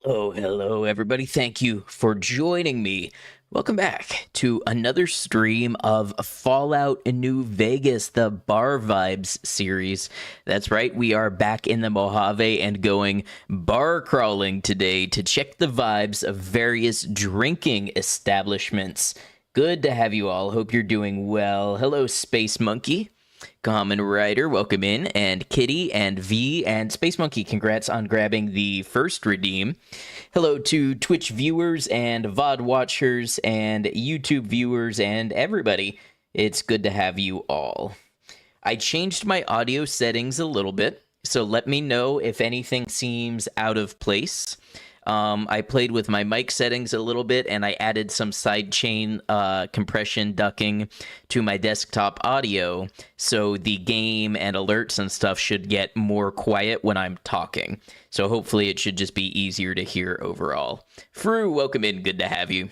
Oh, hello, everybody. Thank you for joining me. Welcome back to another stream of Fallout New Vegas, the Bar Vibes series. That's right, we are back in the Mojave and going bar crawling today to check the vibes of various drinking establishments. Good to have you all. Hope you're doing well. Hello, Space Monkey. Common Rider, welcome in, and Kitty and V and Space Monkey, congrats on grabbing the first redeem. Hello to Twitch viewers and VOD watchers and YouTube viewers and everybody. It's good to have you all. I changed my audio settings a little bit, so let me know if anything seems out of place. I played with my mic settings a little bit, and I added some sidechain compression ducking to my desktop audio, so the game and alerts and stuff should get more quiet when I'm talking. So hopefully it should just be easier to hear overall. Fru, welcome in. Good to have you.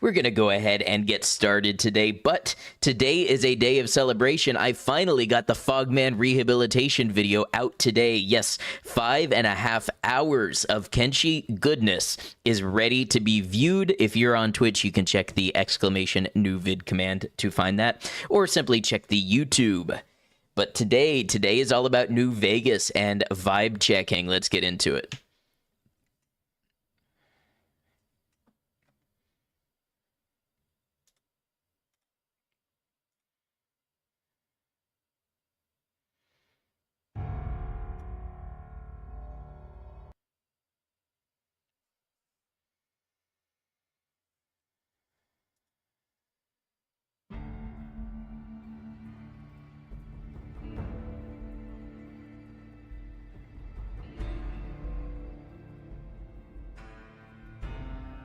We're going to go ahead and get started today, but today is a day of celebration. I finally got the Fogman rehabilitation video out today. Yes, 5.5 hours of Kenshi goodness is ready to be viewed. If you're on Twitch, you can check the exclamation new vid command to find that, or simply check the YouTube. But today is all about New Vegas and vibe checking. Let's get into it.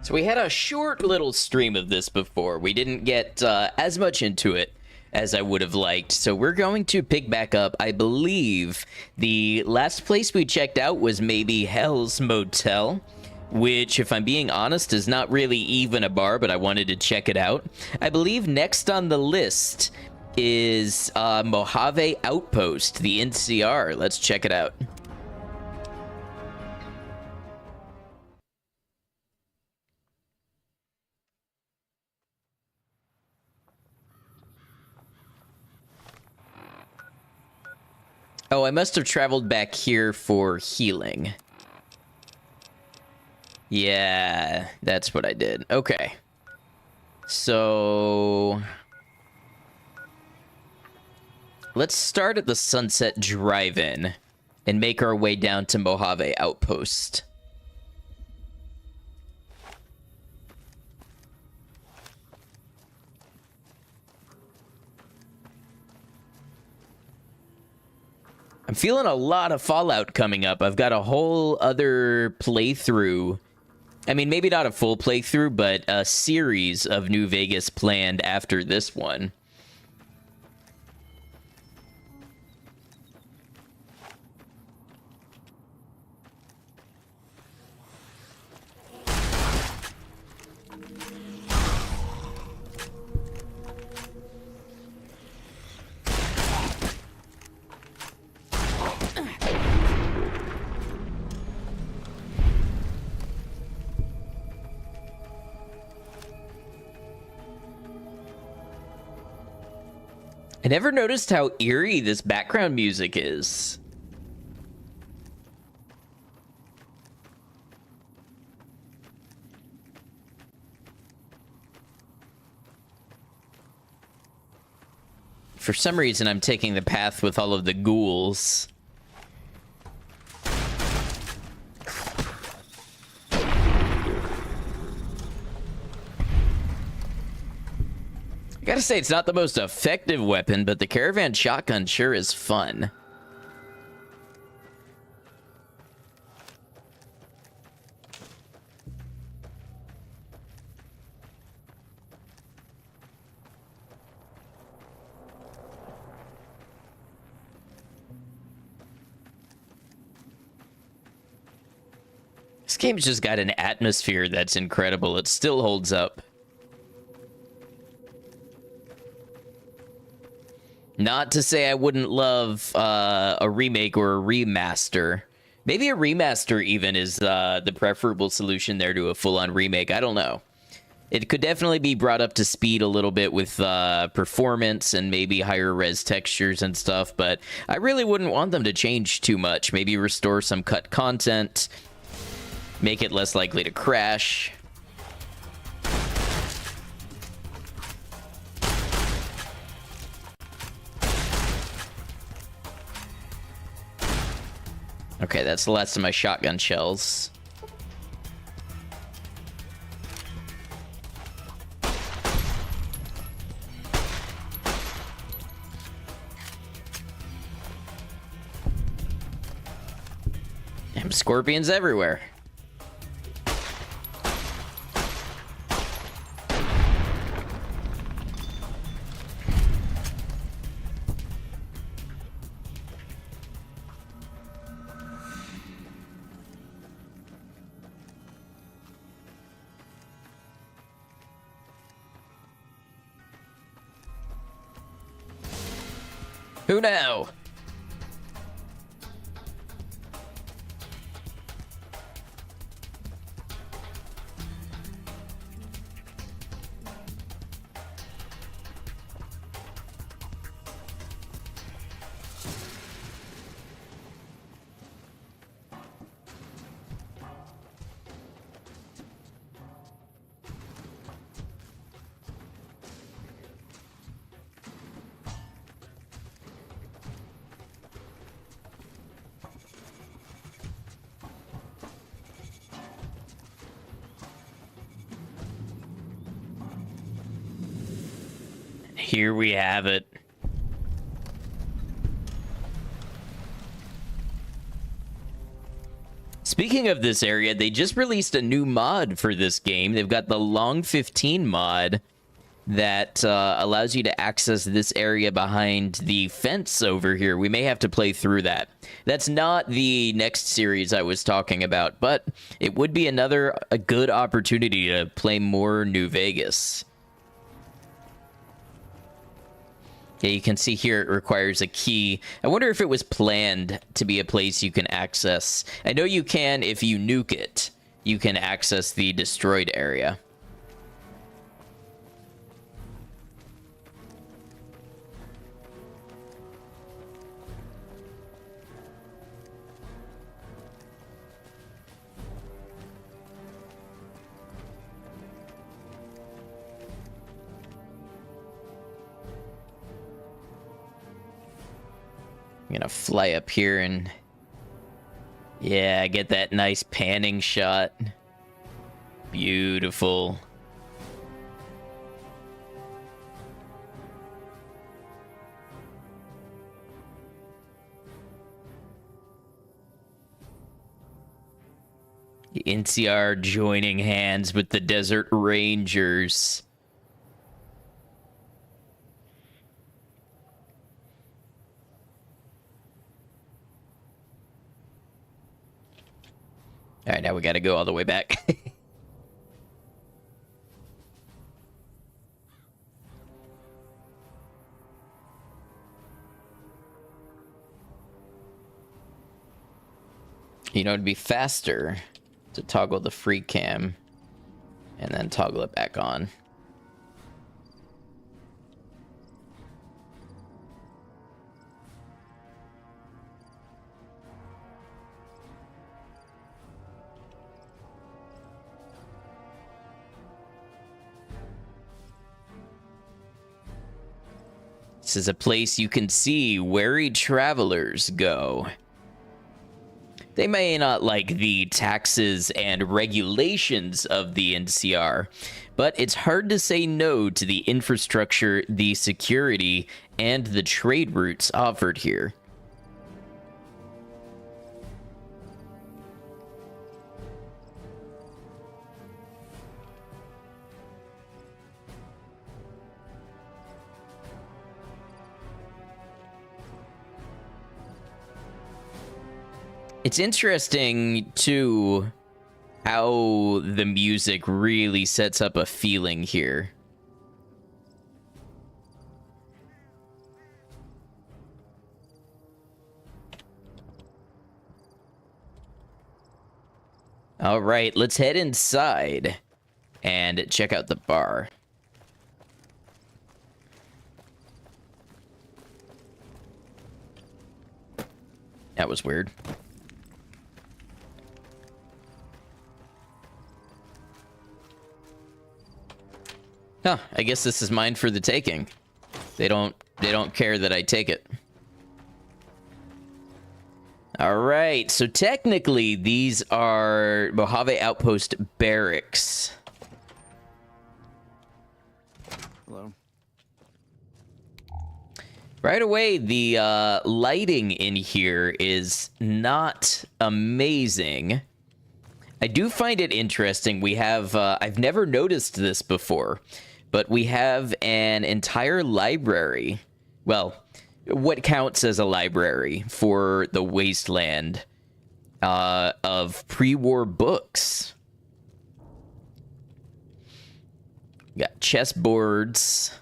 So we had a short little stream of this before. We didn't get as much into it as I would have liked. So we're going to pick back up. I believe the last place we checked out was maybe Hell's Motel, which, if I'm being honest, is not really even a bar, but I wanted to check it out. I believe next on the list is Mojave Outpost, the NCR. Let's check it out. Oh, I must have traveled back here for healing. Yeah, that's what I did. Okay. So let's start at the Sunset Drive-In and make our way down to Mojave Outpost. I'm feeling a lot of Fallout coming up. I've got a whole other playthrough. I mean, maybe not a full playthrough, but a series of New Vegas planned after this one. I never noticed how eerie this background music is. For some reason, I'm taking the path with all of the ghouls. I gotta say, it's not the most effective weapon, but the caravan shotgun sure is fun. This game's just got an atmosphere that's incredible. It still holds up. Not to say I wouldn't love a remake or a remaster, Maybe a remaster even is the preferable solution there to a full-on remake. I don't know. It could definitely be brought up to speed a little bit with performance and maybe higher res textures and stuff, but I really wouldn't want them to change too much. Maybe restore some cut content, make it less likely to crash. Okay, that's the last of my shotgun shells. Damn, scorpions everywhere. Who now? Here we have it. Speaking of this area, they just released a new mod for this game. They've got the Long 15 mod that allows you to access this area behind the fence over here. We may have to play through that. That's not the next series I was talking about, but it would be a good opportunity to play more New Vegas. Yeah, you can see here it requires a key. I wonder if it was planned to be a place you can access. I know you can if you nuke it. You can access the destroyed area. I'm gonna fly up here and yeah, get that nice panning shot. Beautiful. The NCR joining hands with the Desert Rangers. All right, now we got to go all the way back. You know, it'd be faster to toggle the free cam and then toggle it back on. This is a place you can see wary travelers go. They may not like the taxes and regulations of the NCR, but it's hard to say no to the infrastructure, the security, and the trade routes offered here. It's interesting, too, how the music really sets up a feeling here. All right, let's head inside and check out the bar. That was weird. Huh, I guess this is mine for the taking. They don't care that I take it. All right, so technically these are Mojave Outpost barracks. Hello. Right away, the lighting in here is not amazing. I do find it interesting. We have, I've never noticed this before, but we have an entire library. Well, what counts as a library for the Wasteland of pre-war books. Got chessboards.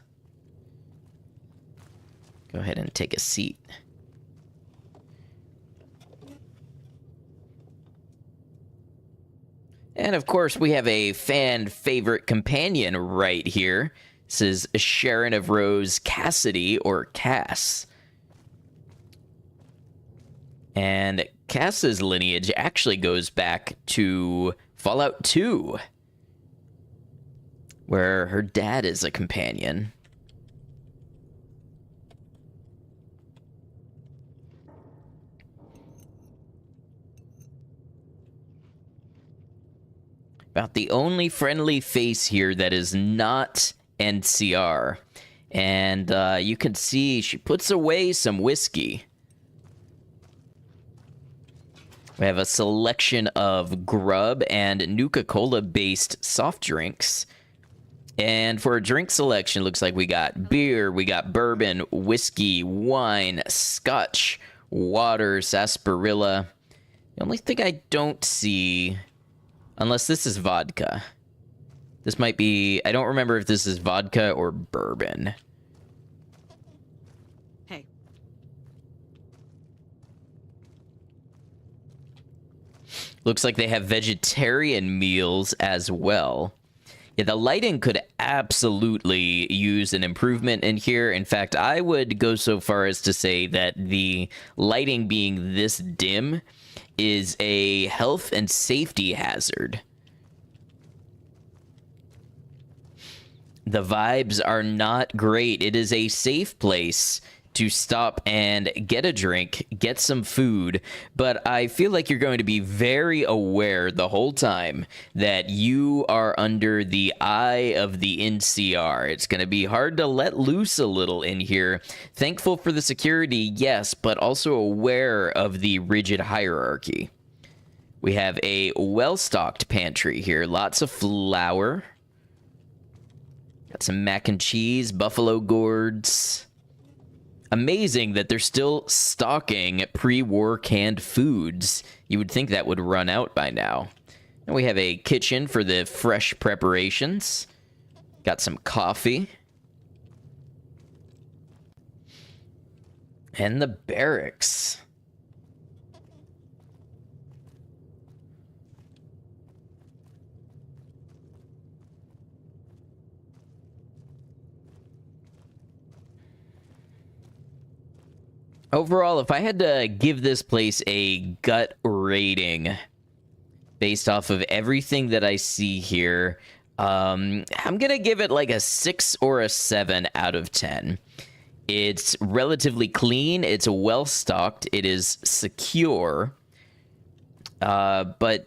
Go ahead and take a seat. And of course, we have a fan favorite companion right here. This is Sharon of Rose Cassidy, or Cass. And Cass's lineage actually goes back to Fallout 2, where her dad is a companion. About the only friendly face here that is not NCR. And you can see she puts away some whiskey. We have a selection of Grub and Nuka-Cola based soft drinks. And for a drink selection, looks like we got beer, we got bourbon, whiskey, wine, scotch, water, sarsaparilla. The only thing I don't see, unless this is vodka. This might be, I don't remember if this is vodka or bourbon. Hey. Looks like they have vegetarian meals as well. Yeah, the lighting could absolutely use an improvement in here. In fact, I would go so far as to say that the lighting being this dim is a health and safety hazard. The vibes are not great. It is a safe place to stop and get a drink, get some food, but I feel like you're going to be very aware the whole time that you are under the eye of the NCR. It's going to be hard to let loose a little in here. Thankful for the security, yes, but also aware of the rigid hierarchy. We have a well-stocked pantry here. Lots of flour. Got some mac and cheese, buffalo gourds. Amazing that they're still stocking pre-war canned foods. You would think that would run out by now. And we have a kitchen for the fresh preparations. Got some coffee. And the barracks. Overall, if I had to give this place a gut rating based off of everything that I see here, I'm going to give it like a 6 or a 7 out of 10. It's relatively clean. It's well-stocked. It is secure. But,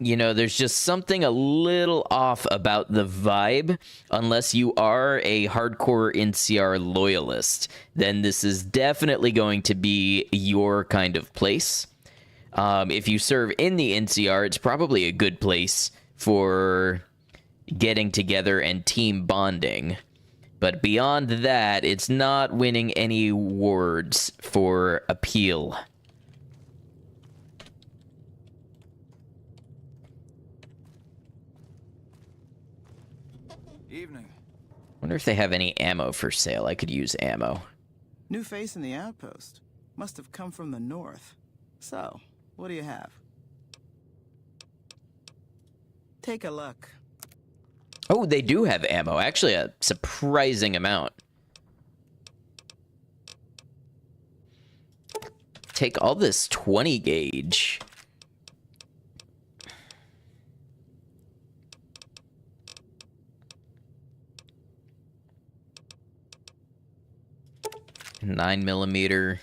you know, there's just something a little off about the vibe. Unless you are a hardcore NCR loyalist, then this is definitely going to be your kind of place. If you serve in the NCR, it's probably a good place for getting together and team bonding. But beyond that, it's not winning any awards for appeal. Evening. Wonder if they have any ammo for sale. I could use ammo. New face in the outpost. Must have come from the north. So, what do you have? Take a look. Oh, they do have ammo. Actually, a surprising amount. Take all this 20 gauge. Nine millimeter.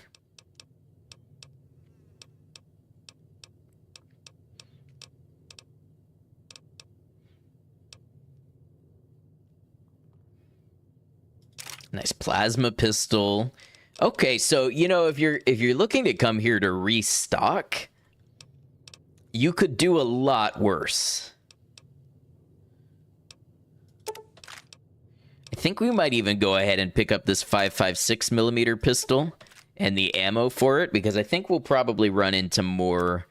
Nice plasma pistol. Okay, so you know, if you're looking to come here to restock, you could do a lot worse. I think we might even go ahead and pick up this 5.56 millimeter pistol and the ammo for it, because I think we'll probably run into more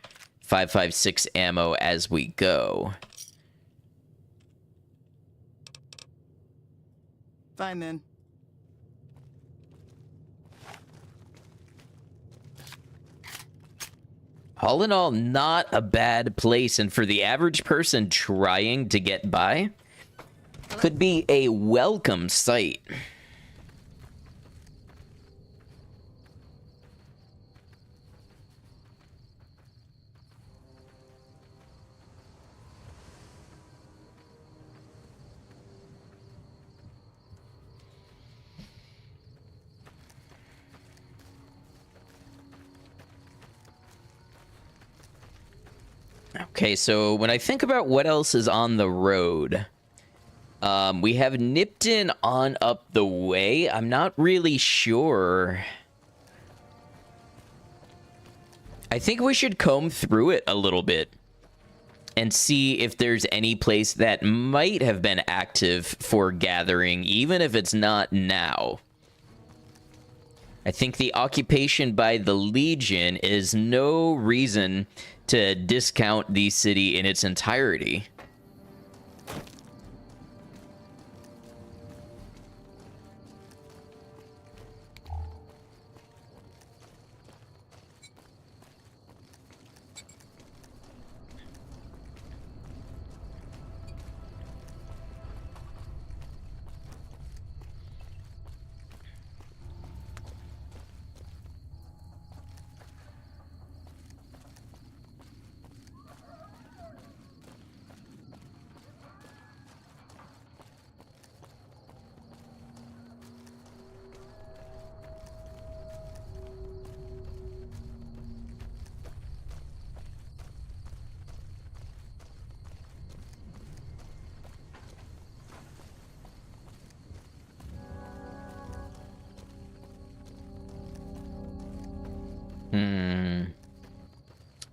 5.56 ammo as we go. Fine then. All in all, not a bad place, and for the average person trying to get by, could be a welcome sight. Okay, so when I think about what else is on the road, we have Nipton on up the way. I'm not really sure. I think we should comb through it a little bit and see if there's any place that might have been active for gathering, even if it's not now. I think the occupation by the Legion is no reason to discount the city in its entirety.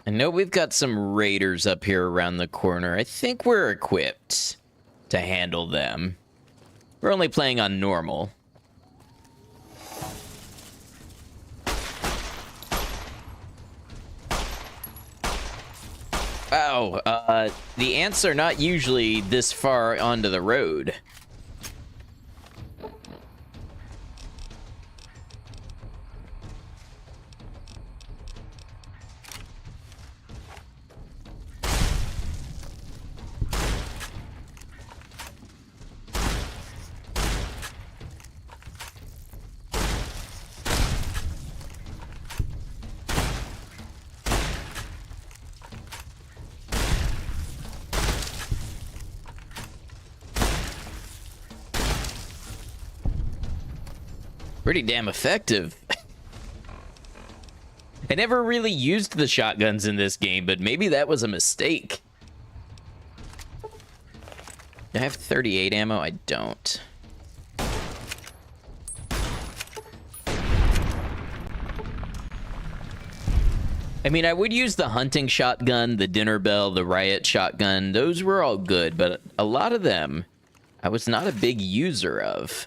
I know we've got some raiders up here around the corner. I think we're equipped to handle them. We're only playing on normal. Oh, the ants are not usually this far onto the road. Pretty damn effective. I never really used the shotguns in this game, but maybe that was a mistake. I have 38 ammo? I don't. I mean, I would use the hunting shotgun, the dinner bell, the riot shotgun. Those were all good, but a lot of them I was not a big user of.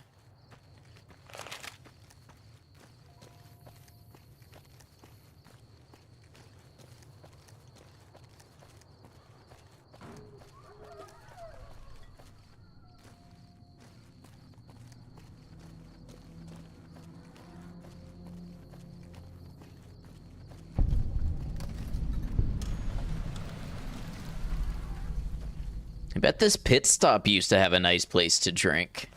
I bet this pit stop used to have a nice place to drink.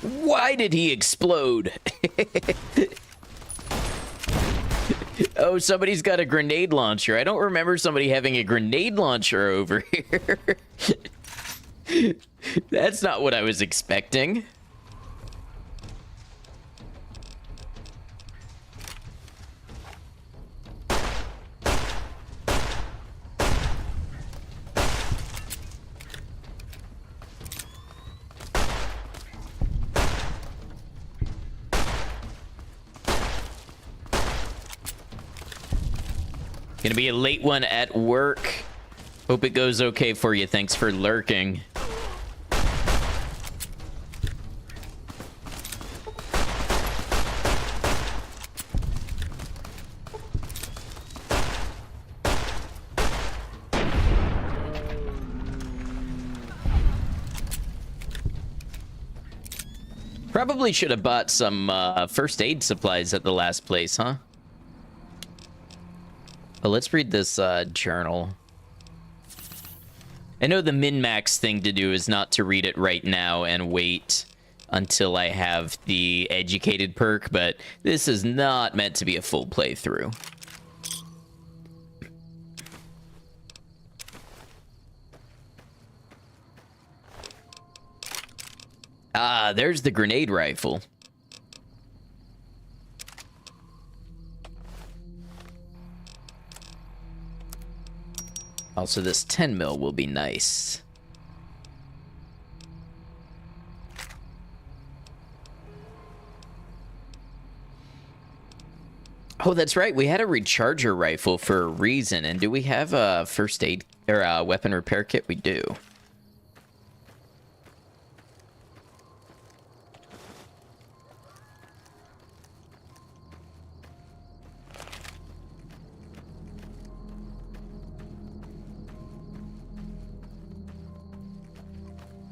Why did he explode? Oh, somebody's got a grenade launcher. I don't remember somebody having a grenade launcher over here. That's not what I was expecting. Gonna be a late one at work. Hope it goes okay for you. Thanks for lurking. Probably should have bought some first aid supplies at the last place, huh? But let's read this journal. I know the min-max thing to do is not to read it right now and wait until I have the educated perk, but this is not meant to be a full playthrough. Ah, there's the grenade rifle. Also, this 10 mil will be nice. Oh, that's right. We had a recharger rifle for a reason. And do we have a first aid or a weapon repair kit? We do.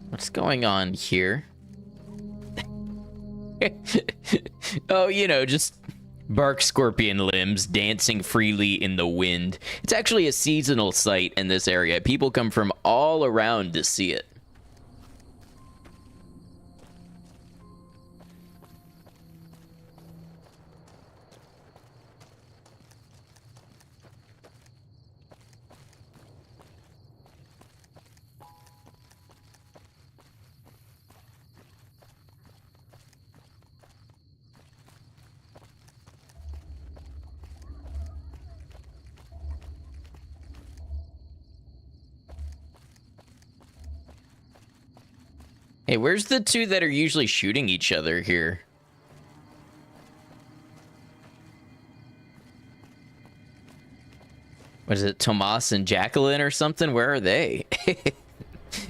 What's going on here? Oh, you know, just bark scorpion limbs dancing freely in the wind. It's actually a seasonal sight in this area. People come from all around to see it. Hey, where's the two that are usually shooting each other here? What is it, Tomas and Jacqueline or something? Where are they?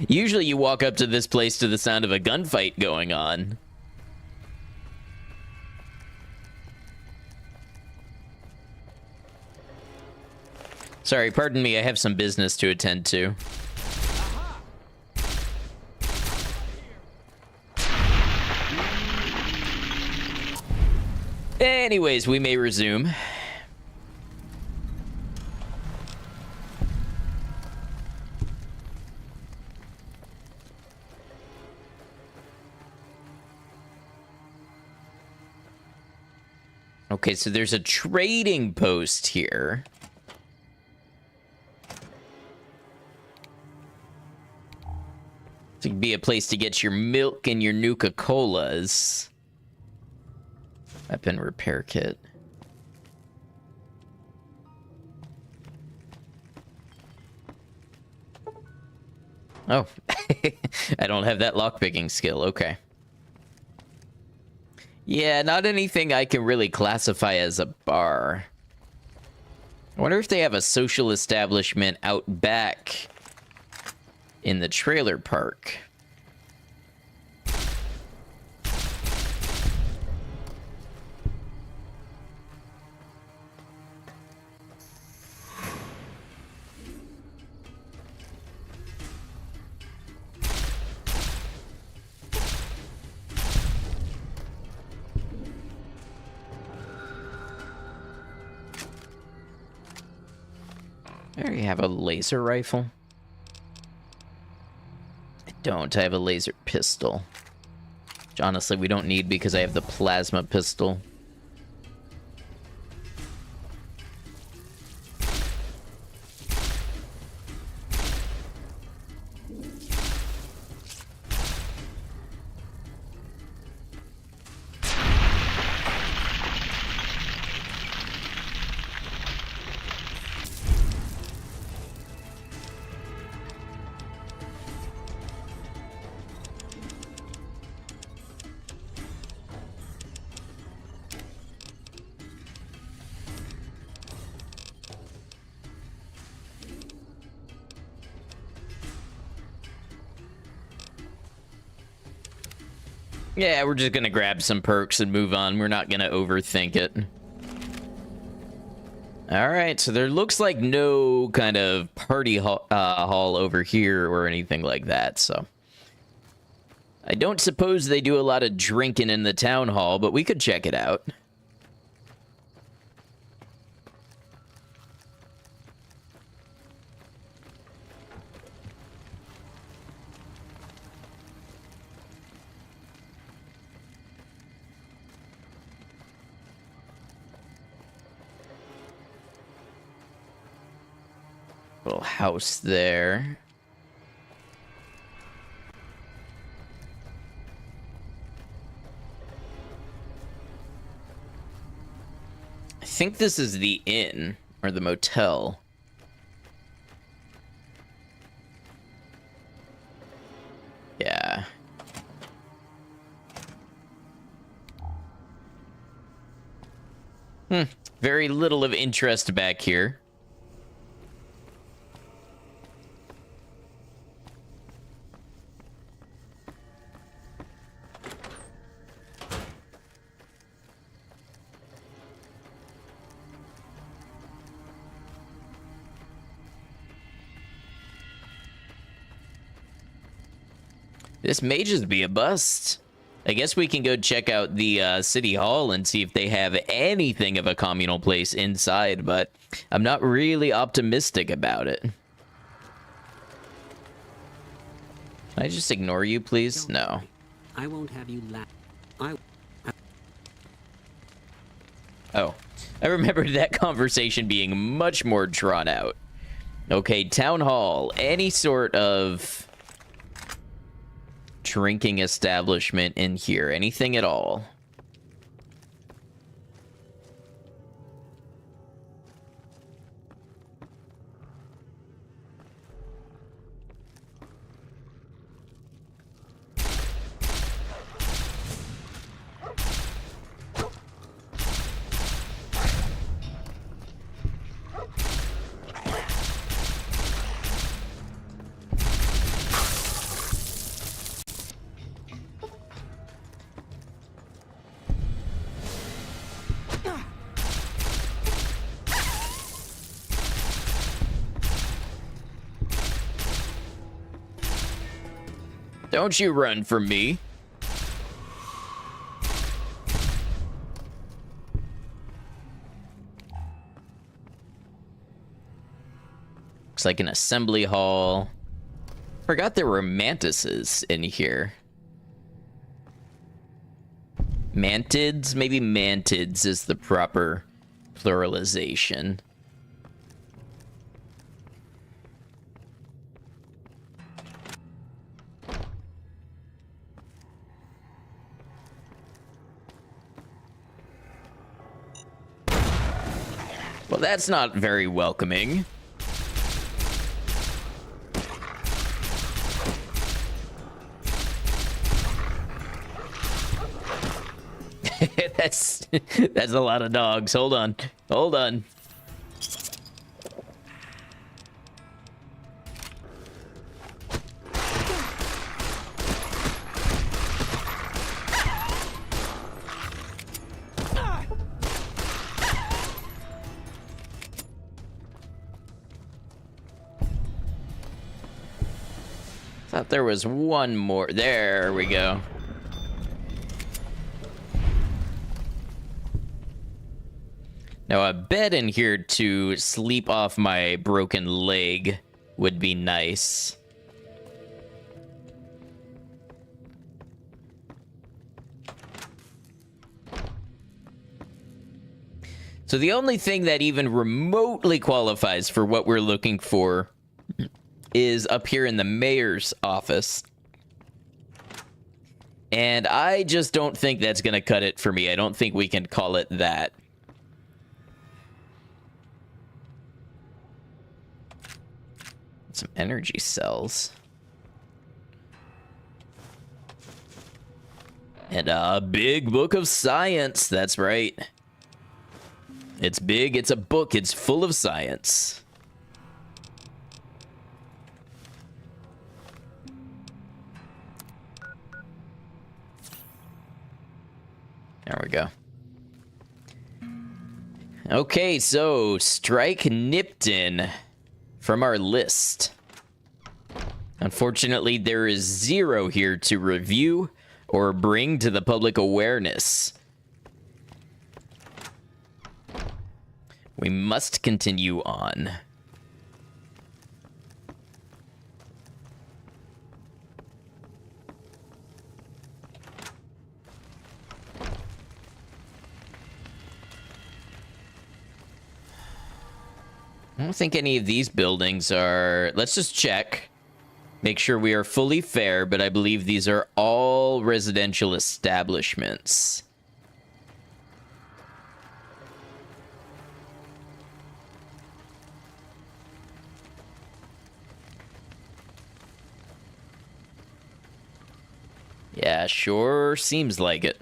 Usually you walk up to this place to the sound of a gunfight going on. Sorry, pardon me, I have some business to attend to. Anyways, we may resume. Okay, so there's a trading post here. It could be a place to get your milk and your Nuka-Colas. Weapon repair kit. Oh, I don't have that lockpicking skill. Okay. Yeah, not anything I can really classify as a bar. I wonder if they have a social establishment out back in the trailer park. I already have a laser rifle. I don't. I have a laser pistol. Which honestly we don't need because I have the plasma pistol. Yeah, we're just gonna grab some perks and move on. We're not gonna overthink it. Alright, so there looks like no kind of party hall over here or anything like that, so... I don't suppose they do a lot of drinking in the town hall, but we could check it out. Little house there. I think this is the inn or the motel. Yeah. Very little of interest back here. This may just be a bust. I guess we can go check out the city hall and see if they have anything of a communal place inside, but I'm not really optimistic about it. Can I just ignore you, please? No. I won't have you laugh. Oh, I remembered that conversation being much more drawn out. Okay, town hall. Any sort of drinking establishment in here. Anything at all. Don't you run from me. Looks like an assembly hall. Forgot there were mantises in here. Mantids? Maybe mantids is the proper pluralization. Well, that's not very welcoming. that's a lot of dogs. Hold on. Hold on. Thought there was one more. There we go. Now, a bed in here to sleep off my broken leg would be nice. So the only thing that even remotely qualifies for what we're looking for is up here in the mayor's office. And I just don't think that's going to cut it for me. I don't think we can call it that. Some energy cells. And a big book of science. That's right. It's big, it's a book, it's full of science. There we go. Okay, so strike Nipton from our list. Unfortunately, there is 0 here to review or bring to the public awareness. We must continue on. I don't think any of these buildings are... Let's just check. Make sure we are fully fair, but I believe these are all residential establishments. Yeah, sure seems like it.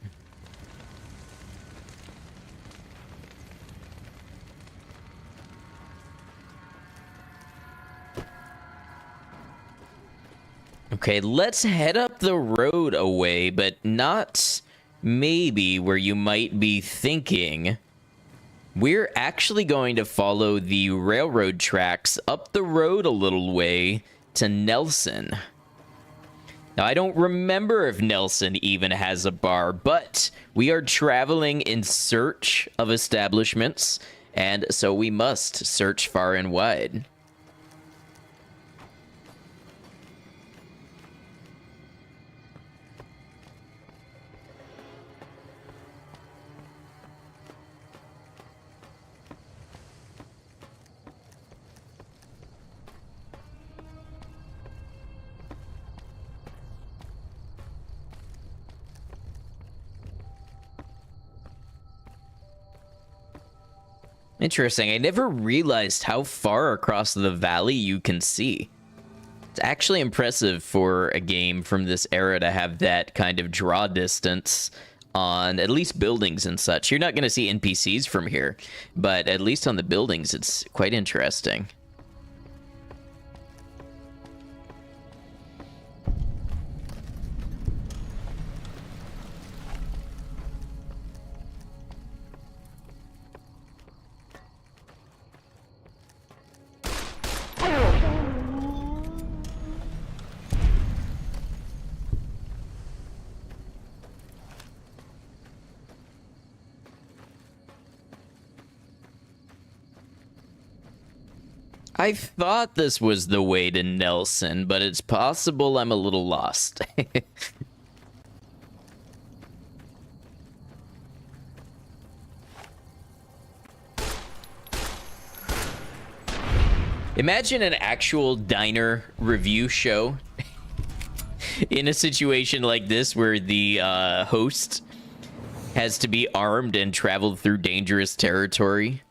Okay, let's head up the road away, but not maybe where you might be thinking. We're actually going to follow the railroad tracks up the road a little way to Nelson. Now, I don't remember if Nelson even has a bar, but we are traveling in search of establishments, and so we must search far and wide. Interesting. I never realized how far across the valley you can see. It's actually impressive for a game from this era to have that kind of draw distance on at least buildings and such. You're not going to see NPCs from here, but at least on the buildings, it's quite interesting. I thought this was the way to Nelson, but it's possible I'm a little lost. Imagine an actual diner review show in a situation like this where the host has to be armed and travel through dangerous territory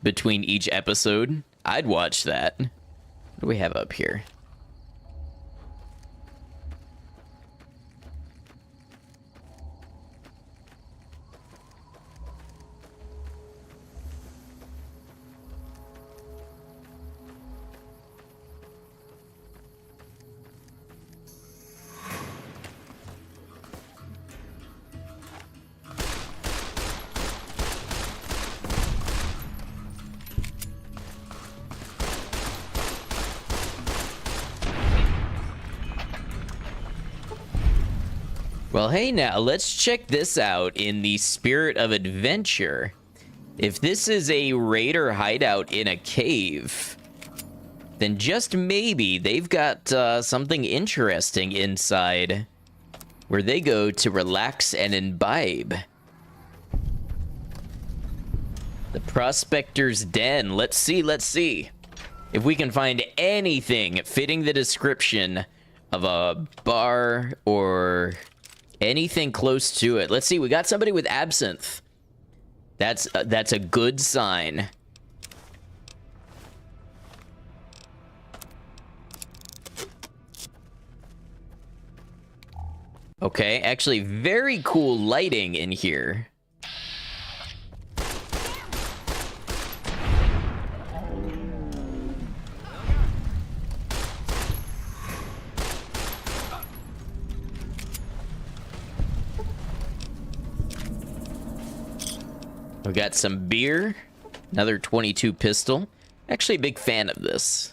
between each episode. I'd watch that. What do we have up here? Well, hey now, let's check this out in the spirit of adventure. If this is a raider hideout in a cave, then just maybe they've got something interesting inside where they go to relax and imbibe. The Prospector's Den. Let's see if we can find anything fitting the description of a bar or anything close to it. Let's see. We got somebody with absinthe. That's a good sign. Okay, actually very cool lighting in here. We got some beer, another 22 pistol. Actually a big fan of this.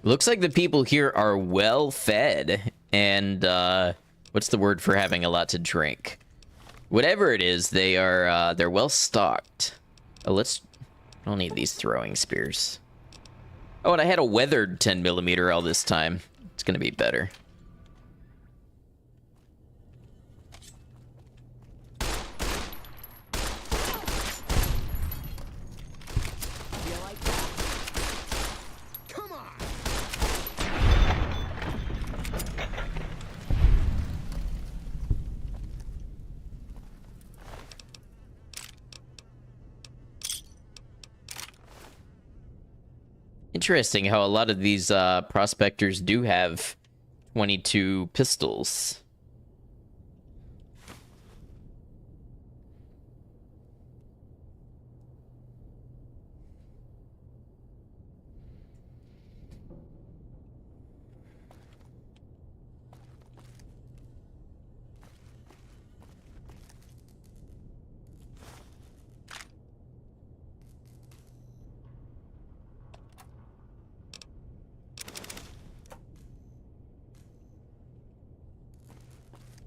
Looks like the people here are well fed and what's the word for having a lot to drink? Whatever it is, they're well stocked. Oh, I don't need these throwing spears. Oh, and I had a weathered 10mm all this time. It's gonna be better. Interesting how a lot of these prospectors do have 22 pistols.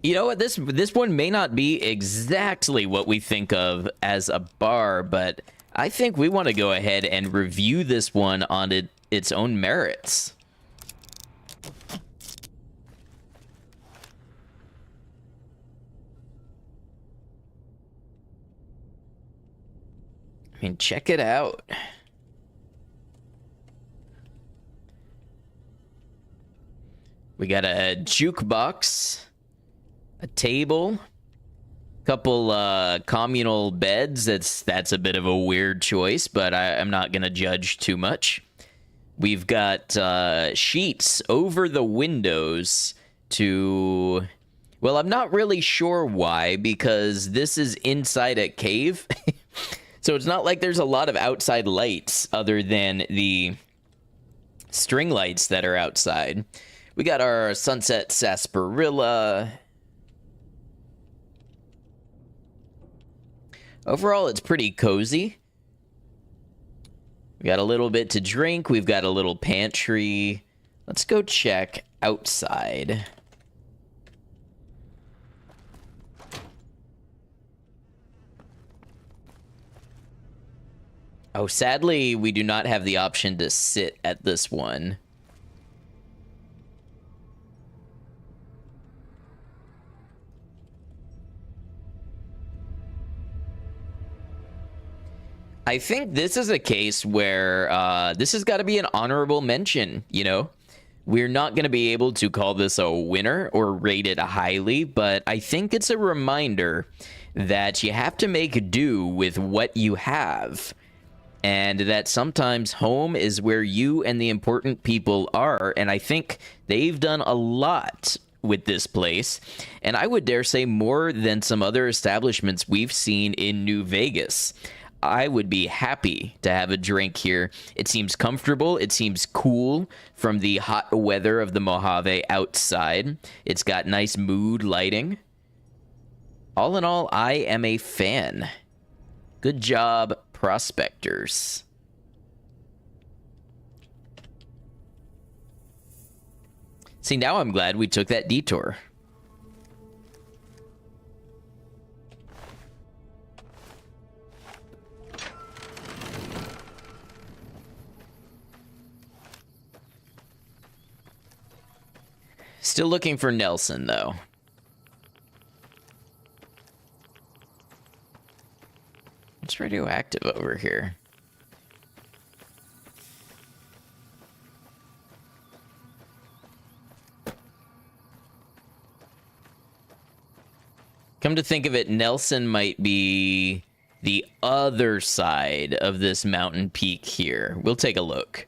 You know what? This one may not be exactly what we think of as a bar, but I think we want to go ahead and review this one on its own merits. I mean, check it out. We got a jukebox. A table, couple communal beds. That's a bit of a weird choice, but I'm not gonna judge too much. We've got sheets over the windows to... Well, I'm not really sure why, because this is inside a cave. So it's not like there's a lot of outside lights other than the string lights that are outside. We got our sunset sarsaparilla. Overall, it's pretty cozy. We got a little bit to drink. We've got a little pantry. Let's go check outside. Oh, sadly, we do not have the option to sit at this one. I think this is a case where this has got to be an honorable mention, you know? We're not going to be able to call this a winner or rate it highly, but I think it's a reminder that you have to make do with what you have, and that sometimes home is where you and the important people are, and I think they've done a lot with this place, and I would dare say more than some other establishments we've seen in New Vegas. I would be happy to have a drink here. It seems comfortable. It seems cool from the hot weather of the Mojave outside. It's got nice mood lighting. All in all, I am a fan. Good job, prospectors. See, now I'm glad we took that detour. Still looking for Nelson, though. It's radioactive over here. Come to think of it, Nelson might be the other side of this mountain peak here. We'll take a look.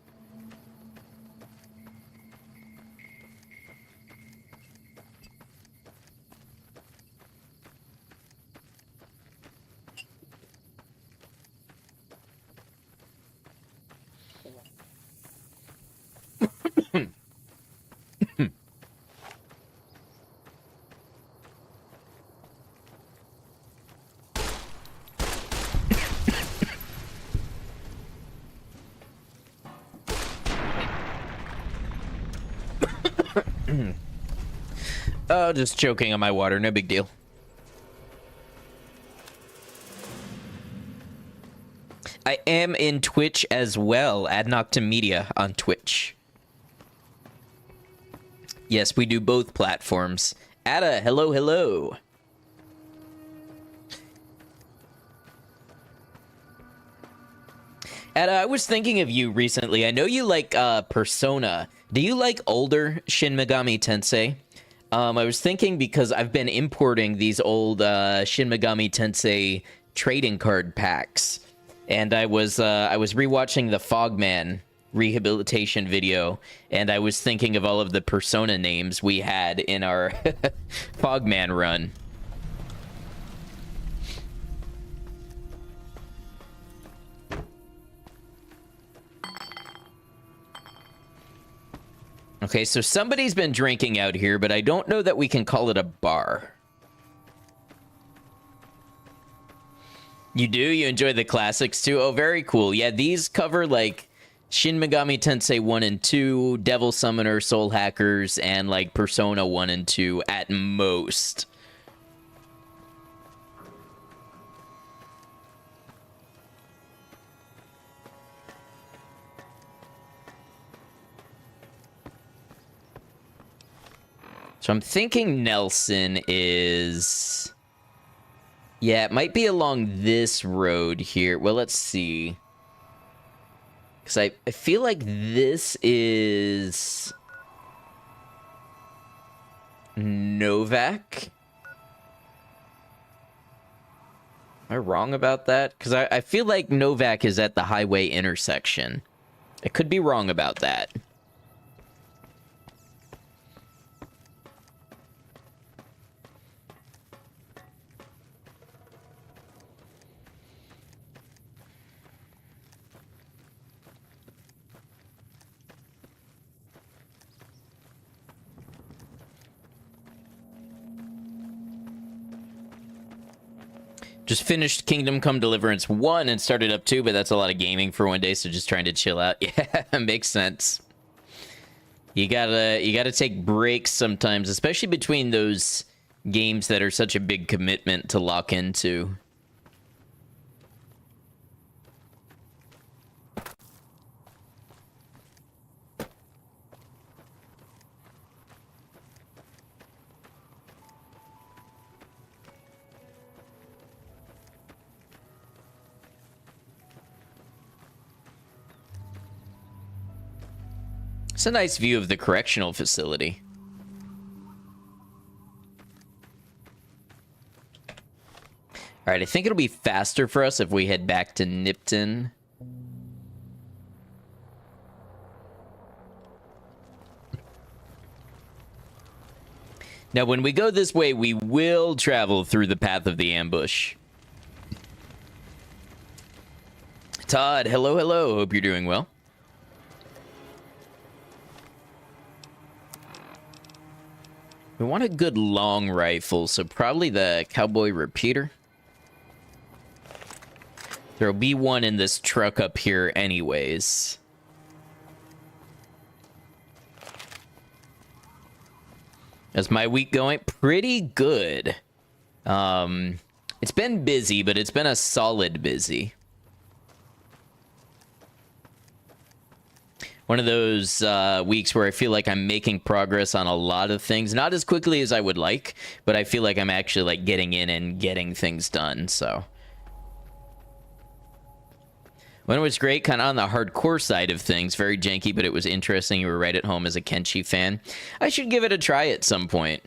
Oh, just choking on my water, no big deal. I am in Twitch as well, Adnoctamedia on Twitch. Yes, we do both platforms. Ada, hello, hello. Ada, I was thinking of you recently. I know you like Persona. Do you like older Shin Megami Tensei? I was thinking because I've been importing these old Shin Megami Tensei trading card packs, and I was rewatching the Fogman rehabilitation video, and I was thinking of all of the Persona names we had in our Fogman run. Okay, so somebody's been drinking out here, but I don't know that we can call it a bar. You do? You enjoy the classics too? Oh, very cool. Yeah, these cover like Shin Megami Tensei 1 and 2, Devil Summoner, Soul Hackers, and like Persona 1 and 2 at most. So I'm thinking Nelson is... Yeah, it might be along this road here. Well, let's see. Because I feel like this is... Novak? Am I wrong about that? Because I feel like Novak is at the highway intersection. I could be wrong about that. Just finished Kingdom Come Deliverance 1 and started up 2, but that's a lot of gaming for one day, so just trying to chill out. Yeah, makes sense. You gotta take breaks sometimes, especially between those games that are such a big commitment to lock into. It's a nice view of the correctional facility. All right, I think it'll be faster for us if we head back to Nipton. Now, when we go this way, we will travel through the path of the ambush. Todd, hello, hello. Hope you're doing well. We want a good long rifle, so probably the Cowboy Repeater. There'll be one in this truck up here anyways. Is my week going? Pretty good. It's been busy, but it's been a solid busy. One of those weeks where I feel like I'm making progress on a lot of things. Not as quickly as I would like, but I feel like I'm actually like getting in and getting things done, so. When it was great, kind of on the hardcore side of things. Very janky, but it was interesting. You were right at home as a Kenshi fan. I should give it a try at some point.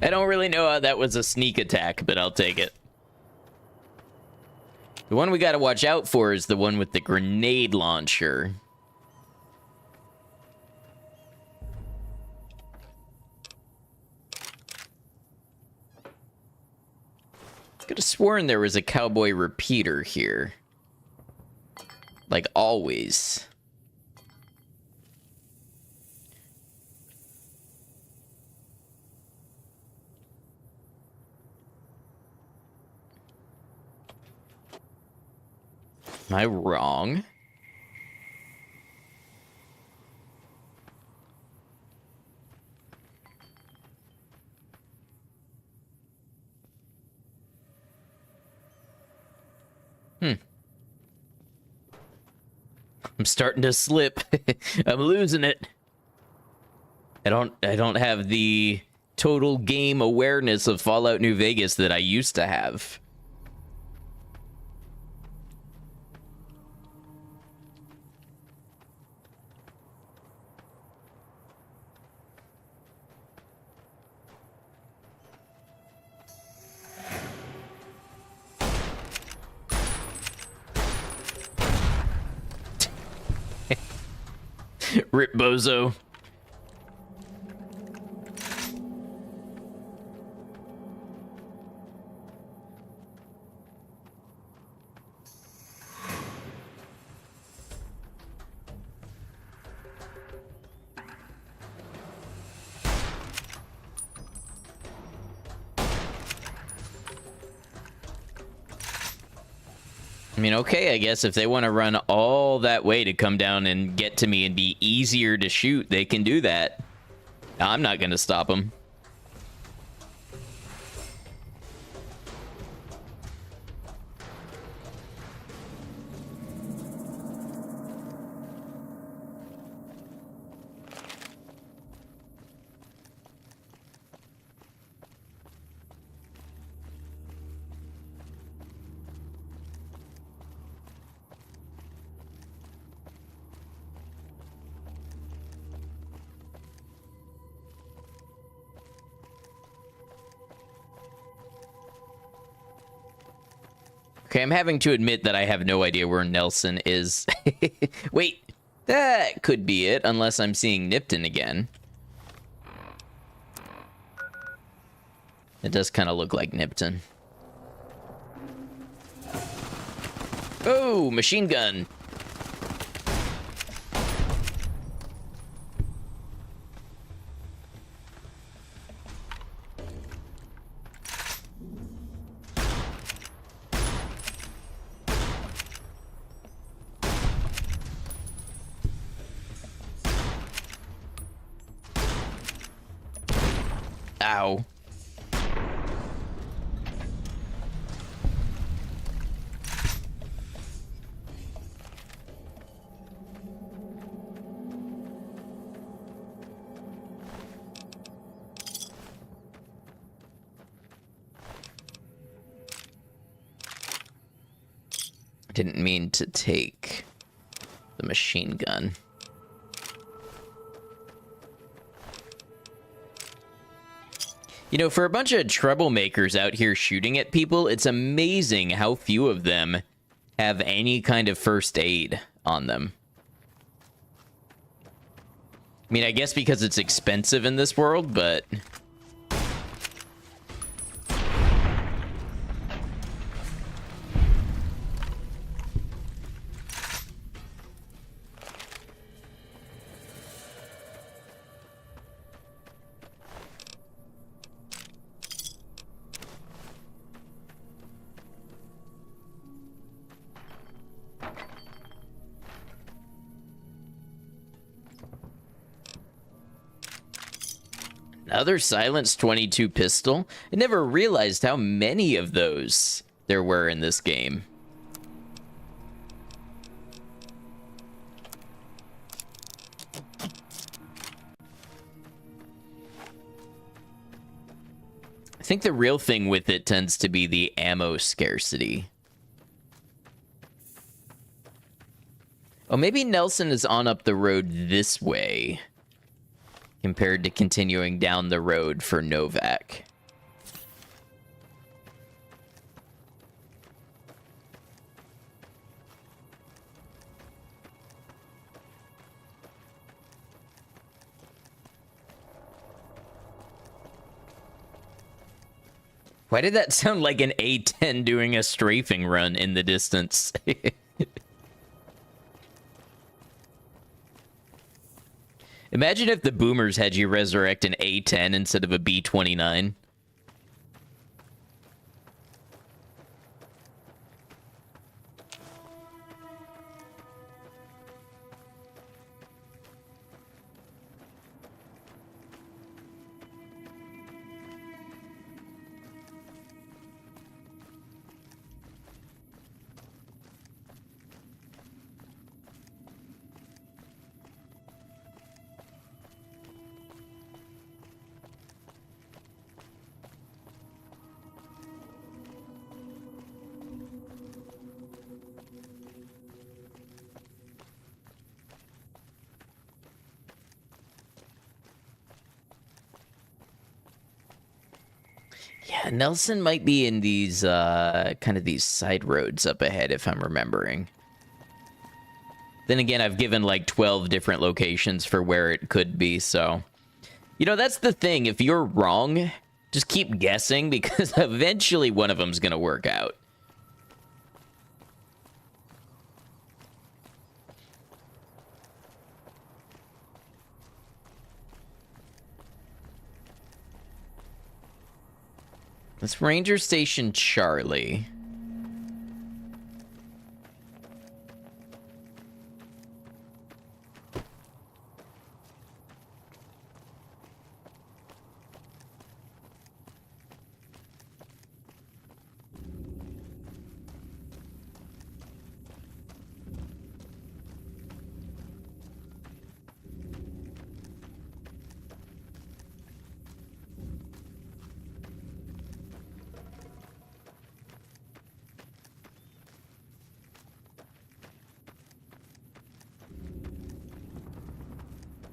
I don't really know how that was a sneak attack, but I'll take it. The one we gotta watch out for is the one with the grenade launcher. I could have sworn there was a cowboy repeater here. Like always. Am I wrong? I'm starting to slip. I'm losing it. I don't have the total game awareness of Fallout New Vegas that I used to have. Rip Bozo. I mean, okay, I guess if they want to run all that way to come down and get to me and be easier to shoot, they can do that. I'm not going to stop them. Okay, I'm having to admit that I have no idea where Nelson is. Wait, that could be it, unless I'm seeing Nipton again. It does kind of look like Nipton. Oh, machine gun. Ow. I didn't mean to take the machine gun. You know, for a bunch of troublemakers out here shooting at people, it's amazing how few of them have any kind of first aid on them. I mean, I guess because it's expensive in this world, but... Another silenced 22 pistol. I never realized how many of those there were in this game. I think the real thing with it tends to be the ammo scarcity. Oh, maybe Nelson is on up the road this way compared to continuing down the road for Novak. Why did that sound like an A10 doing a strafing run in the distance? Imagine if the boomers had you resurrect an A10 instead of a B29. Yeah, Nelson might be in these, kind of these side roads up ahead, if I'm remembering. Then again, I've given like 12 different locations for where it could be, so... You know, that's the thing. If you're wrong, just keep guessing, because eventually one of them's gonna work out. That's Ranger Station Charlie.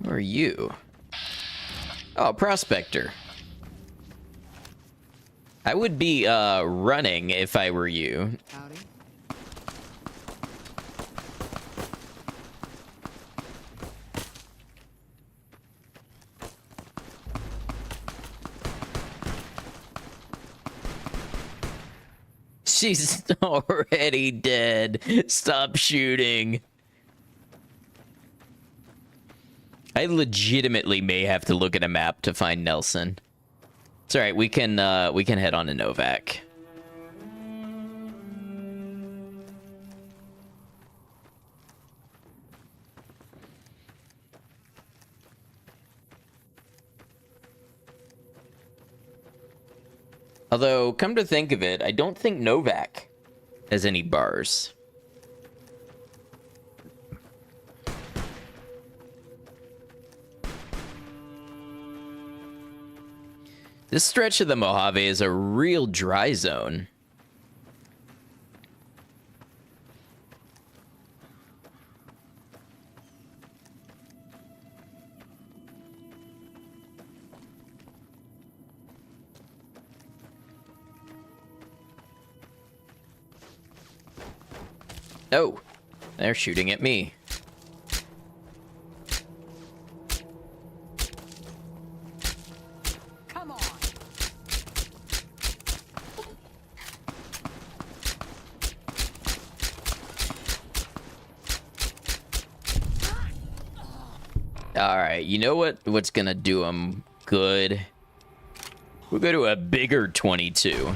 Who are you? Oh, Prospector. I would be, running if I were you. Howdy. She's already dead. Stop shooting. I legitimately may have to look at a map to find Nelson. It's all right. We can head on to Novak. Although, come to think of it, I don't think Novak has any bars. This stretch of the Mojave is a real dry zone. Oh, they're shooting at me. Come on. All right, you know what's gonna do them good? We'll go to a bigger 22.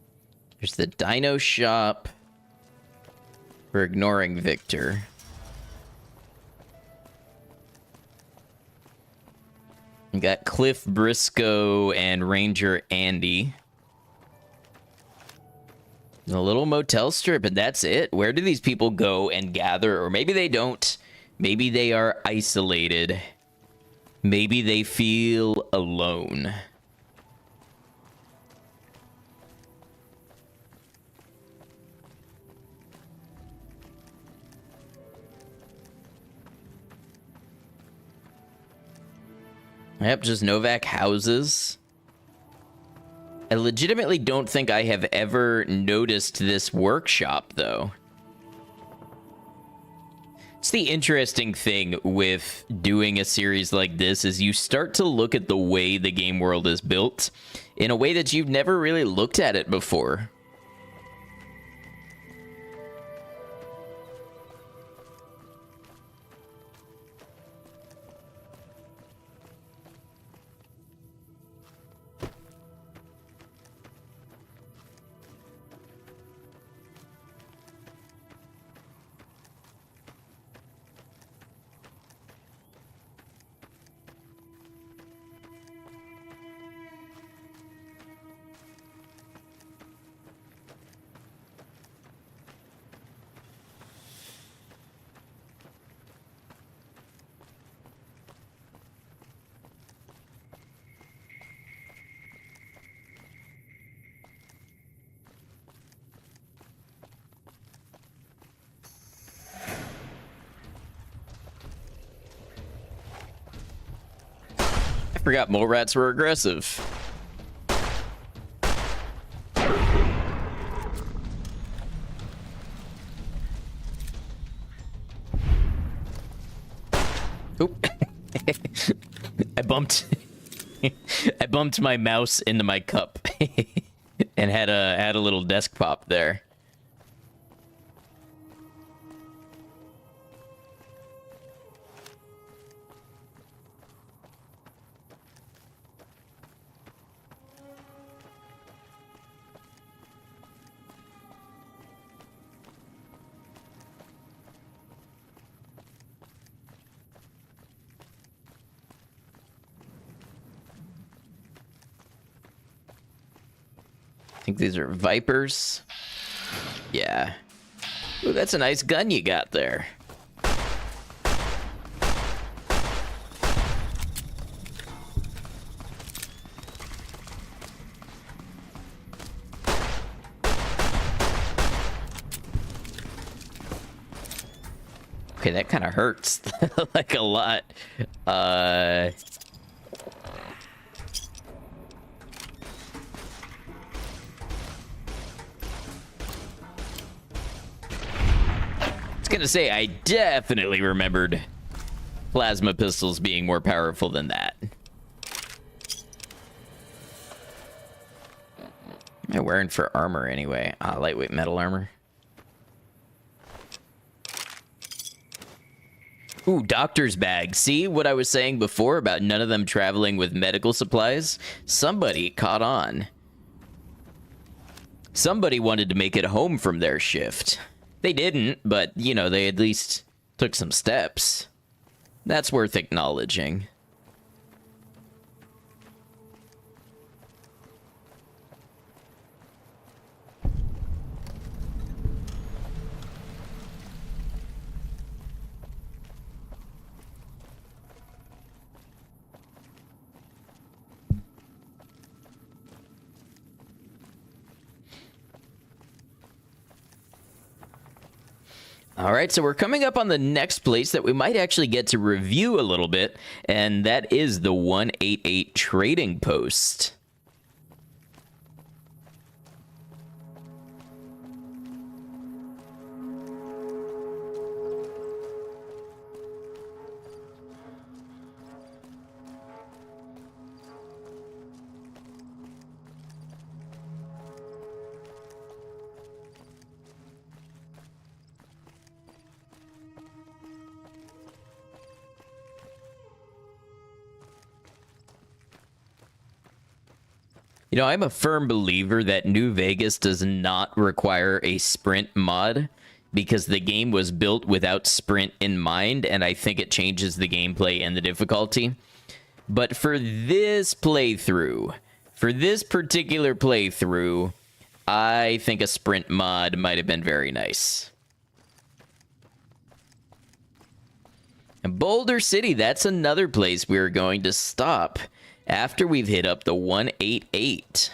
There's the Dino Shop. We're ignoring Victor. We got Cliff Briscoe and Ranger Andy. A little motel strip, and that's it. Where do these people go and gather? Or maybe they don't. Maybe they are isolated. Maybe they feel alone. Yep, just Novak houses. I legitimately don't think I have ever noticed this workshop, though. It's the interesting thing with doing a series like this is you start to look at the way the game world is built in a way that you've never really looked at it before. I forgot mole rats were aggressive. Oop. I bumped I bumped my mouse into my cup and had a little desk pop there. I think these are Vipers. Yeah. Ooh, that's a nice gun you got there. Okay, that kind of hurts. Like a lot. Gonna say I definitely remembered plasma pistols being more powerful than that. What am I wearing for armor anyway? Ah, lightweight metal armor. Ooh, doctor's bag. See what I was saying before about none of them traveling with medical supplies? Somebody caught on. Somebody wanted to make it home from their shift. They didn't, but, you know, they at least took some steps. That's worth acknowledging. All right, so we're coming up on the next place that we might actually get to review a little bit, and that is the 188 Trading Post. You know, I'm a firm believer that New Vegas does not require a sprint mod because the game was built without sprint in mind, and I think it changes the gameplay and the difficulty. But for this playthrough, for this particular playthrough, I think a sprint mod might have been very nice. And Boulder City, that's another place we're going to stop after we've hit up the 188.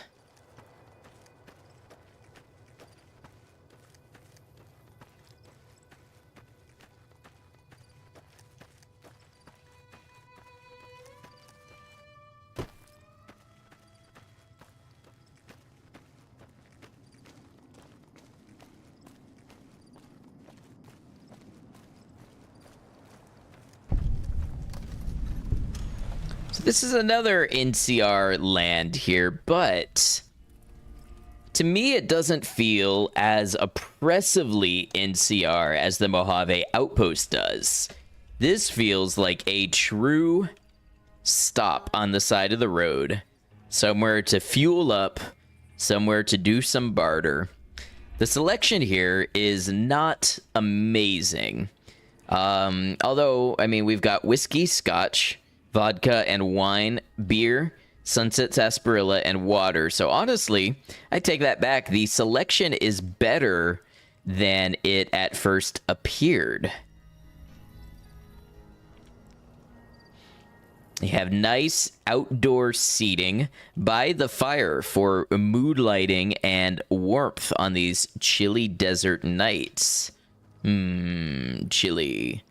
This is another NCR land here, but to me it doesn't feel as oppressively NCR as the Mojave Outpost does. This feels like a true stop on the side of the road, somewhere to fuel up, somewhere to do some barter. The selection here is not amazing. Although, I mean, we've got whiskey, scotch, vodka and wine, beer, Sunset Sarsaparilla, and water. So honestly, I take that back. The selection is better than it at first appeared. You have nice outdoor seating by the fire for mood lighting and warmth on these chilly desert nights. Chilly.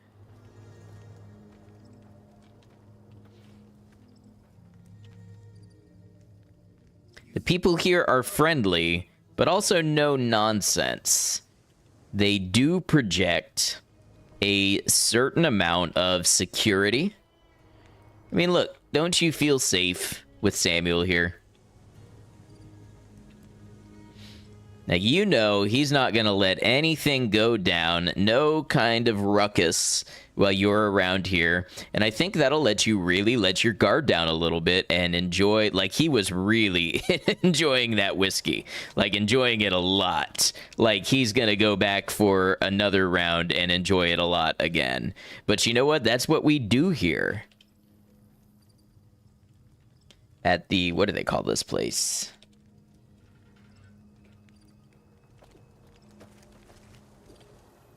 The people here are friendly, but also no nonsense. They do project a certain amount of security. I mean, look, don't you feel safe with Samuel here? Now, you know he's not going to let anything go down, no kind of ruckus while you're around here. And I think that'll let you really let your guard down a little bit and enjoy, like he was really enjoying that whiskey, like enjoying it a lot. Like he's going to go back for another round and enjoy it a lot again. But you know what? That's what we do here. At the, what do they call this place?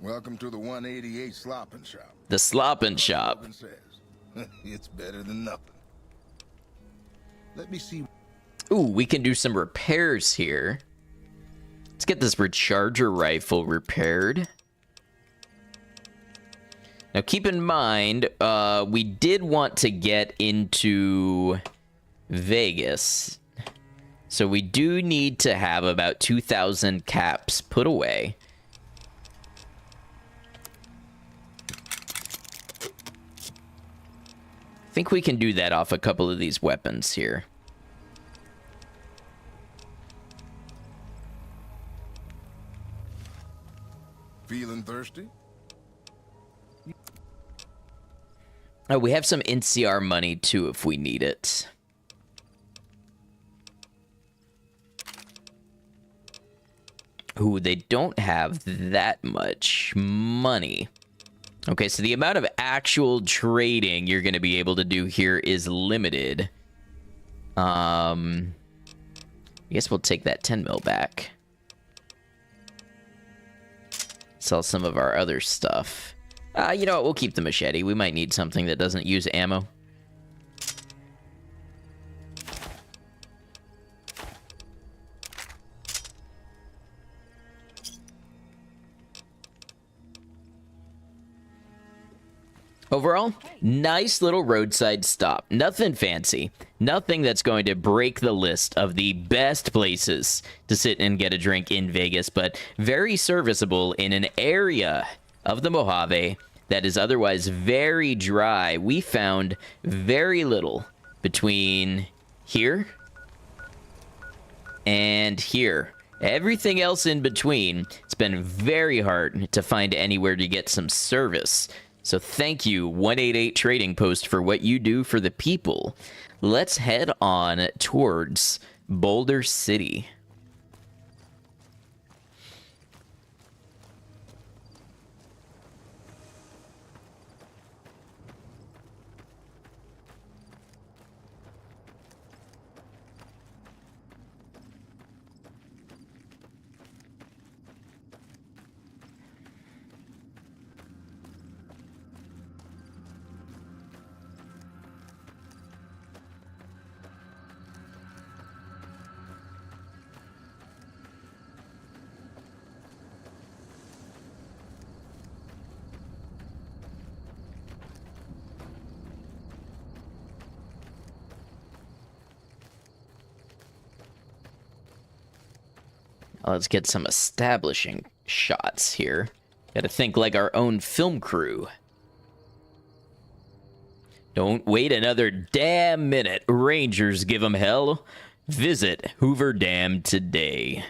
Welcome to the 188 Sloppin' Shop. The Sloppin' Shop. Says. It's better than nothing. Let me see. Ooh, we can do some repairs here. Let's get this recharger rifle repaired. Now, keep in mind, we did want to get into Vegas. So we do need to have about 2,000 caps put away. I think we can do that off a couple of these weapons here. Feeling thirsty? Oh, we have some NCR money too if we need it. Ooh, they don't have that much money. Okay, so the amount of actual trading you're going to be able to do here is limited. I guess we'll take that 10 mil back. Sell some of our other stuff. You know what? We'll keep the machete. We might need something that doesn't use ammo. Overall, nice little roadside stop. Nothing fancy. Nothing that's going to break the list of the best places to sit and get a drink in Vegas, but very serviceable in an area of the Mojave that is otherwise very dry. We found very little between here and here. Everything else in between, it's been very hard to find anywhere to get some service. So thank you, 188 Trading Post, for what you do for the people. Let's head on towards Boulder City. Let's get some establishing shots here. Gotta think like our own film crew. Don't wait another damn minute. Rangers give 'em hell. Visit Hoover Dam today.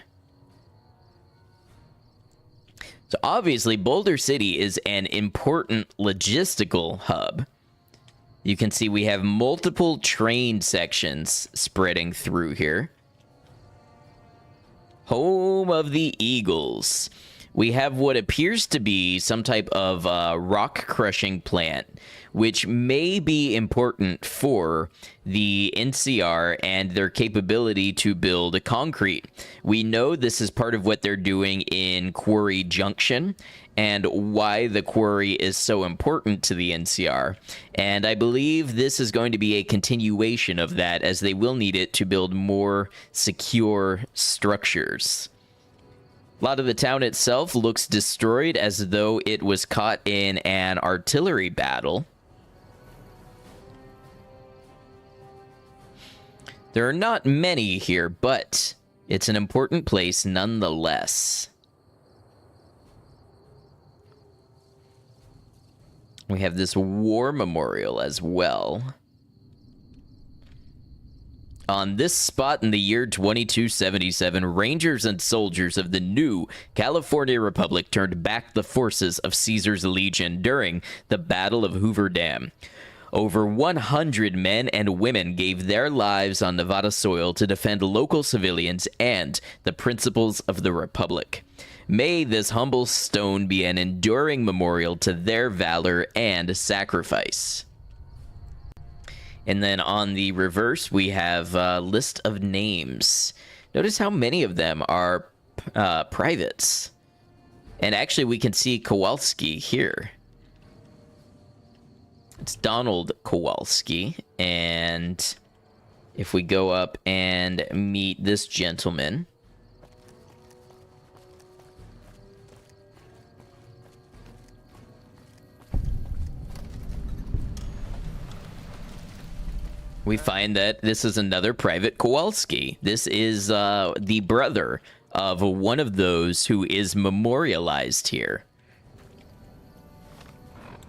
So obviously, Boulder City is an important logistical hub. You can see we have multiple train sections spreading through here. Home of the Eagles. We have what appears to be some type of rock crushing plant, which may be important for the NCR and their capability to build concrete. We know this is part of what they're doing in Quarry Junction and why the quarry is so important to the NCR. And I believe this is going to be a continuation of that, as they will need it to build more secure structures. A lot of the town itself looks destroyed, as though it was caught in an artillery battle. There are not many here, but it's an important place nonetheless. We have this war memorial as well. On this spot in the year 2277, Rangers and soldiers of the new California Republic turned back the forces of Caesar's Legion during the Battle of Hoover Dam. Over 100 men and women gave their lives on Nevada soil to defend local civilians and the principles of the Republic. May this humble stone be an enduring memorial to their valor and sacrifice. And then on the reverse, we have a list of names. Notice how many of them are privates. And actually, we can see Kowalski here. It's Donald Kowalski. And if we go up and meet this gentleman, we find that this is another Private Kowalski. This is the brother of one of those who is memorialized here.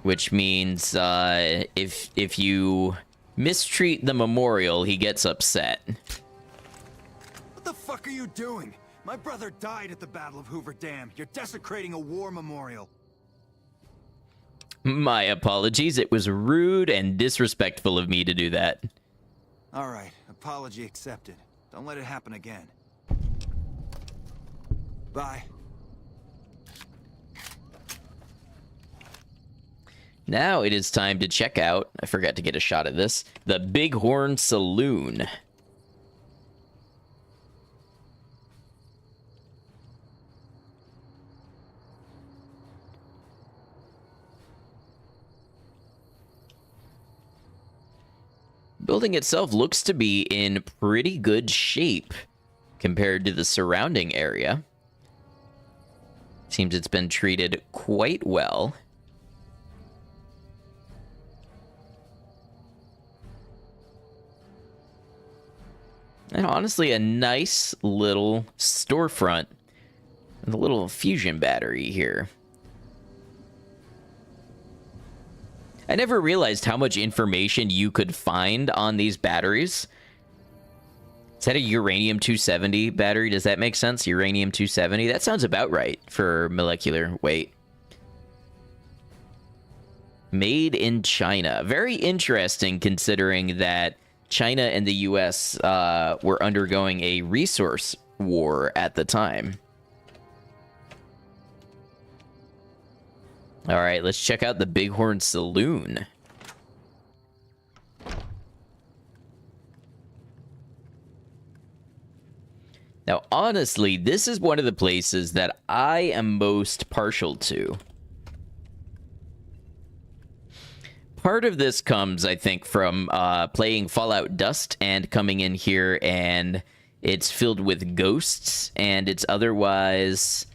Which means if you mistreat the memorial, he gets upset. What the fuck are you doing? My brother died at the Battle of Hoover Dam. You're desecrating a war memorial. My apologies. It was rude and disrespectful of me to do that. All right, apology accepted. Don't let it happen again. Bye. Now it is time to check out, I forgot to get a shot of this, the Bighorn Saloon. Building itself looks to be in pretty good shape compared to the surrounding area. Seems it's been treated quite well. And honestly, a nice little storefront with a little fusion battery here. I never realized how much information you could find on these batteries. Is that a uranium-270 battery? Does that make sense? Uranium-270? That sounds about right for molecular weight. Made in China. Very interesting, considering that China and the U.S. Were undergoing a resource war at the time. All right, let's check out the Bighorn Saloon. Now, honestly, this is one of the places that I am most partial to. Part of this comes, I think, from playing Fallout Dust and coming in here, and it's filled with ghosts, and it's otherwise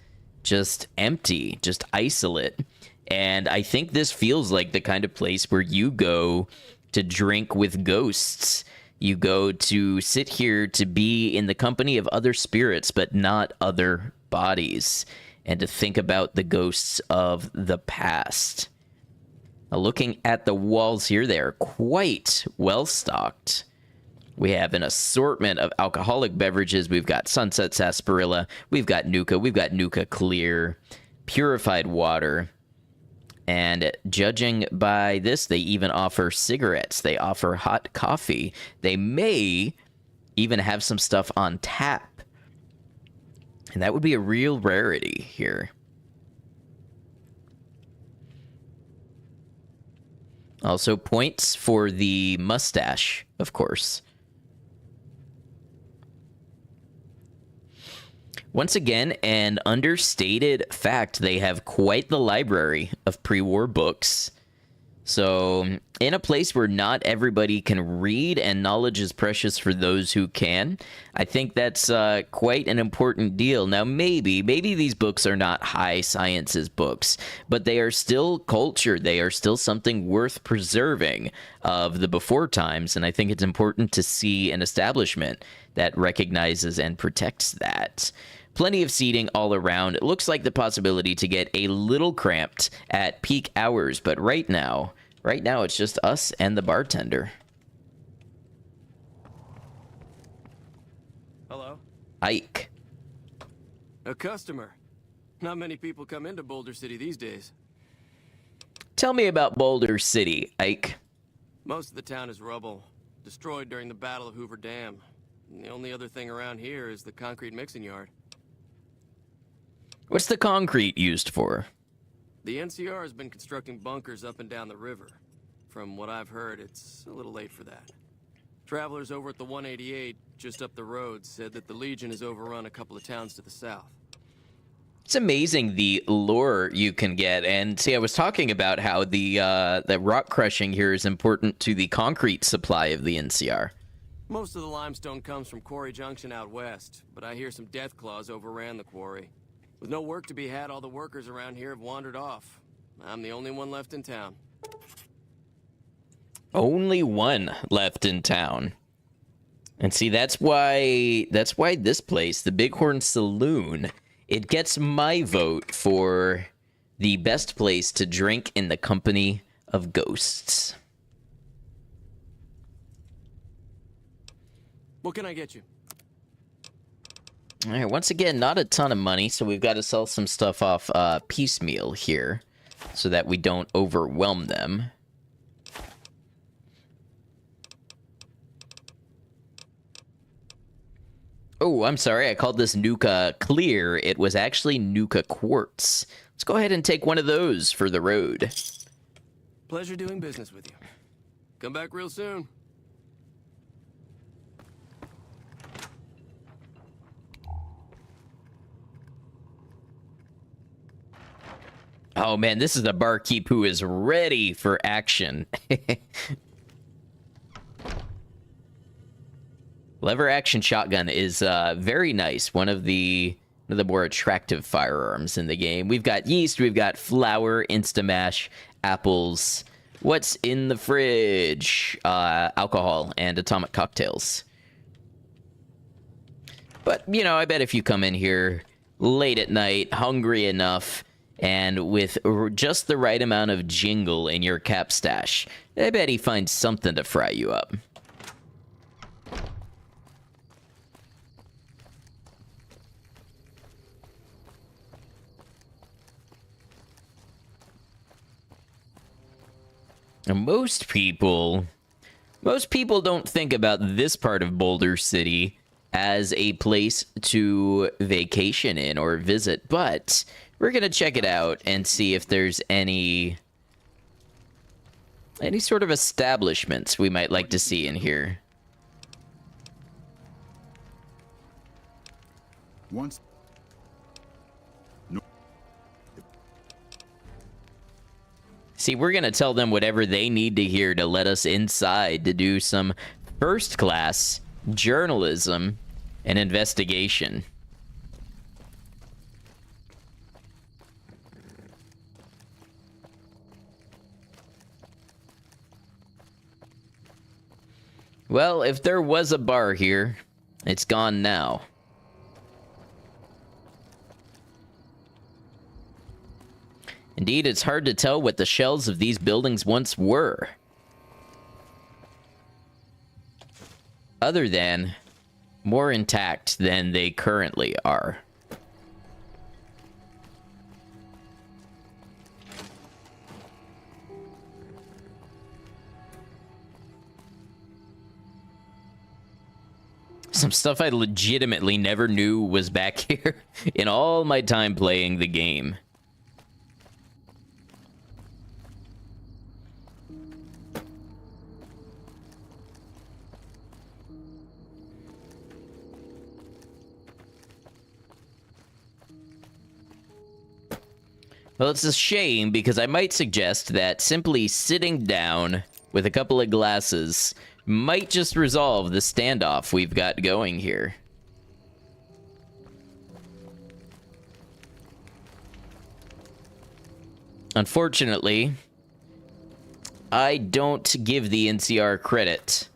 just empty, just isolate. And I think this feels like the kind of place where you go to drink with ghosts. You go to sit here to be in the company of other spirits, but not other bodies, and to think about the ghosts of the past. Now, looking at the walls here, they are quite well stocked. We have an assortment of alcoholic beverages. We've got Sunset Sarsaparilla, we've got Nuka Clear, purified water. And judging by this, they even offer cigarettes. They offer hot coffee. They may even have some stuff on tap. And that would be a real rarity here. Also, points for the mustache, of course. Once again, an understated fact, they have quite the library of pre-war books. So, in a place where not everybody can read and knowledge is precious for those who can, I think that's quite an important deal. Now, maybe these books are not high sciences books, but they are still culture. They are still something worth preserving of the before times, and I think it's important to see an establishment that recognizes and protects that. Plenty of seating all around. It looks like the possibility to get a little cramped at peak hours, but right now it's just us and the bartender. Hello? Ike. A customer. Not many people come into Boulder City these days. Tell me about Boulder City, Ike. Most of the town is rubble, destroyed during the Battle of Hoover Dam. And the only other thing around here is the concrete mixing yard. What's the concrete used for? The NCR has been constructing bunkers up and down the river. From what I've heard, it's a little late for that. Travelers over at the 188, just up the road, said that the Legion has overrun a couple of towns to the south. It's amazing the lore you can get. And see, I was talking about how the rock crushing here is important to the concrete supply of the NCR. Most of the limestone comes from Quarry Junction out west, but I hear some Deathclaws overran the quarry. With no work to be had, all the workers around here have wandered off. I'm the only one left in town. Only one left in town. And see, that's why this place, the Bighorn Saloon, it gets my vote for the best place to drink in the company of ghosts. What can I get you? All right, once again, not a ton of money, so we've got to sell some stuff off piecemeal here so that we don't overwhelm them. Oh, I'm sorry, I called this Nuka Clear. It was actually Nuka Quartz. Let's go ahead and take one of those for the road. Pleasure doing business with you. Come back real soon. Oh man, this is the barkeep who is ready for action. Lever action shotgun is very nice. One of the more attractive firearms in the game. We've got yeast, we've got flour, Instamash, apples. What's in the fridge? Alcohol and atomic cocktails. But, you know, I bet if you come in here late at night, hungry enough, and with just the right amount of jingle in your cap stash, I bet he finds something to fry you up. Now, most people Most people don't think about this part of Boulder City as a place to vacation in or visit, but we're going to check it out and see if there's any sort of establishments we might like to see in here. Once. See, we're going to tell them whatever they need to hear to let us inside to do some first-class journalism and investigation. Well, if there was a bar here, it's gone now. Indeed, it's hard to tell what the shells of these buildings once were. Other than more intact than they currently are. Some stuff I legitimately never knew was back here in all my time playing the game. Well, it's a shame because I might suggest that simply sitting down with a couple of glasses might just resolve the standoff we've got going here. Unfortunately, I don't give the NCR credit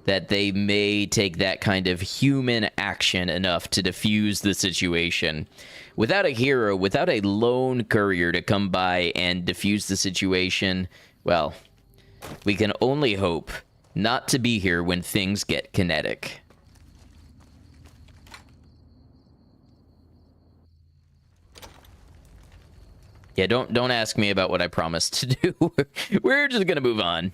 that they may take that kind of human action enough to defuse the situation. Without a hero, without a lone courier to come by and defuse the situation, well, we can only hope not to be here when things get kinetic. Yeah, don't ask me about what I promised to do. We're just gonna move on.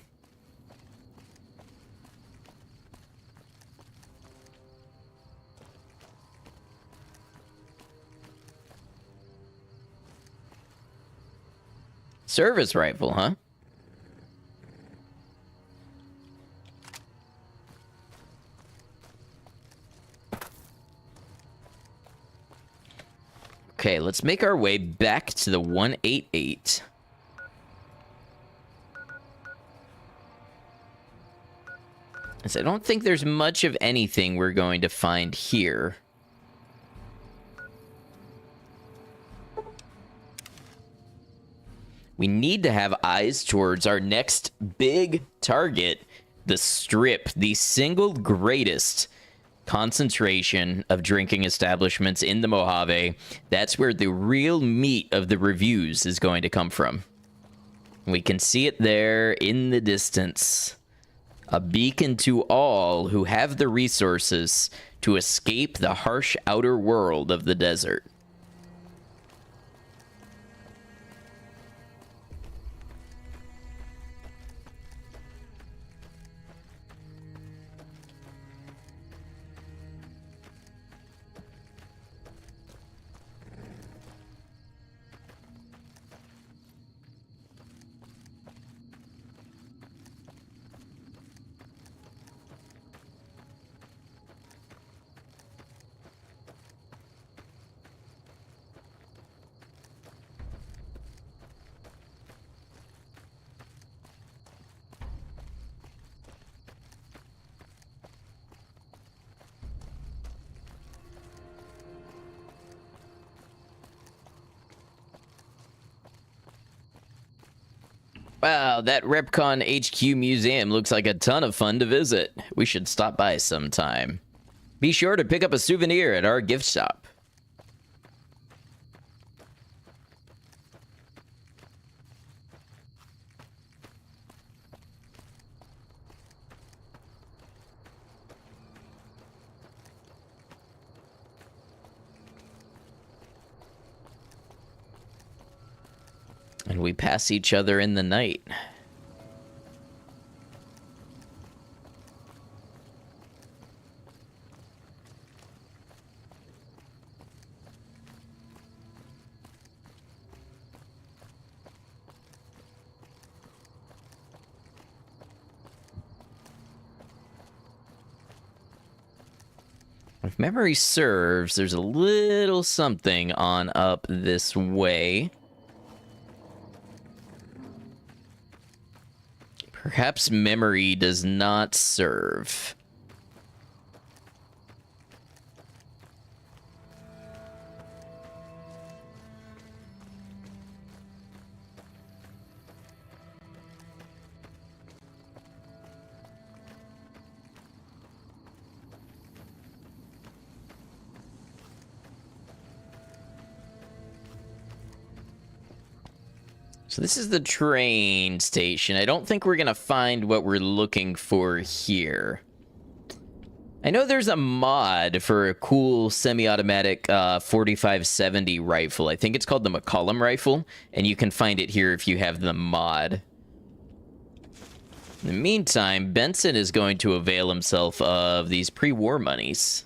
Service rifle, huh? Okay, let's make our way back to the 188. As I don't think there's much of anything we're going to find here. We need to have eyes towards our next big target, the Strip, the single greatest concentration of drinking establishments in the Mojave. That's where the real meat of the reviews is going to come from. We can see it there in the distance. A beacon to all who have the resources to escape the harsh outer world of the desert. Wow, that Repcon HQ museum looks like a ton of fun to visit. We should stop by sometime. Be sure to pick up a souvenir at our gift shop. And we pass each other in the night. If memory serves, there's a little something on up this way. Perhaps memory does not serve. So this is the train station. I don't think we're going to find what we're looking for here. I know there's a mod for a cool semi-automatic 4570 rifle. I think it's called the McCollum rifle, and you can find it here if you have the mod. In the meantime, Benson is going to avail himself of these pre-war monies.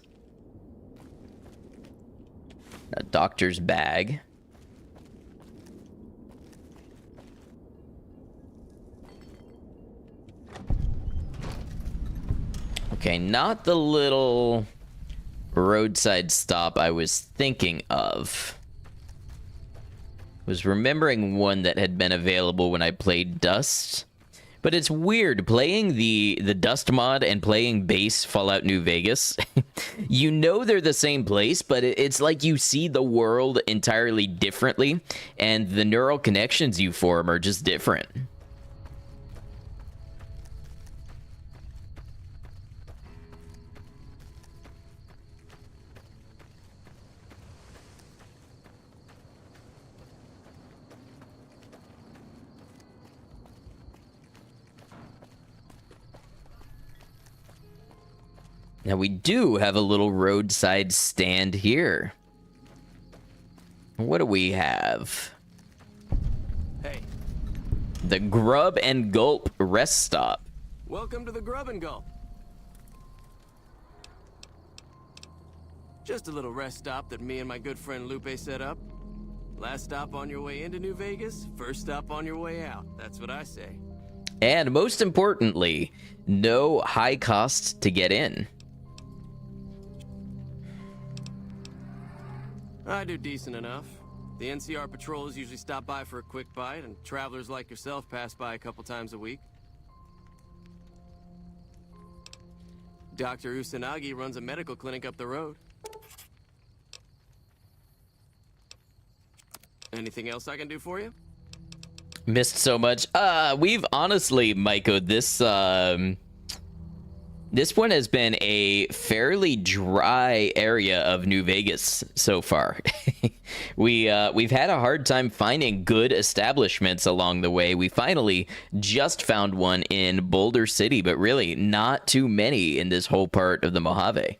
A doctor's bag. Okay, not the little roadside stop I was thinking of. I was remembering one that had been available when I played Dust. But it's weird, playing the Dust mod and playing base Fallout New Vegas. You know they're the same place, but it's like you see the world entirely differently, and the neural connections you form are just different. Now we do have a little roadside stand here. What do we have? Hey, The Grub and Gulp rest stop. welcome to the Grub and Gulp. Just a little rest stop that me and my good friend Lupe set up. Last stop on your way into New Vegas, first stop on your way out. That's what I say. And most importantly, no high cost to get in. I do decent enough. The NCR patrols usually stop by for a quick bite, and travelers like yourself pass by a couple times a week. Dr. Usanagi runs a medical clinic up the road. Anything else I can do for you? Missed so much. We've honestly, Maiko, this one has been a fairly dry area of New Vegas so far. We've had a hard time finding good establishments along the way. We finally just found one in Boulder City, but really not too many in this whole part of the Mojave.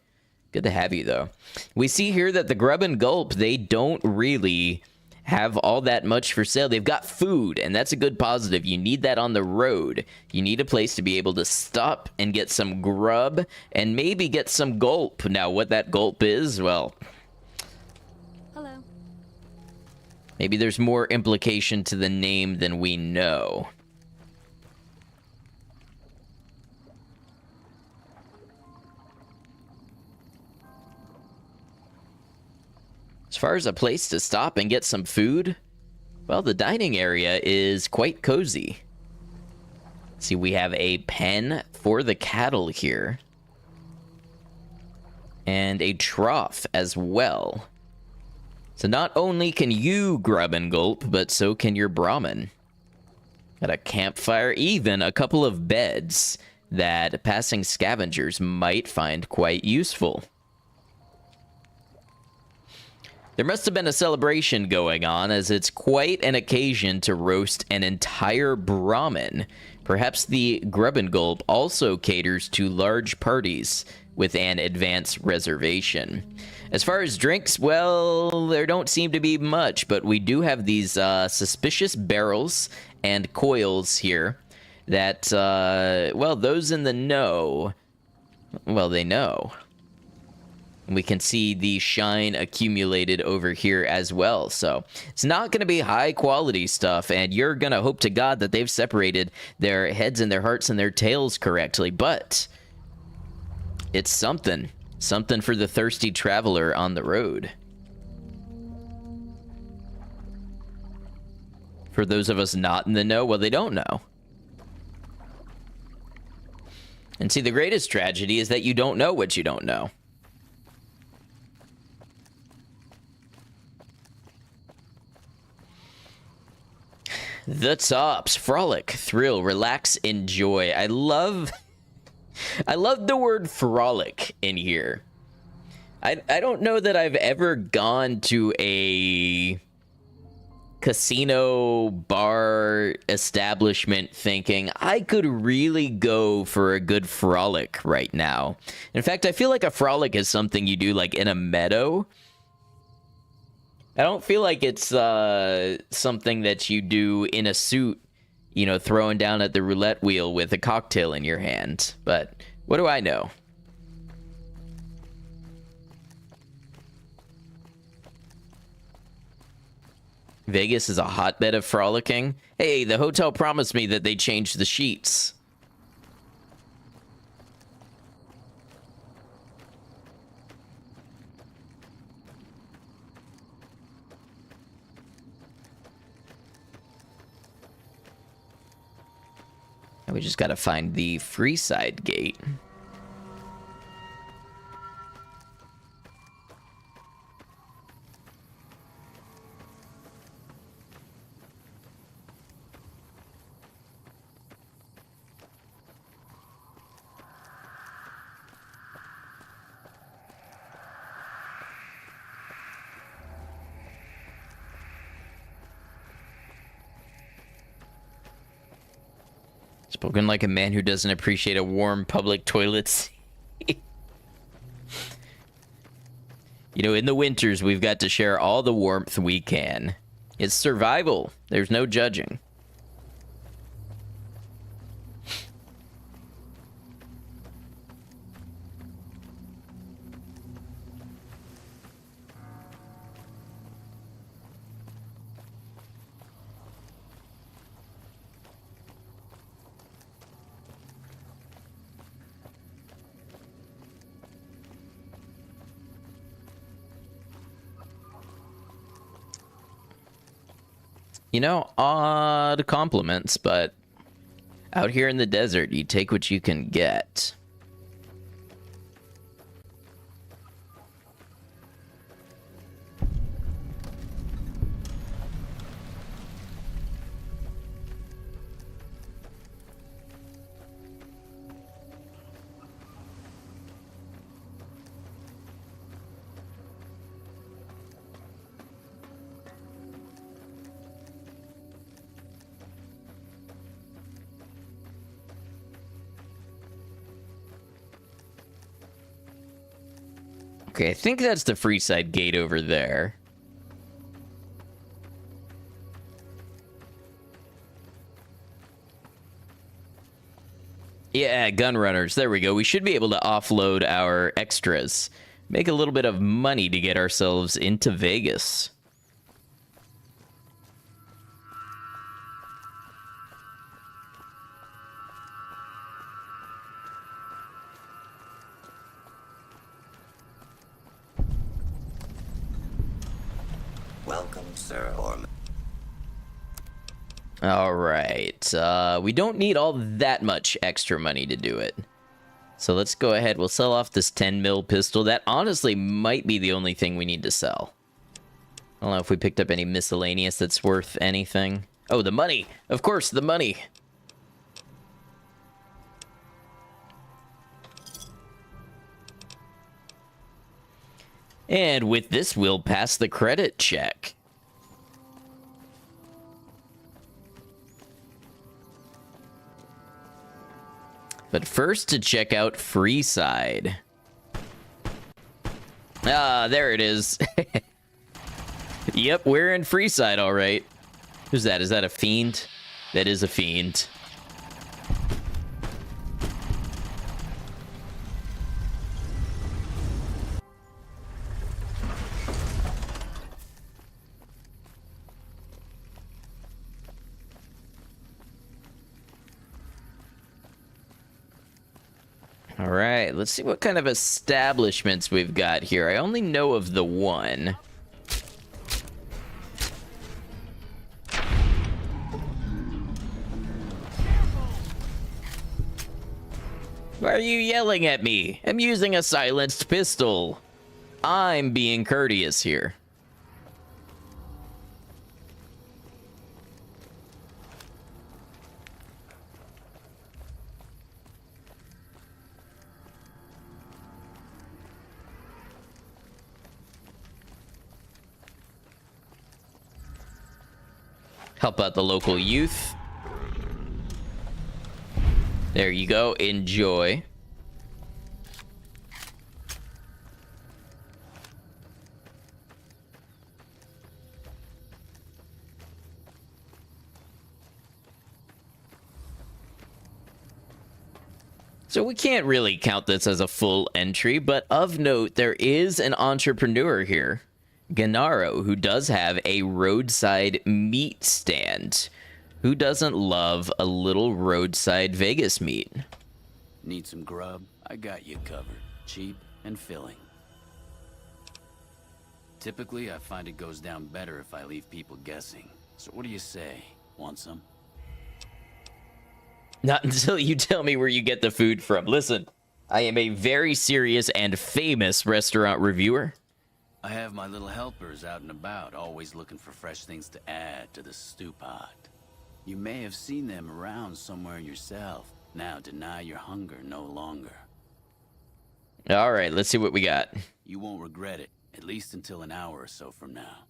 Good to have you, though. We see here that the Grub and Gulp, they don't really have all that much for sale. They've got food, and that's a good positive. You need that on the road. You need a place to be able to stop and get some grub and maybe get some gulp. Now, what that gulp is, well, Hello. maybe there's more implication to the name than we know. As far as a place to stop and get some food, well, the dining area is quite cozy. See, we have a pen for the cattle here. And a trough as well. So not only can you grub and gulp, but so can your Brahmin. Got a campfire, even a couple of beds that passing scavengers might find quite useful. There must have been a celebration going on, as it's quite an occasion to roast an entire Brahmin. Perhaps the Grub and Gulp also caters to large parties with an advance reservation. As far as drinks, well, there don't seem to be much, but we do have these suspicious barrels and coils here that, well, those in the know, well, they know. We can see the shine accumulated over here as well. So it's not going to be high quality stuff, and you're going to hope to God that they've separated their heads and their hearts and their tails correctly. But it's something. Something for the thirsty traveler on the road. For those of us not in the know, well, they don't know. And see, the greatest tragedy is that you don't know what you don't know. The tops. Frolic, thrill, relax, enjoy. I love the word frolic in here. I don't know that I've ever gone to a casino bar establishment thinking I could really go for a good frolic right now. In fact, I feel like a frolic is something you do like in a meadow. I don't feel like it's something that you do in a suit, you know, throwing down at the roulette wheel with a cocktail in your hand. But what do I know? Vegas is a hotbed of frolicking. Hey, the hotel promised me that they changed the sheets. And we just gotta find the Freeside gate. Spoken like a man who doesn't appreciate a warm public toilet seat. You know, in the winters, we've got to share all the warmth we can. It's survival. There's no judging. You know, odd compliments, but out here in the desert, you take what you can get. Okay, I think that's the Freeside gate over there. Yeah, gun runners. There we go. We should be able to offload our extras. Make a little bit of money to get ourselves into Vegas. Welcome, Sir Orman. All right. We don't need all that much extra money to do it. So let's go ahead. We'll sell off this 10 mil pistol. That honestly might be the only thing we need to sell. I don't know if we picked up any miscellaneous that's worth anything. Oh, the money. Of course, the money. And with this, we'll pass the credit check. But first, to check out Freeside. Ah, there it is. Yep, we're in Freeside, all right. Who's that? Is that a fiend? That is a fiend. All right, let's see what kind of establishments we've got here. I only know of the one. Why are you yelling at me? I'm using a silenced pistol. I'm being courteous here. Help out the local youth. There you go. Enjoy. So we can't really count this as a full entry, but of note, there is an entrepreneur here, Gennaro, who does have a roadside meat stand. Who doesn't love a little roadside Vegas meat? Need some grub? I got you covered. Cheap and filling. Typically, I find it goes down better if I leave people guessing. So what do you say? Want some? Not until you tell me where you get the food from. Listen, I am a very serious and famous restaurant reviewer. I have my little helpers out and about, always looking for fresh things to add to the stew pot. You may have seen them around somewhere yourself. Now deny your hunger no longer. All right, let's see what we got. You won't regret it, at least until an hour or so from now.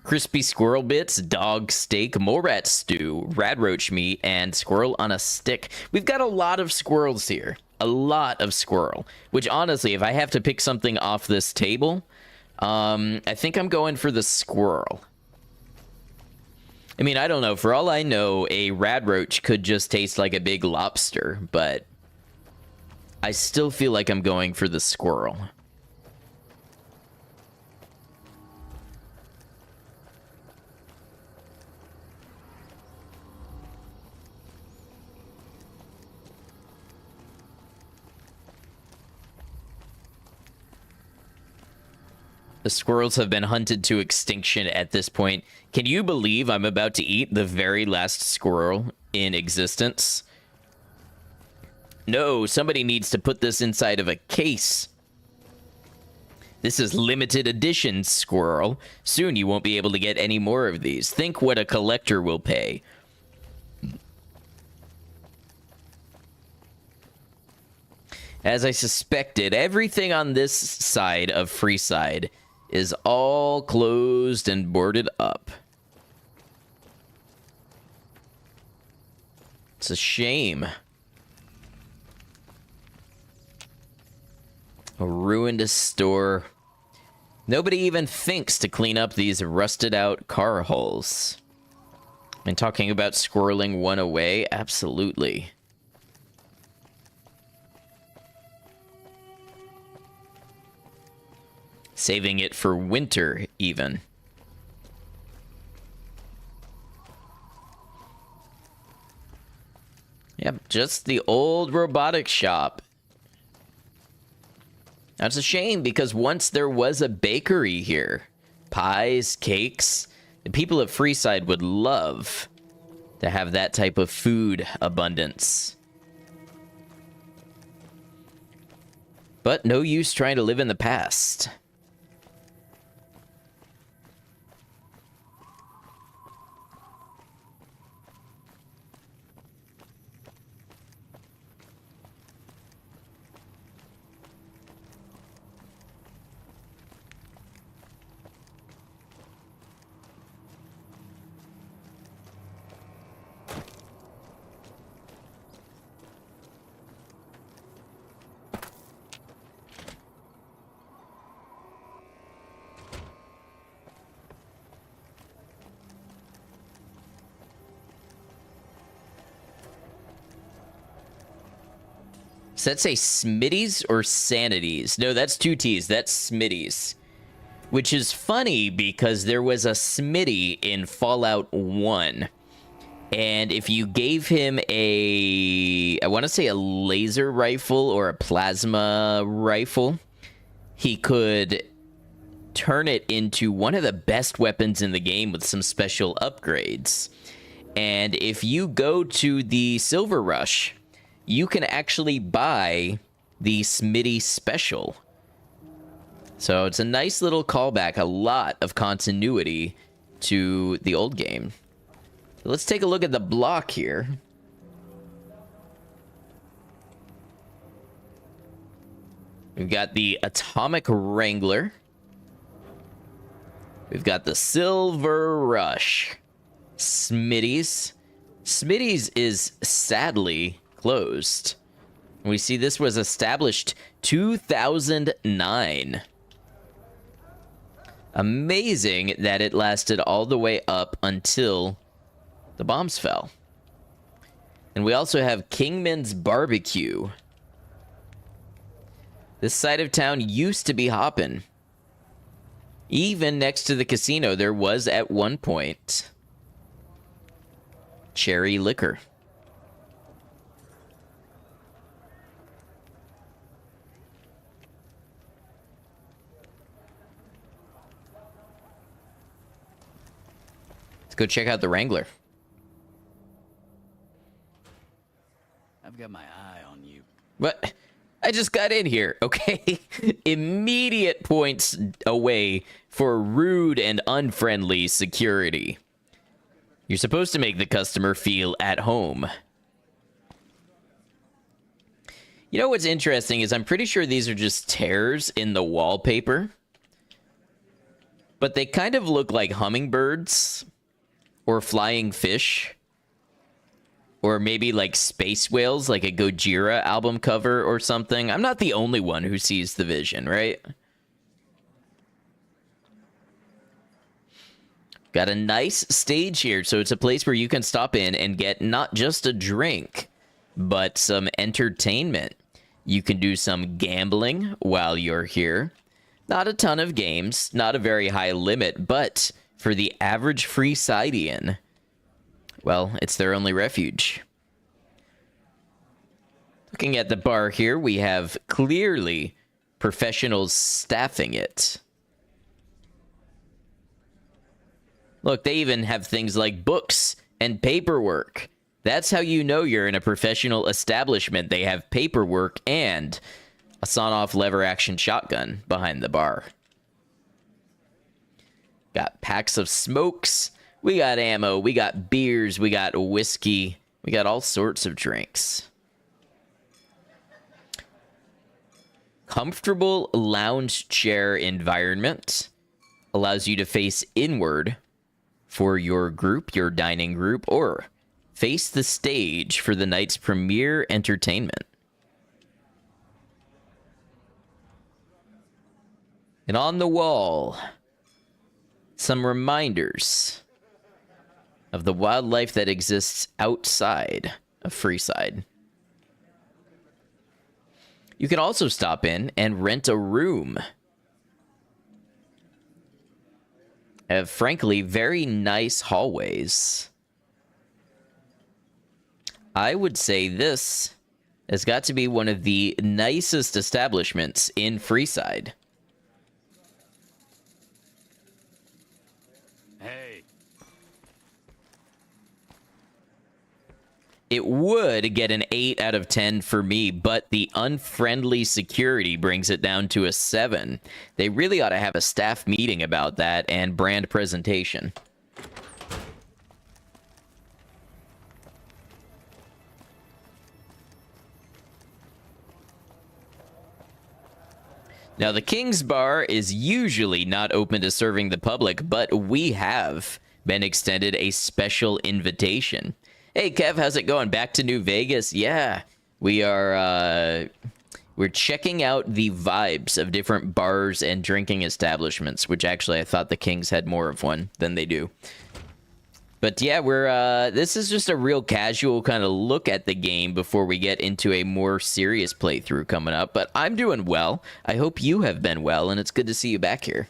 Crispy squirrel bits, dog steak, mole rat stew, radroach meat, and squirrel on a stick. We've got a lot of squirrels here. A lot of squirrel. Which, honestly, if I have to pick something off this table, I think I'm going for the squirrel. I mean, I don't know. For all I know, a radroach could just taste like a big lobster, but I still feel like I'm going for the squirrel. The squirrels have been hunted to extinction at this point. Can you believe I'm about to eat the very last squirrel in existence? No, somebody needs to put this inside of a case. This is limited edition squirrel. Soon you won't be able to get any more of these. Think what a collector will pay. As I suspected, everything on this side of Freeside is all closed and boarded up. It's a shame. A ruined store. Nobody even thinks to clean up these rusted out car holes. And talking about squirreling one away, absolutely. Saving it for winter, even. Yep, just the old robotics shop. That's a shame, because once there was a bakery here. Pies, cakes. The people of Freeside would love to have that type of food abundance. But no use trying to live in the past. Does that say Smitty's or Sanity's? No, that's two T's. That's Smitty's. Which is funny because there was a Smitty in Fallout 1. And if you gave him I want to say a laser rifle or a plasma rifle, he could turn it into one of the best weapons in the game with some special upgrades. And if you go to the Silver Rush, you can actually buy the Smitty Special. So it's a nice little callback, a lot of continuity to the old game. Let's take a look at the block here. We've got the Atomic Wrangler. We've got the Silver Rush. Smitty's. Smitty's is sadly closed. We see this was established 2009. Amazing that it lasted all the way up until the bombs fell. And we also have Kingman's Barbecue. This side of town used to be hoppin'. Even next to the casino, there was at one point Cherry Liquor. Let's go check out the Wrangler. I've got my eye on you. What? I just got in here, okay? Immediate points away for rude and unfriendly security. You're supposed to make the customer feel at home. You know what's interesting is I'm pretty sure these are just tears in the wallpaper. But they kind of look like hummingbirds or flying fish. Or maybe like space whales, like a Gojira album cover or something. I'm not the only one who sees the vision, right? Got a nice stage here, so it's a place where you can stop in and get not just a drink, but some entertainment. You can do some gambling while you're here. Not a ton of games, not a very high limit, but for the average Freesidian, well, it's their only refuge. Looking at the bar here, we have clearly professionals staffing it. Look, they even have things like books and paperwork. That's how you know you're in a professional establishment. They have paperwork and a sawn-off lever-action shotgun behind the bar. Got packs of smokes. We got ammo, we got beers, we got whiskey, we got all sorts of drinks. Comfortable lounge chair environment allows you to face inward for your group, your dining group, or face the stage for the night's premiere entertainment. And on the wall, some reminders of the wildlife that exists outside of Freeside. You can also stop in and rent a room. Have, frankly, very nice hallways. I would say this has got to be one of the nicest establishments in Freeside. It would get an 8 out of 10 for me, but the unfriendly security brings it down to a 7. They really ought to have a staff meeting about that and brand presentation. Now, the King's Bar is usually not open to serving the public, but we have been extended a special invitation. Hey, Kev, how's it going? Back to New Vegas? Yeah, we are, we're checking out the vibes of different bars and drinking establishments, which actually I thought the Kings had more of one than they do. But yeah, this is just a real casual kind of look at the game before we get into a more serious playthrough coming up. But I'm doing well. I hope you have been well, and it's good to see you back here.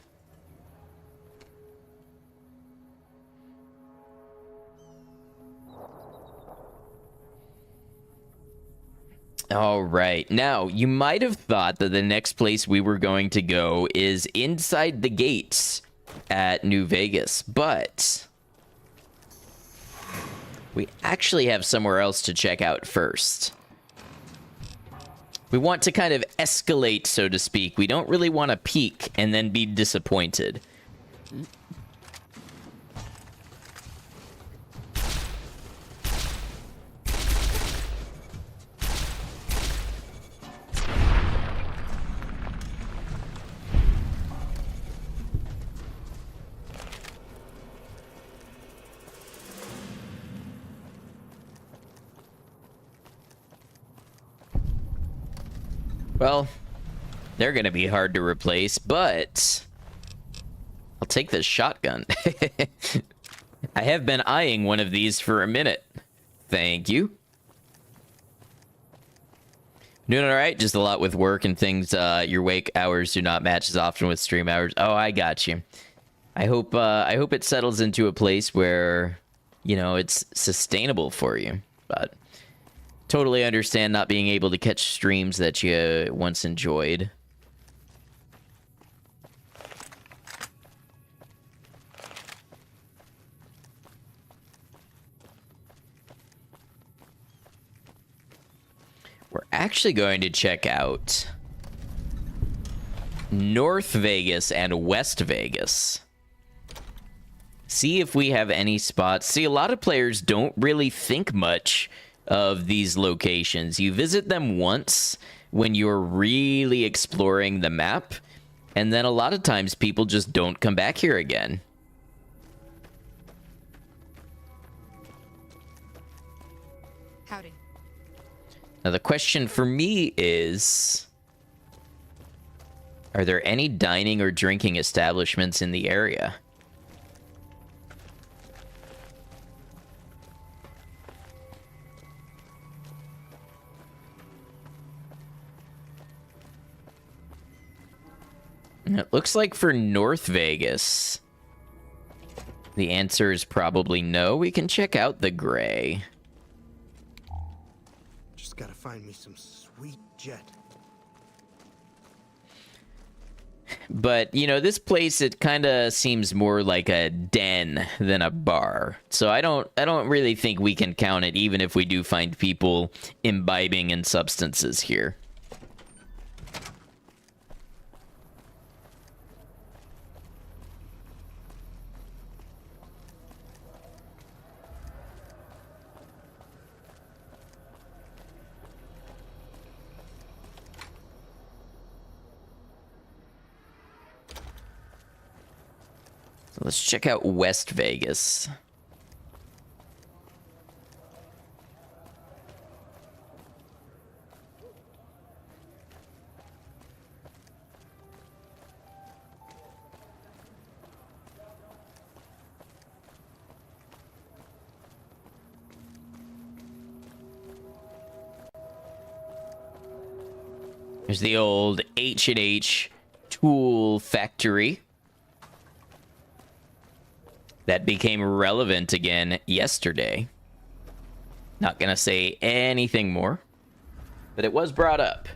All right. Now, you might have thought that the next place we were going to go is inside the gates at New Vegas, but we actually have somewhere else to check out first. We want to kind of escalate, so to speak. We don't really want to peak and then be disappointed. Well, they're going to be hard to replace, but I'll take this shotgun. I have been eyeing one of these for a minute. Thank you. Doing all right? Just a lot with work and things. Your wake hours do not match as often with stream hours. Oh, I got you. I hope it settles into a place where, you know, it's sustainable for you. But totally understand not being able to catch streams that you once enjoyed. We're actually going to check out North Vegas and West Vegas. See if we have any spots. See, a lot of players don't really think much of these locations. You visit them once when you're really exploring the map, and then a lot of times people just don't come back here again. Howdy. Now the question for me is, are there any dining or drinking establishments in the area? It looks like for North Vegas, the answer is probably no. We can check out the Gray. Just gotta find me some sweet jet. But, you know, this place, it kind of seems more like a den than a bar. So I don't really think we can count it, even if we do find people imbibing in substances here. Let's check out West Vegas. There's the old H&H tool factory. That became relevant again yesterday. Not gonna say anything more, but it was brought up.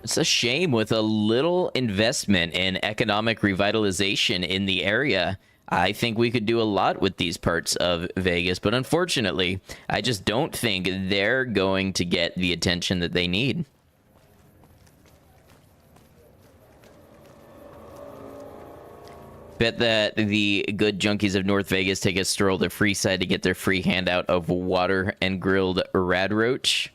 It's a shame with a little investment in economic revitalization in the area. I think we could do a lot with these parts of Vegas, but unfortunately, I just don't think they're going to get the attention that they need. Bet that the good junkies of North Vegas take a stroll to Freeside to get their free handout of water and grilled rad roach.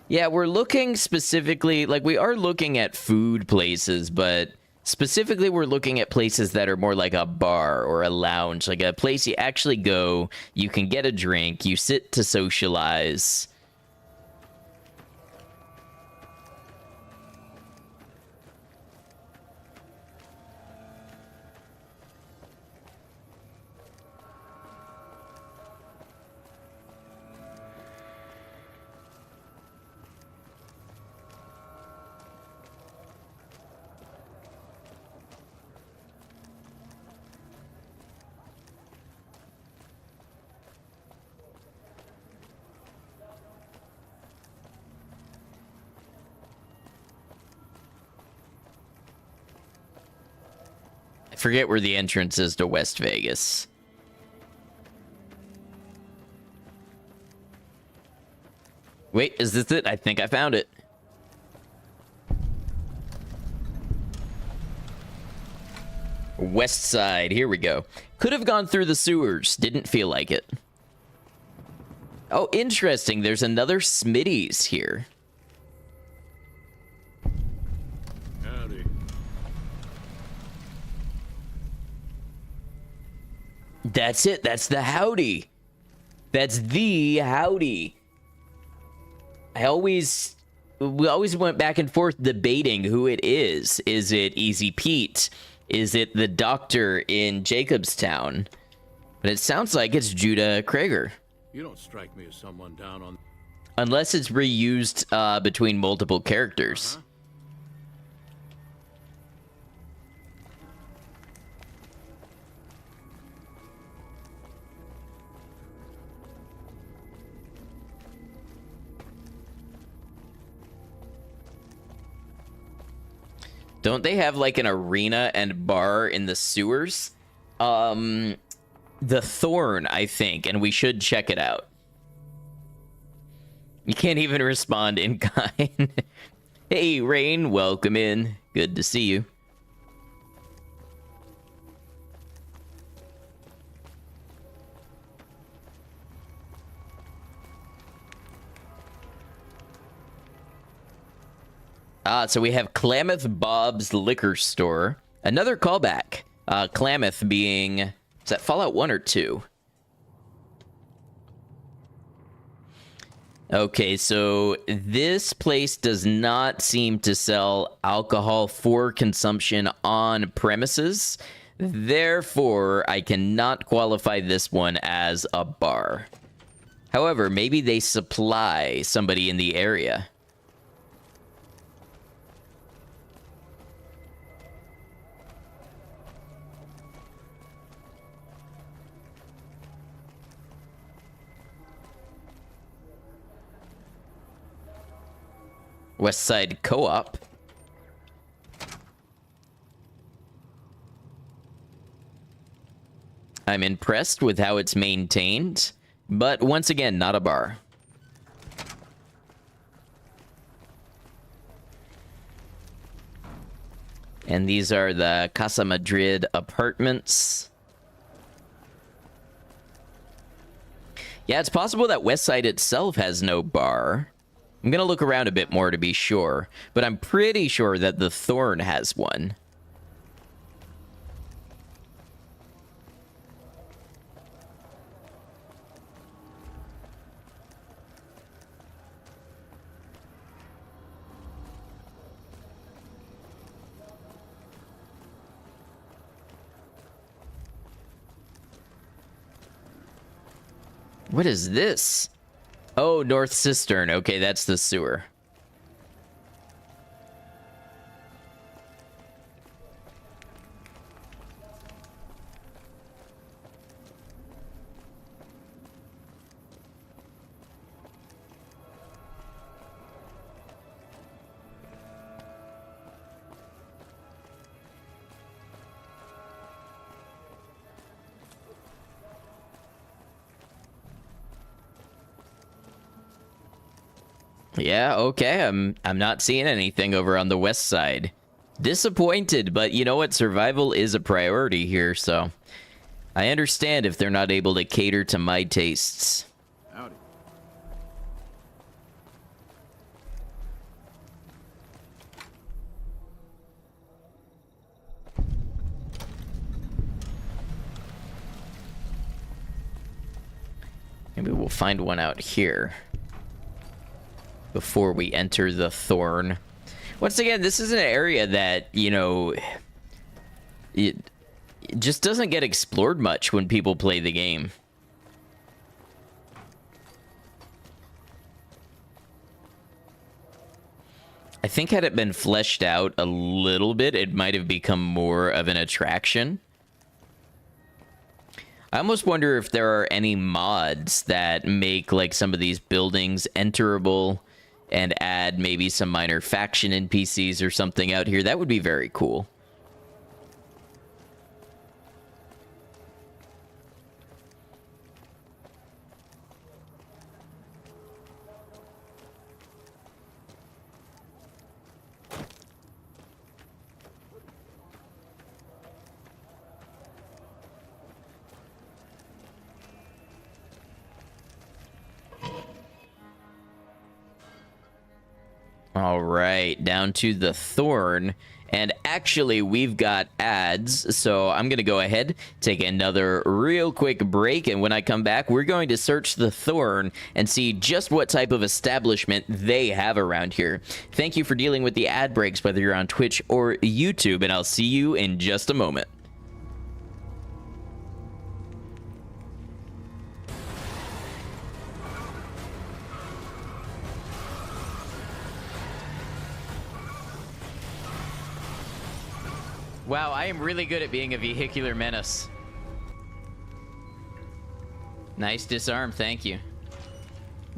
Yeah, we're looking specifically, like we are looking at food places, but specifically we're looking at places that are more like a bar or a lounge, like a place you actually go, you can get a drink, you sit to socialize. forget where the entrance is to West Vegas. Wait, is this it? I think I found it. West side, here we go. Could have gone through the sewers, didn't feel like it. Oh, interesting, there's another Smitty's here. Howdy. That's it, that's the howdy. That's the howdy. We always went back and forth debating who it is. Is it Easy Pete? Is it the doctor in Jacobstown? But it sounds like it's Judah Krager. You don't strike me as someone down on... Unless it's reused between multiple characters. Don't they have like an arena and bar in the sewers? The Thorn, I think, and we should check it out. You can't even respond in kind. Hey, Rain, welcome in. Good to see you. So we have Klamath Bob's Liquor Store. Another callback. Klamath being... Is that Fallout 1 or 2? Okay, so this place does not seem to sell alcohol for consumption on premises. Therefore, I cannot qualify this one as a bar. However, maybe they supply somebody in the area. West Side Co-op. I'm impressed with how it's maintained, but once again, not a bar. And these are the Casa Madrid apartments. Yeah, it's possible that West Side itself has no bar. I'm gonna look around a bit more to be sure, but I'm pretty sure that the Thorn has one. What is this? Oh, North Cistern. Okay, that's the sewer. Yeah, okay, I'm not seeing anything over on the west side. Disappointed, but you know what? Survival is a priority here, so I understand if they're not able to cater to my tastes. Howdy. Maybe we'll find one out here before we enter the Thorn. Once again, this is an area that, you know, it just doesn't get explored much when people play the game. I think had it been fleshed out a little bit, it might have become more of an attraction. I almost wonder if there are any mods that make like some of these buildings enterable and add maybe some minor faction NPCs or something out here. That would be very cool. All right, down to the Thorn. And actually, we've got ads, so I'm going to go ahead, take another real quick break, and when I come back, we're going to search the Thorn and see just what type of establishment they have around here. Thank you for dealing with the ad breaks, whether you're on Twitch or YouTube, and I'll see you in just a moment. Wow, I am really good at being a vehicular menace. Nice disarm, thank you.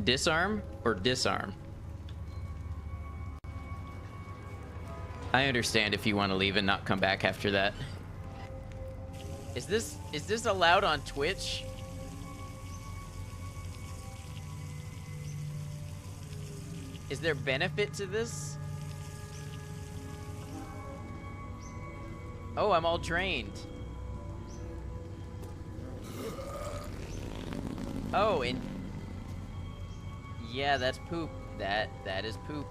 Disarm or disarm? I understand if you want to leave and not come back after that. Is this allowed on Twitch? Is there benefit to this? Oh, I'm all drained. Oh, and yeah, that's poop. That is poop.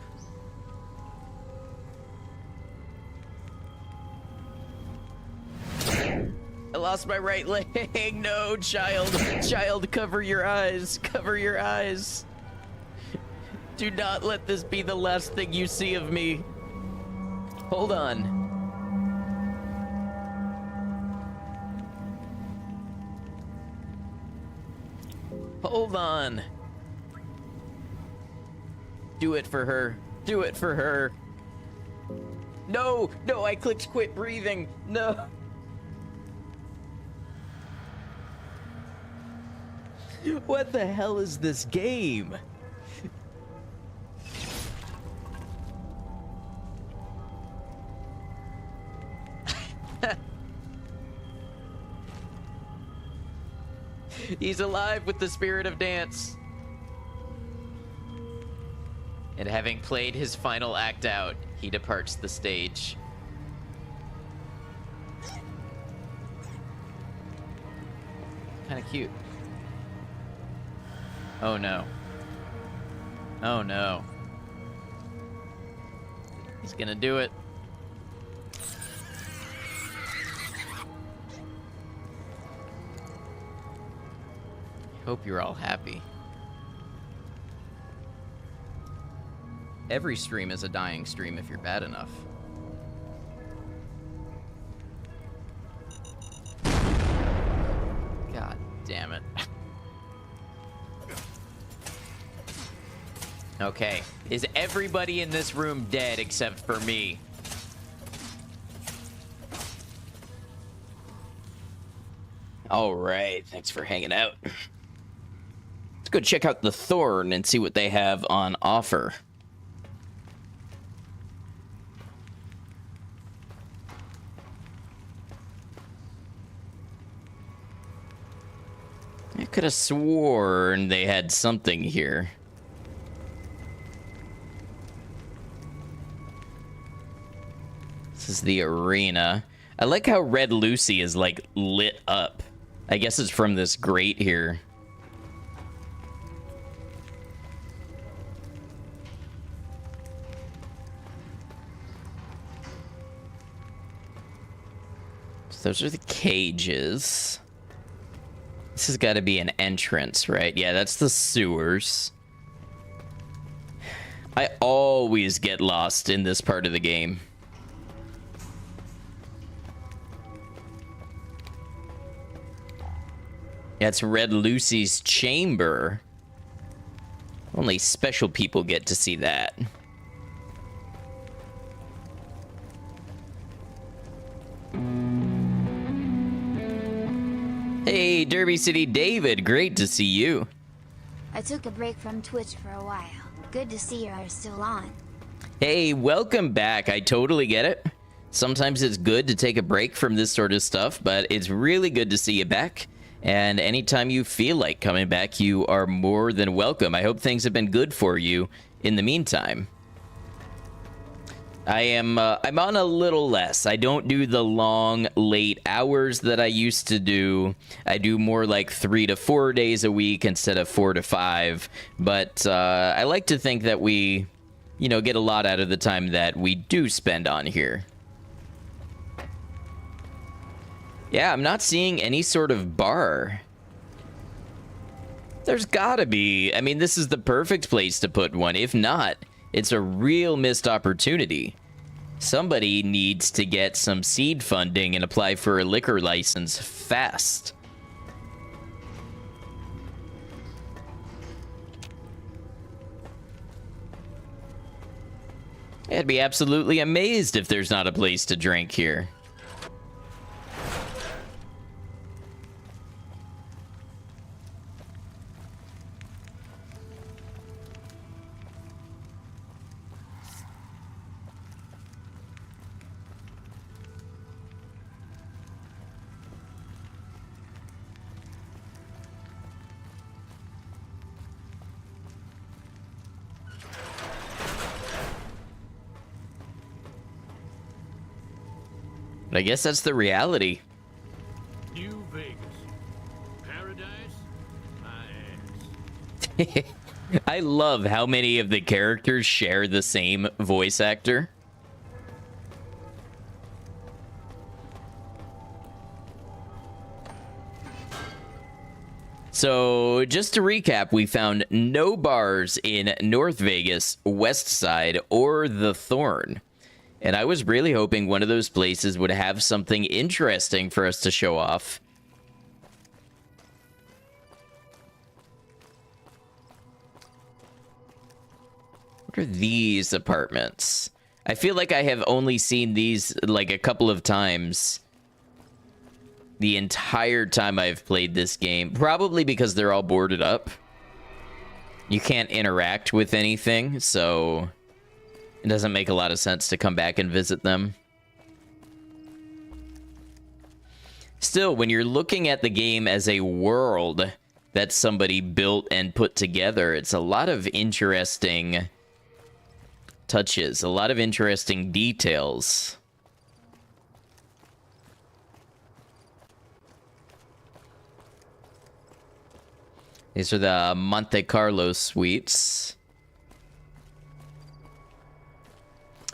I lost my right leg. No, child. Child, cover your eyes. Cover your eyes. Do not let this be the last thing you see of me. Hold on. Hold on. Do it for her. Do it for her. No, no, I clicked quit breathing. No. What the hell is this game? He's alive with the spirit of dance. And having played his final act out, he departs the stage. Kind of cute. Oh no. Oh no. He's gonna do it. Hope you're all happy. Every stream is a dying stream if you're bad enough. God damn it. Okay, is everybody in this room dead except for me? All right, thanks for hanging out. Let's go check out the Thorn and see what they have on offer. I could have sworn they had something here. This is the arena. I like how Red Lucy is like lit up. I guess it's from this grate here. So those are the cages. This has got to be an entrance, right? Yeah, that's the sewers. I always get lost in this part of the game. That's Red Lucy's chamber. Only special people get to see that. Hey, Derby City David, great to see you. I took a break from Twitch for a while. Good to see you are still on. Hey, welcome back. I totally get it. Sometimes it's good to take a break from this sort of stuff, but it's really good to see you back. And anytime you feel like coming back, you are more than welcome. I hope things have been good for you in the meantime. I'm on a little less. I don't do the long, late hours that I used to do. I do more like 3 to 4 days a week instead of 4 to 5. But I like to think that we, you know, get a lot out of the time that we do spend on here. Yeah, I'm not seeing any sort of bar. There's gotta be. I mean, this is the perfect place to put one. If not, it's a real missed opportunity. Somebody needs to get some seed funding and apply for a liquor license fast. I'd be absolutely amazed if there's not a place to drink here. But I guess that's the reality. New Vegas. Paradise? My ass. I love how many of the characters share the same voice actor. So, just to recap, we found no bars in North Vegas, West Side, or the Thorn. And I was really hoping one of those places would have something interesting for us to show off. What are these apartments? I feel like I have only seen these like a couple of times the entire time I've played this game. Probably because they're all boarded up. You can't interact with anything, so it doesn't make a lot of sense to come back and visit them. Still, when you're looking at the game as a world that somebody built and put together, it's a lot of interesting touches, a lot of interesting details. These are the Monte Carlo suites.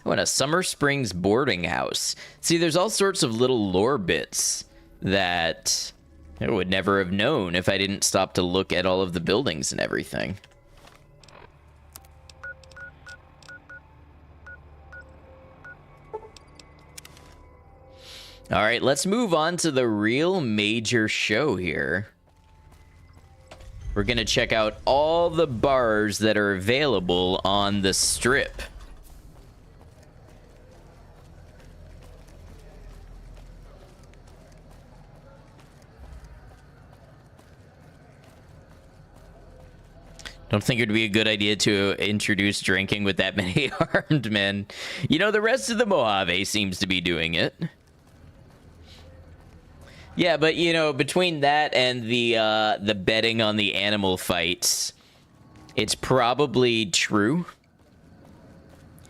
Oh, and a Summer Springs boarding house. See, there's all sorts of little lore bits that I would never have known if I didn't stop to look at all of the buildings and everything. All right, let's move on to the real major show here. We're going to check out all the bars that are available on the Strip. Don't think it would be a good idea to introduce drinking with that many armed men. You know, the rest of the Mojave seems to be doing it. Yeah, but, you know, between that and the betting on the animal fights, it's probably true.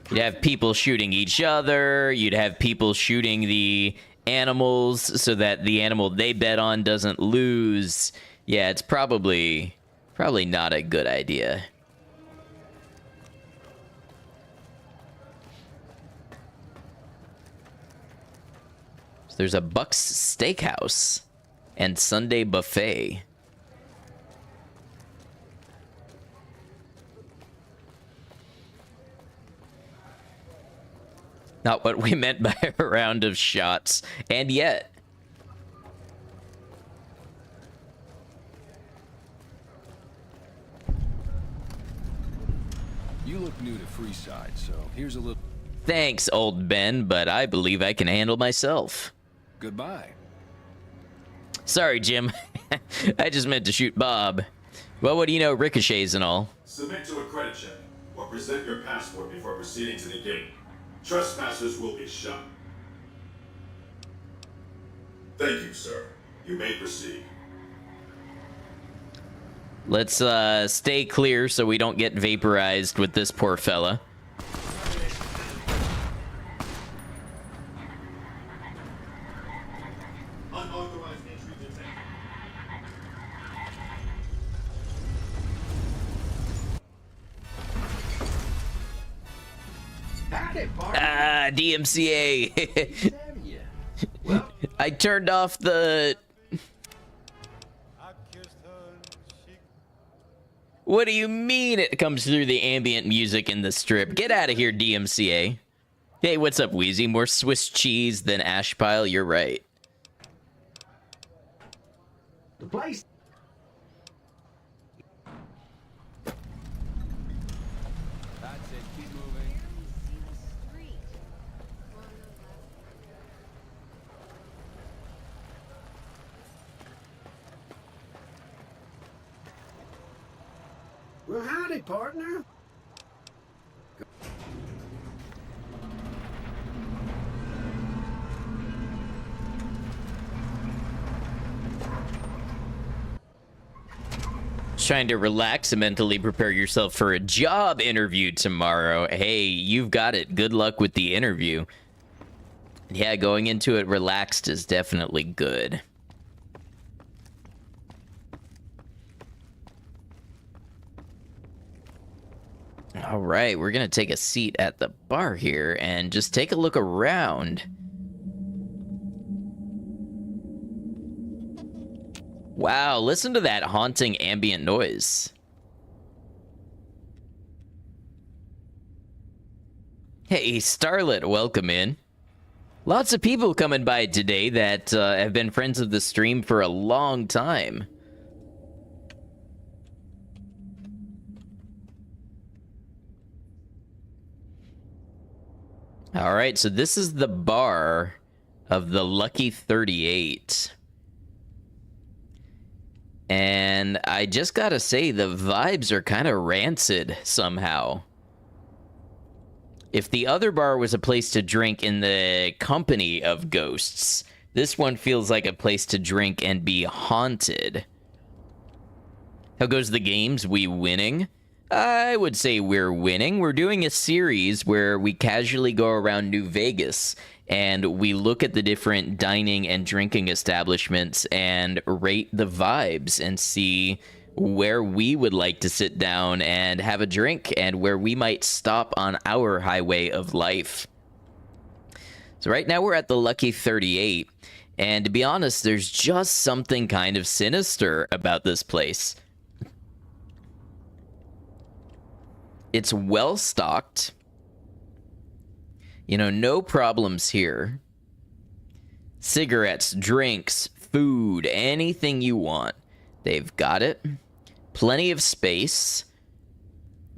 You'd have people shooting each other. You'd have people shooting the animals so that the animal they bet on doesn't lose. Yeah, it's probably not a good idea. So there's a Buck's Steakhouse and Sunday Buffet. Not what we meant by a round of shots. And yet. You look new to Freeside, so here's a little... Thanks, old Ben, but I believe I can handle myself. Goodbye. Sorry, Jim. I just meant to shoot Bob. Well, what do you know, ricochets and all? Submit to a credit check, or present your passport before proceeding to the gate. Trespassers will be shot. Thank you, sir. You may proceed. Let's stay clear so we don't get vaporized with this poor fella. Unauthorized entry detected. Ah, DMCA. I turned off the... What do you mean it comes through the ambient music in the strip? Get out of here, DMCA. Hey, what's up, Wheezy? More Swiss cheese than ash pile? You're right. The place. That's it. Keep moving. Well, howdy, partner. Trying to relax and mentally prepare yourself for a job interview tomorrow. Hey, you've got it. Good luck with the interview. Yeah, going into it relaxed is definitely good. All right, we're going to take a seat at the bar here and just take a look around. Wow, listen to that haunting ambient noise. Hey, Starlet, welcome in. Lots of people coming by today that have been friends of the stream for a long time. All right, so this is the bar of the Lucky 38. And I just gotta say, the vibes are kind of rancid somehow. If the other bar was a place to drink in the company of ghosts, this one feels like a place to drink and be haunted. How goes the games? We winning? I would say we're winning. We're doing a series where we casually go around New Vegas and we look at the different dining and drinking establishments and rate the vibes and see where we would like to sit down and have a drink and where we might stop on our highway of life. So right now we're at the Lucky 38, and to be honest, there's just something kind of sinister about this place. It's well stocked. You know, no problems here. Cigarettes, drinks, food, anything you want. They've got it. Plenty of space.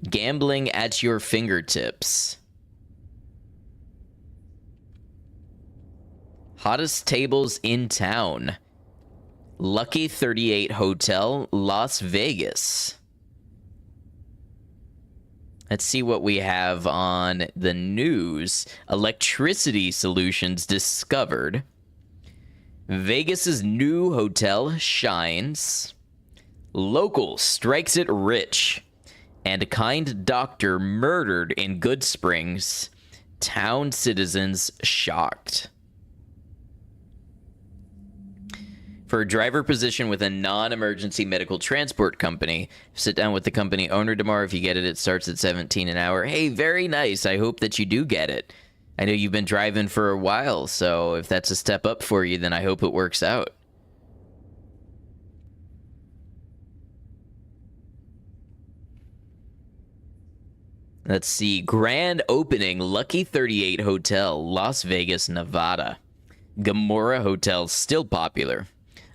Gambling at your fingertips. Hottest tables in town. Lucky 38 Hotel, Las Vegas. Let's see what we have on the news. Electricity solutions discovered. Vegas's new hotel shines. Local strikes it rich. And a kind doctor murdered in Good Springs. Town citizens shocked. For a driver position with a non-emergency medical transport company, sit down with the company owner tomorrow. If you get it, it starts at $17 an hour. Hey, very nice. I hope that you do get it. I know you've been driving for a while, so if that's a step up for you, then I hope it works out. Let's see. Grand opening, Lucky 38 Hotel, Las Vegas, Nevada. Gamora Hotel, still popular.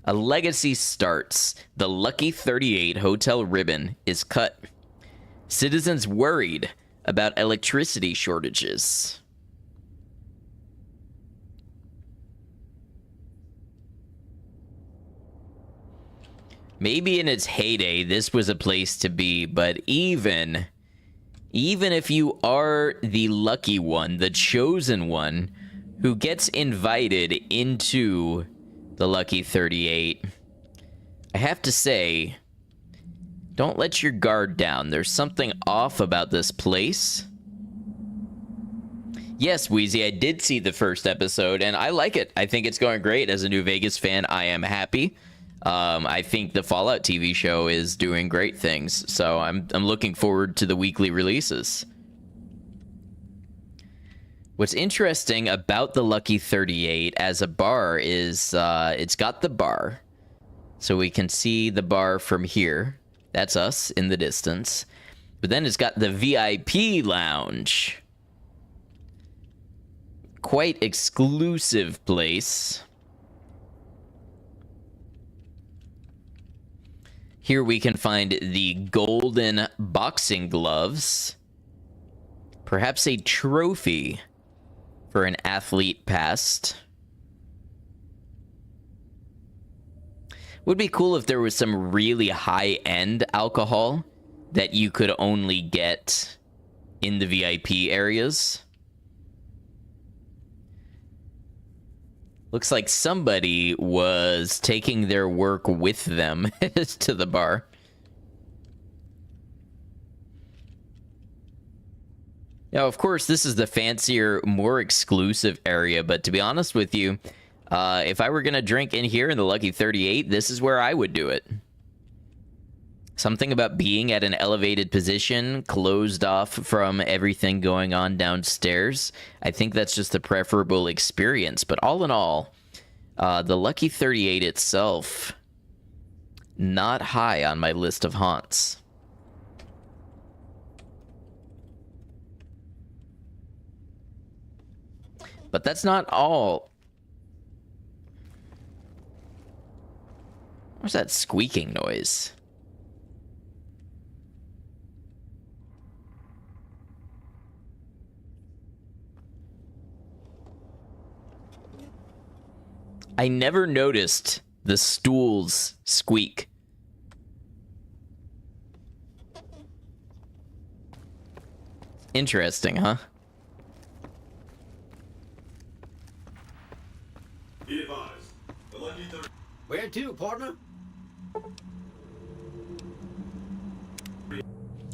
A legacy starts. The Lucky 38 hotel ribbon is cut. Citizens worried about electricity shortages. Maybe in its heyday, this was a place to be, but even if you are the lucky one, the chosen one, who gets invited into the Lucky 38, I have to say, don't let your guard down. There's something off about this place. Yes, Wheezy, I did see the first episode, and I like it. I think it's going great. As a New Vegas fan, I am happy. I think the Fallout TV show is doing great things, so I'm looking forward to the weekly releases. What's interesting about the Lucky 38 as a bar is it's got the bar. So we can see the bar from here. That's us in the distance. But then it's got the VIP lounge. Quite exclusive place. Here we can find the golden boxing gloves. Perhaps a trophy for an athlete past. Would be cool if there was some really high-end alcohol that you could only get in the VIP areas. Looks like somebody was taking their work with them to the bar. Now, of course, this is the fancier, more exclusive area, but to be honest with you, if I were going to drink in here in the Lucky 38, this is where I would do it. Something about being at an elevated position, closed off from everything going on downstairs. I think that's just the preferable experience. But all in all, the Lucky 38 itself, not high on my list of haunts. But that's not all. What's that squeaking noise? I never noticed the stools squeak. Interesting, huh? Be advised, the Lucky 38. Where to, partner?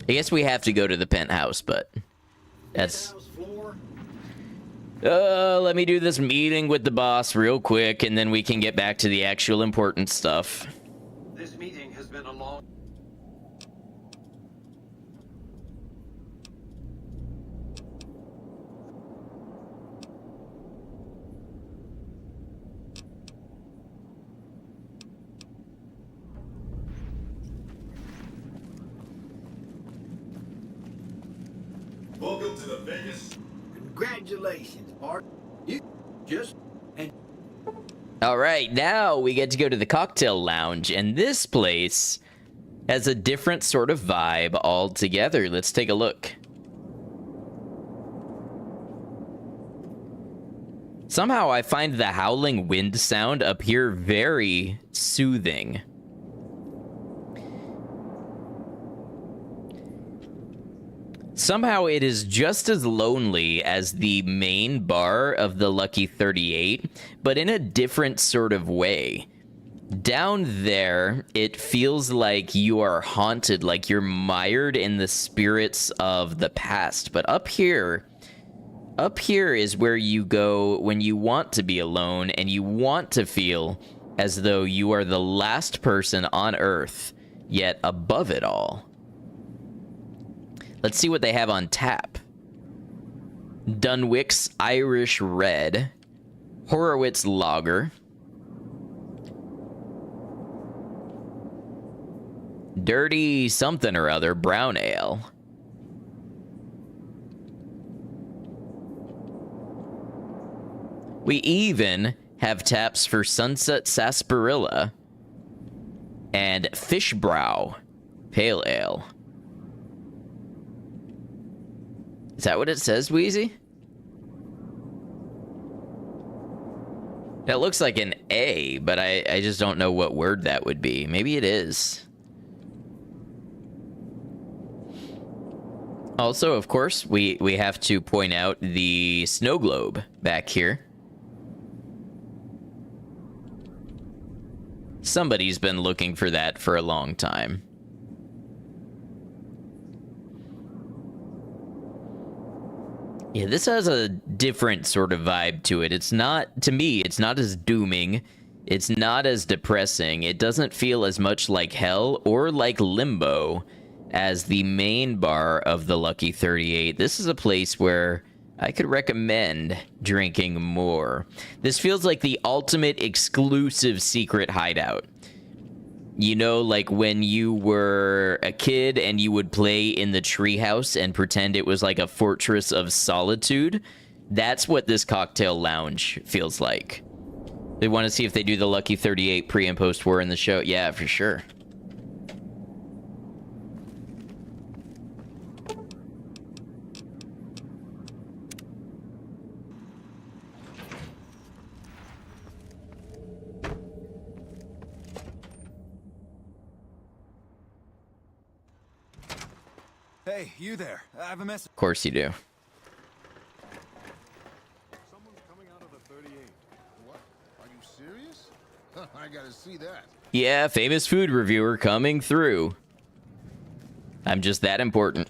I guess we have to go to the penthouse, but that's... let me do this meeting with the boss real quick, and then we can get back to the actual important stuff. This meeting has been a long... Welcome to the Vegas. Congratulations, Bart. You just... and All right, now we get to go to the cocktail lounge, and this place has a different sort of vibe altogether. Let's take a look. Somehow I find the howling wind sound up here very soothing. Somehow it is just as lonely as the main bar of the Lucky 38, but in a different sort of way. Down there, it feels like you are haunted, like you're mired in the spirits of the past. But up here is where you go when you want to be alone and you want to feel as though you are the last person on Earth, yet above it all. Let's see what they have on tap. Dunwich Irish Red, Horowitz Lager, Dirty something or other brown ale, we even have taps for Sunset Sarsaparilla and Fishbrow Pale Ale. Is that what it says, Wheezy? That looks like an A, but I just don't know what word that would be. Maybe it is. Also, of course, we have to point out the snow globe back here. Somebody's been looking for that for a long time. Yeah, this has a different sort of vibe to it. It's not, to me, it's not as dooming. It's not as depressing. It doesn't feel as much like hell or like limbo as the main bar of the Lucky 38. This is a place where I could recommend drinking more. This feels like the ultimate exclusive secret hideout. You know, like when you were a kid and you would play in the treehouse and pretend it was like a fortress of solitude? That's what this cocktail lounge feels like. They want to see if they do the Lucky 38 pre and post war in the show. Yeah, for sure. Hey, you there. I have a message. Of course you do. Someone's coming out of the 38. What? Are you serious? I gotta see that. Yeah, famous food reviewer coming through. I'm just that important.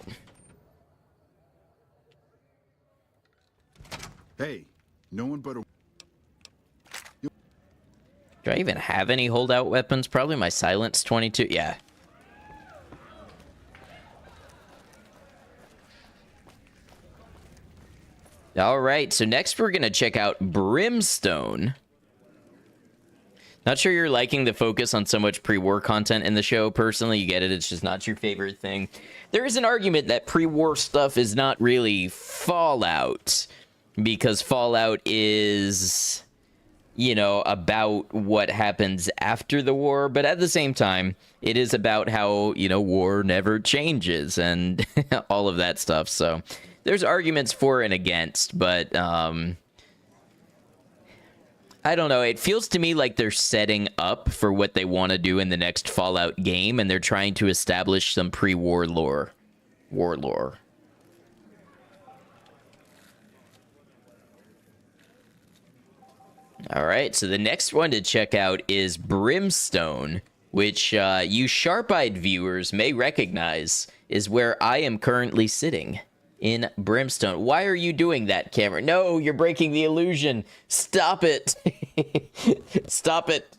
Hey, no one but a... Do I even have any holdout weapons? Probably my Silence 22. Yeah. All right, so next we're going to check out Brimstone. Not sure you're liking the focus on so much pre-war content in the show. Personally, you get it. It's just not your favorite thing. There is an argument that pre-war stuff is not really Fallout, because Fallout is, you know, about what happens after the war, but at the same time, it is about how, you know, war never changes and all of that stuff. So there's arguments for and against, but I don't know. It feels to me like they're setting up for what they want to do in the next Fallout game, and they're trying to establish some pre-war lore. War lore. All right, so the next one to check out is Brimstone, which you sharp-eyed viewers may recognize is where I am currently sitting. In Brimstone. Why are you doing that, camera? No, you're breaking the illusion. Stop it. Stop it.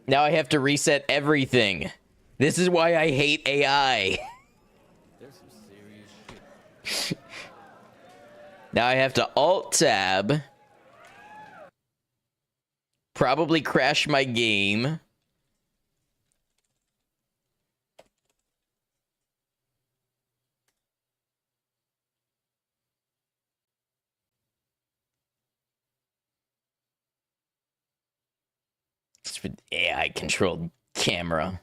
Now I have to reset everything. This is why I hate AI. There's some serious shit. Now I have to Alt-Tab. Probably crash my game. AI-controlled camera.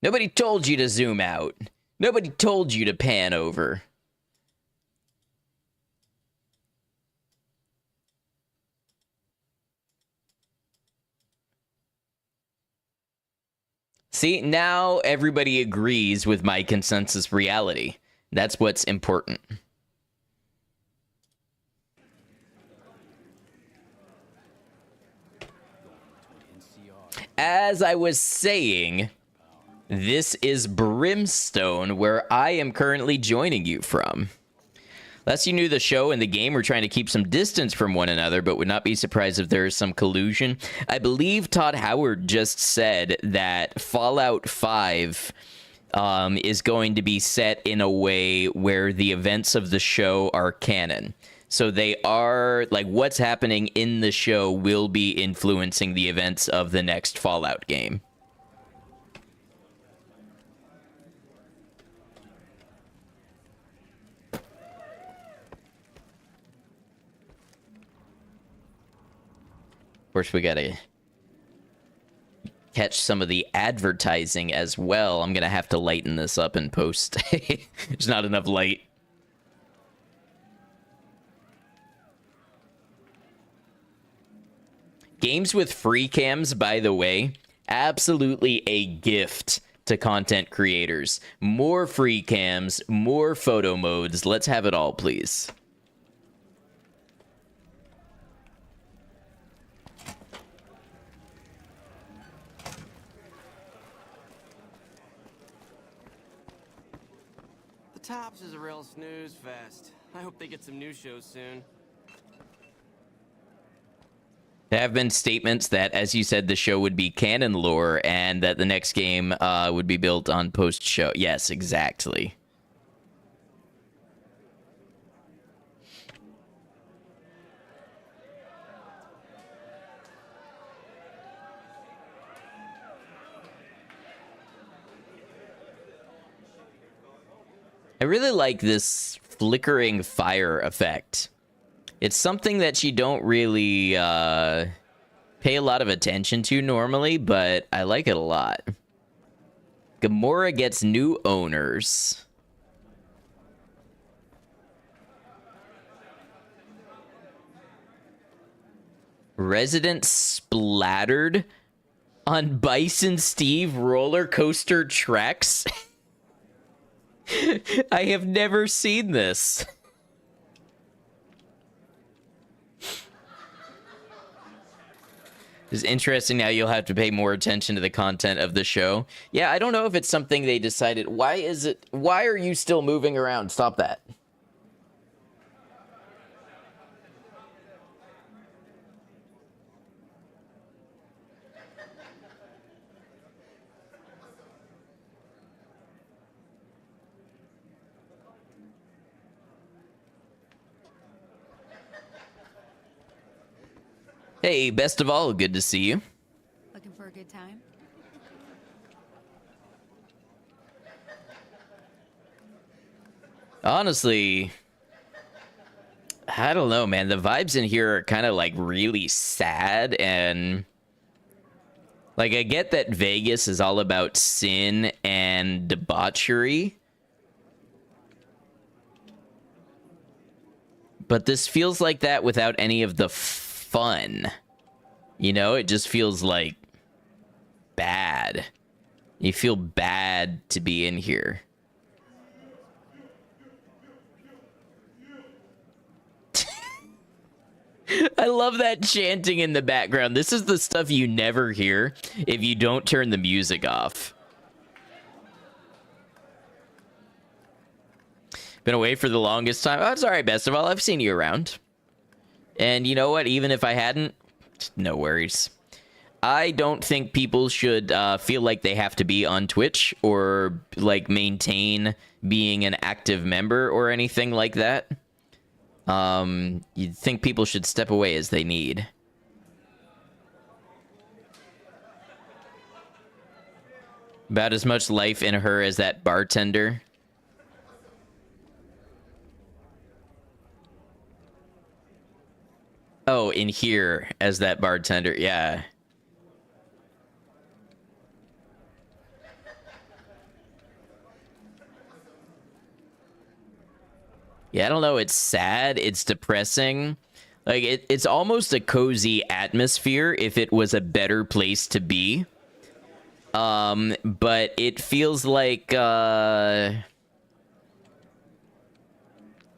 Nobody told you to zoom out. Nobody told you to pan over. See, now everybody agrees with my consensus reality. That's what's important. As I was saying, this is Brimstone, where I am currently joining you from. Lest you knew the show and the game were trying to keep some distance from one another, but would not be surprised if there is some collusion. I believe Todd Howard just said that Fallout 5 is going to be set in a way where the events of the show are canon. So they are, like, what's happening in the show will be influencing the events of the next Fallout game. Of course, we gotta catch some of the advertising as well. I'm gonna have to lighten this up in post. There's not enough light. Games with free cams, by the way, absolutely a gift to content creators. More free cams, more photo modes. Let's have it all, please. The Tops is a real snooze fest. I hope they get some new shows soon. There have been statements that, as you said, the show would be canon lore and that the next game would be built on post-show. Yes, exactly. I really like this flickering fire effect. It's something that you don't really pay a lot of attention to normally, but I like it a lot. Gamorra gets new owners. Residents splattered on Bison Steve roller coaster tracks. I have never seen this. It's interesting now you'll have to pay more attention to the content of the show. Yeah, I don't know if it's something they decided. Why are you still moving around? Stop that. Hey, best of all, good to see you. Looking for a good time? Honestly, I don't know, man. The vibes in here are kind of like really sad, and like I get that Vegas is all about sin and debauchery, but this feels like that without any of the fun. You know, it just feels like bad. You feel bad to be in here. I love that chanting in the background. This is the stuff you never hear if you don't turn the music off. Been away for the longest time. Oh, it's all right, best of all. I've seen you around. And you know what? Even if I hadn't, no worries. I don't think people should feel like they have to be on Twitch or like maintain being an active member or anything like that. You'd think people should step away as they need. About as much life in her as that bartender. Oh, in here as that bartender. Yeah. Yeah, I don't know. It's sad. It's depressing. Like, it's almost a cozy atmosphere if it was a better place to be. But it feels like,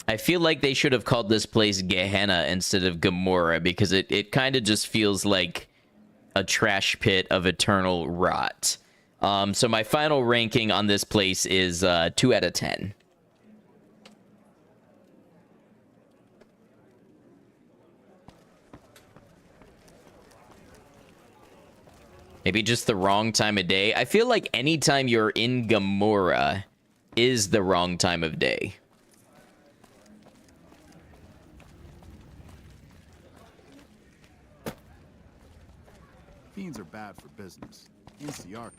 I feel like they should have called this place Gehenna instead of Gamorra, because it kind of just feels like a trash pit of eternal rot. So my final ranking on this place is 2 out of 10. Maybe just the wrong time of day. I feel like anytime you're in Gamorra is the wrong time of day. Fiends are bad for business. NCR.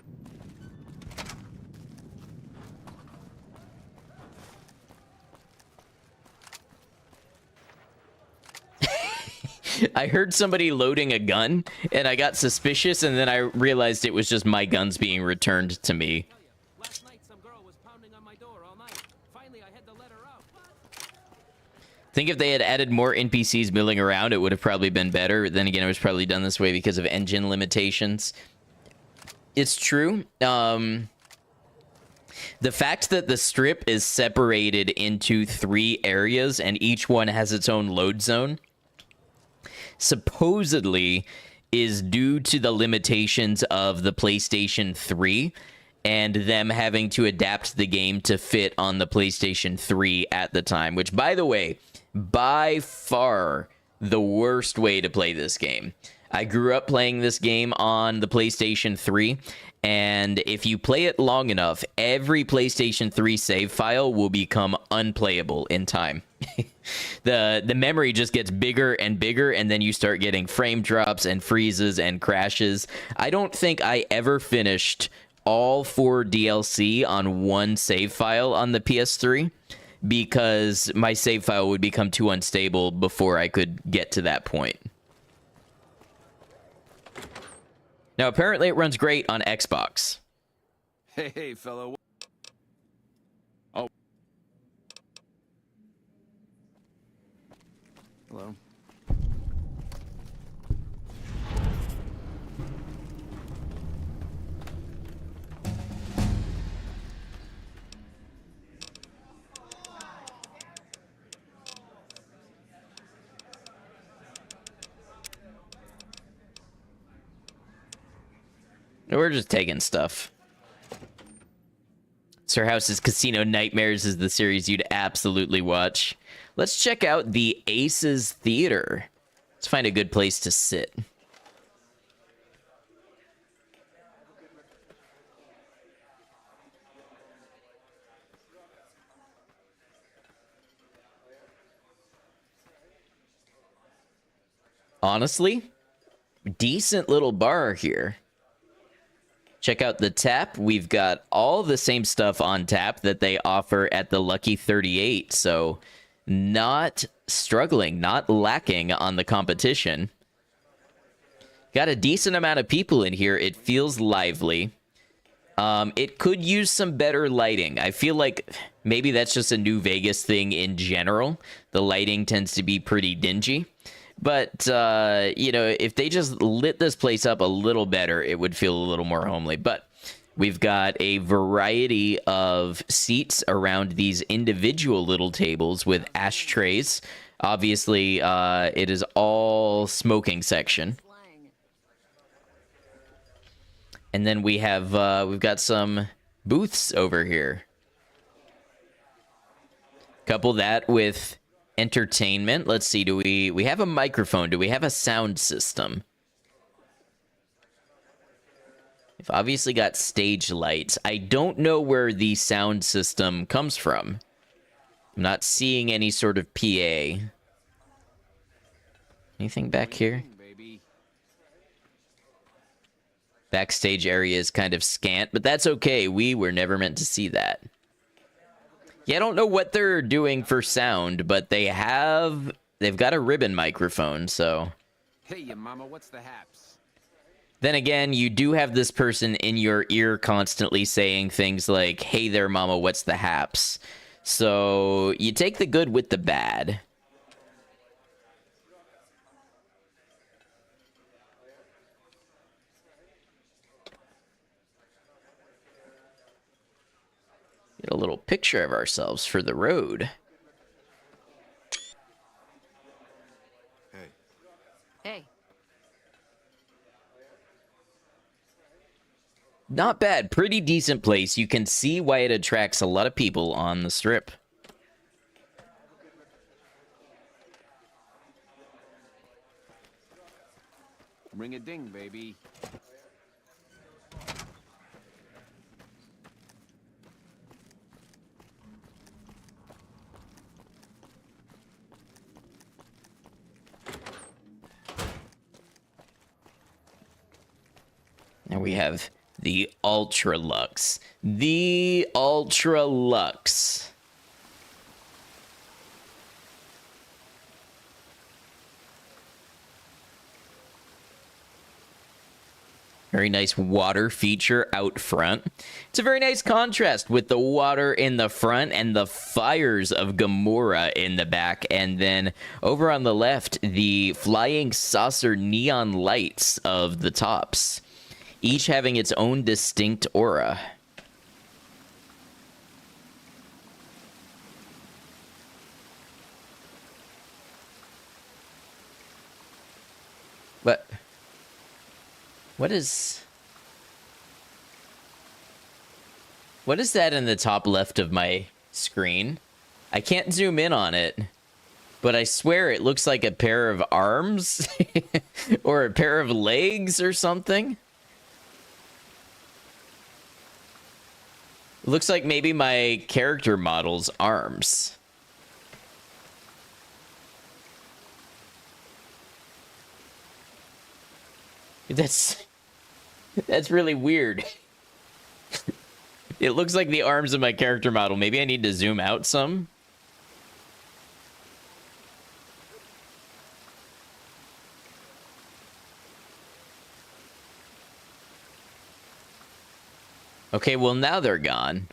I heard somebody loading a gun, and I got suspicious, and then I realized it was just my guns being returned to me. Last night, some girl was pounding on my door all night. Finally, I had to let her out. I think if they had added more NPCs milling around, it would have probably been better. Then again, it was probably done this way because of engine limitations. It's true. The fact that the strip is separated into 3 areas and each one has its own load zone supposedly is due to the limitations of the PlayStation 3 and them having to adapt the game to fit on the PlayStation 3 at the time, which, by the way, by far the worst way to play this game. I grew up playing this game on the PlayStation 3, and if you play it long enough, every PlayStation 3 save file will become unplayable in time. The memory just gets bigger and bigger, and then you start getting frame drops and freezes and crashes. I don't think I ever finished all 4 DLC on one save file on the PS3 because my save file would become too unstable before I could get to that point. Now, apparently it runs great on Xbox. Hey, fellow. Hello. We're just taking stuff. Sir House's Casino Nightmares is the series you'd absolutely watch. Let's check out the Aces Theater. Let's find a good place to sit. Honestly, decent little bar here. Check out the tap. We've got all the same stuff on tap that they offer at the Lucky 38. So not struggling, not lacking on the competition. Got a decent amount of people in here. It feels lively. It could use some better lighting. I feel like maybe that's just a New Vegas thing in general. The lighting tends to be pretty dingy. But, you know, if they just lit this place up a little better, it would feel a little more homely. But we've got a variety of seats around these individual little tables with ashtrays. Obviously, it is all smoking section. And then we have, we've got some booths over here. Couple that with entertainment. Let's see, do we have a microphone? Do we have a sound system? We've obviously got stage lights. I don't know where the sound system comes from. I'm not seeing any sort of PA. Anything back here? Backstage area is kind of scant, but that's okay. We were never meant to see that. Yeah, I don't know what they're doing for sound, but they've got a ribbon microphone, so. Hey, ya mama, what's the haps? Then again, you do have this person in your ear constantly saying things like, hey there, mama, what's the haps? So you take the good with the bad. Get a little picture of ourselves for the road. Hey. Not bad. Pretty decent place. You can see why it attracts a lot of people on the strip. Ring a ding, baby. Now we have the Ultra Lux. The Ultra Lux. Very nice water feature out front. It's a very nice contrast with the water in the front and the fires of Gamora in the back. And then over on the left, the flying saucer neon lights of the tops, each having its own distinct aura. But what is that in the top left of my screen? I can't zoom in on it, but I swear it looks like a pair of arms or a pair of legs or something. It looks like maybe my character model's arms. That's really weird. It looks like the arms of my character model. Maybe I need to zoom out some. Okay, well, now they're gone.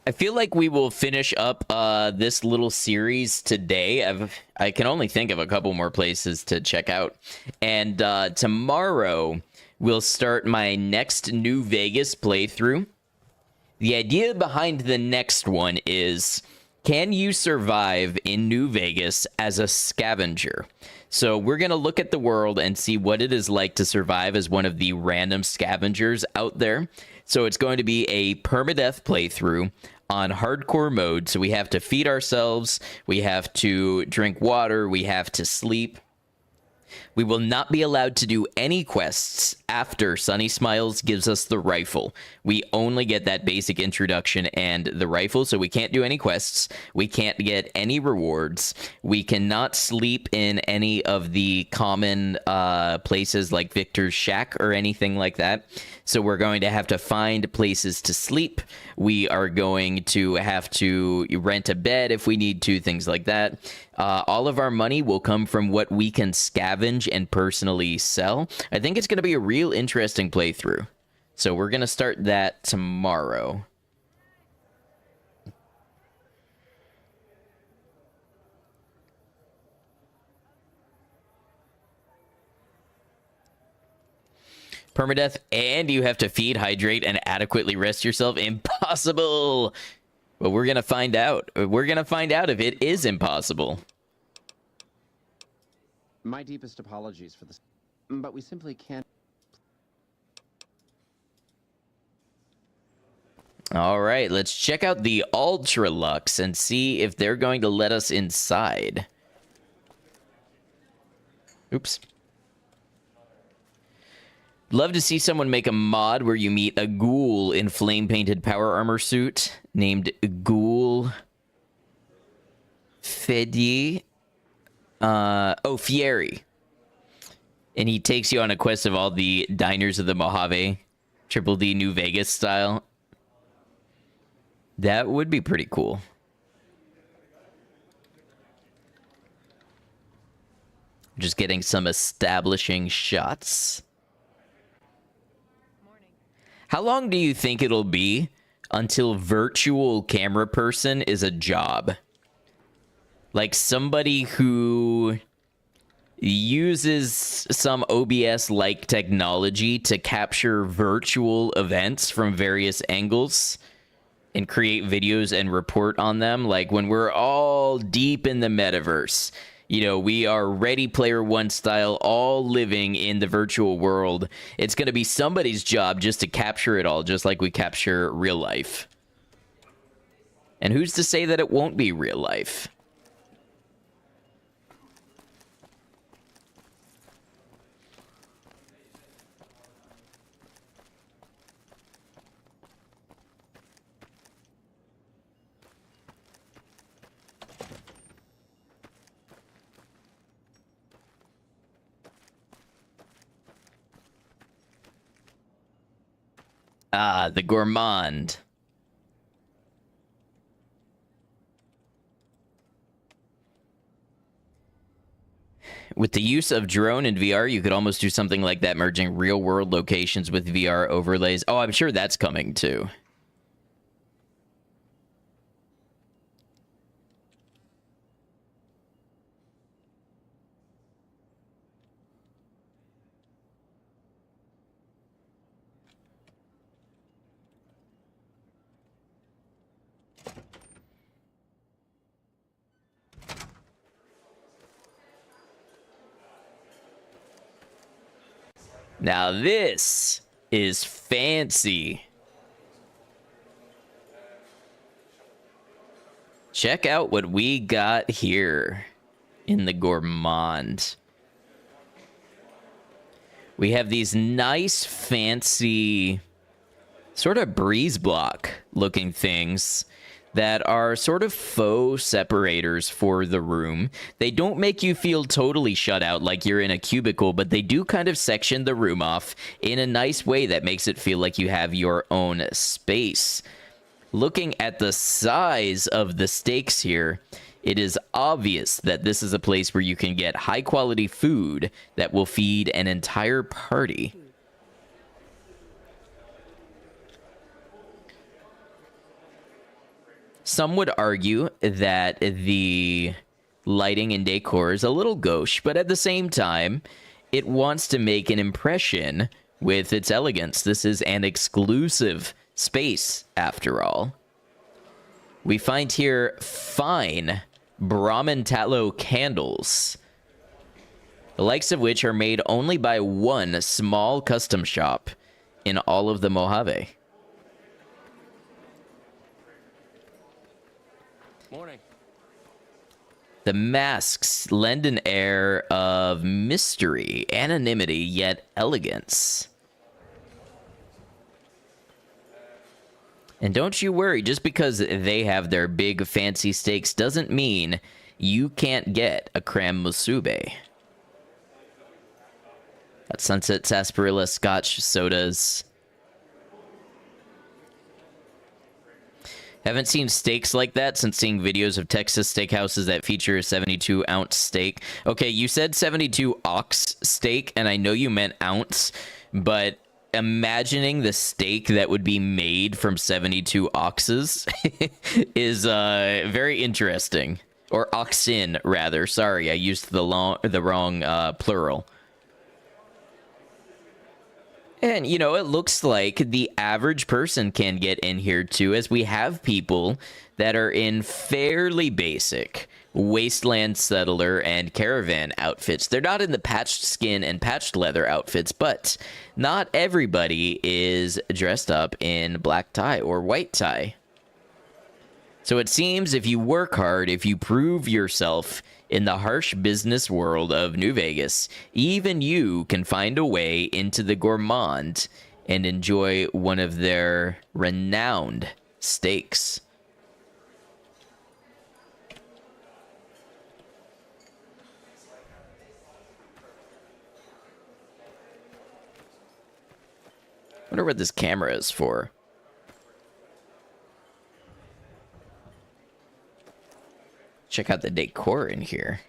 I feel like we will finish up this little series today. I can only think of a couple more places to check out. And tomorrow, we'll start my next New Vegas playthrough. The idea behind the next one is, can you survive in New Vegas as a scavenger? So we're going to look at the world and see what it is like to survive as one of the random scavengers out there. So it's going to be a permadeath playthrough on hardcore mode. So we have to feed ourselves, we have to drink water, we have to sleep. We will not be allowed to do any quests after Sunny Smiles gives us the rifle. We only get that basic introduction and the rifle, so we can't do any quests. We can't get any rewards. We cannot sleep in any of the common places like Victor's Shack or anything like that. So we're going to have to find places to sleep. We are going to have to rent a bed if we need to, things like that. All of our money will come from what we can scavenge and personally sell. I think it's going to be a real interesting playthrough. So we're going to start that tomorrow. Permadeath, and you have to feed, hydrate, and adequately rest yourself. Impossible! But we're going to find out. We're going to find out if it is impossible. My deepest apologies for this, but we simply can't. All right, let's check out the Ultra Lux and see if they're going to let us inside. Oops. Love to see someone make a mod where you meet a ghoul in flame-painted power armor suit named Ghoul Fedi. Fieri. And he takes you on a quest of all the diners of the Mojave. Triple D New Vegas style. That would be pretty cool. Just getting some establishing shots. How long do you think it'll be until virtual camera person is a job? Like somebody who uses some OBS-like technology to capture virtual events from various angles and create videos and report on them. Like when we're all deep in the metaverse, you know, we are Ready Player One style, all living in the virtual world. It's going to be somebody's job just to capture it all, just like we capture real life. And who's to say that it won't be real life? Ah, the Gourmand. With the use of drone and VR, you could almost do something like that, merging real-world locations with VR overlays. Oh, I'm sure that's coming, too. Now this is fancy. Check out what we got here in the Gourmand. We have these nice, fancy, sort of breeze block looking things that are sort of faux separators for the room. They don't make you feel totally shut out like you're in a cubicle, but they do kind of section the room off in a nice way that makes it feel like you have your own space. Looking at the size of the steaks here, it is obvious that this is a place where you can get high quality food that will feed an entire party. Some would argue that the lighting and decor is a little gauche, but at the same time, it wants to make an impression with its elegance. This is an exclusive space, after all. We find here fine Brahmin tallow candles, the likes of which are made only by one small custom shop in all of the Mojave. Morning. The masks lend an air of mystery, anonymity, yet elegance. And don't you worry, just because they have their big fancy steaks doesn't mean you can't get a creme musube. Got Sunset Sarsaparilla Scotch sodas. Haven't seen steaks like that since seeing videos of Texas steakhouses that feature a 72-ounce steak. Okay, you said 72 ox steak, and I know you meant ounce, but imagining the steak that would be made from 72 oxes is very interesting. Or oxen, rather. Sorry, I used the wrong plural. And, you know, it looks like the average person can get in here, too, as we have people that are in fairly basic wasteland settler and caravan outfits. They're not in the patched skin and patched leather outfits, but not everybody is dressed up in black tie or white tie. So it seems if you work hard, if you prove yourself in the harsh business world of New Vegas, even you can find a way into the gourmand and enjoy one of their renowned steaks. I wonder what this camera is for. Check out the decor in here.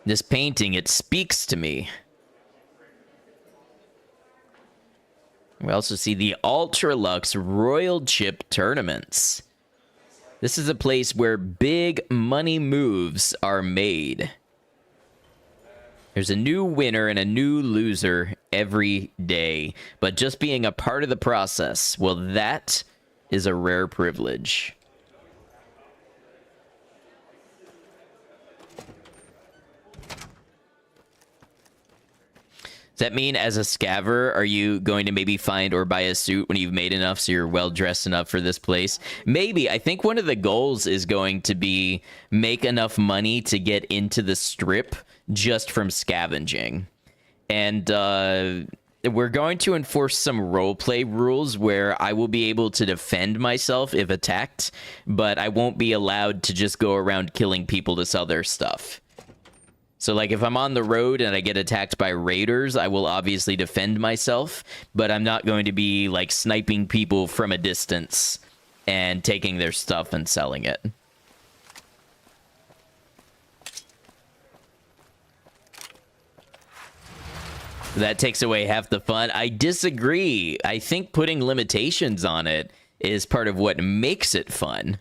This painting, it speaks to me. We also see the Ultra Lux Royal Chip Tournaments. This is a place where big money moves are made. There's a new winner and a new loser every day, but just being a part of the process, well, that is a rare privilege. Does that mean as a scaver, are you going to maybe find or buy a suit when you've made enough so you're well dressed enough for this place? Maybe. I think one of the goals is going to be make enough money to get into the strip just from scavenging. And we're going to enforce some roleplay rules where I will be able to defend myself if attacked, but I won't be allowed to just go around killing people to sell their stuff. So, like, if I'm on the road and I get attacked by raiders, I will obviously defend myself, but I'm not going to be, like, sniping people from a distance and taking their stuff and selling it. That takes away half the fun. I disagree. I think putting limitations on it is part of what makes it fun.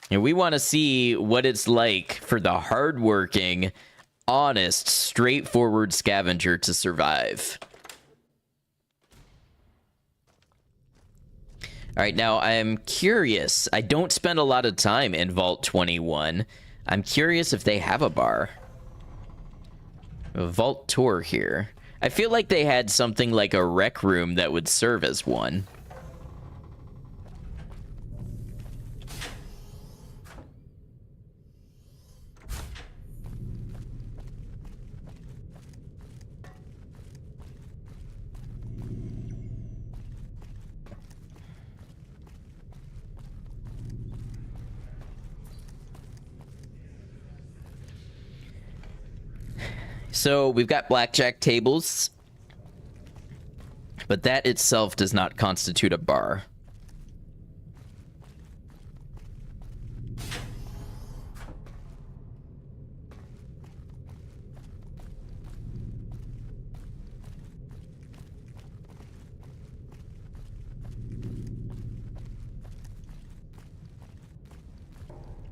And we want to see what it's like for the hardworking, honest, straightforward scavenger to survive. All right, now I'm curious. I don't spend a lot of time in Vault 21. I'm curious if they have a bar. A vault tour here. I feel like they had something like a rec room that would serve as one. So we've got blackjack tables, but that itself does not constitute a bar.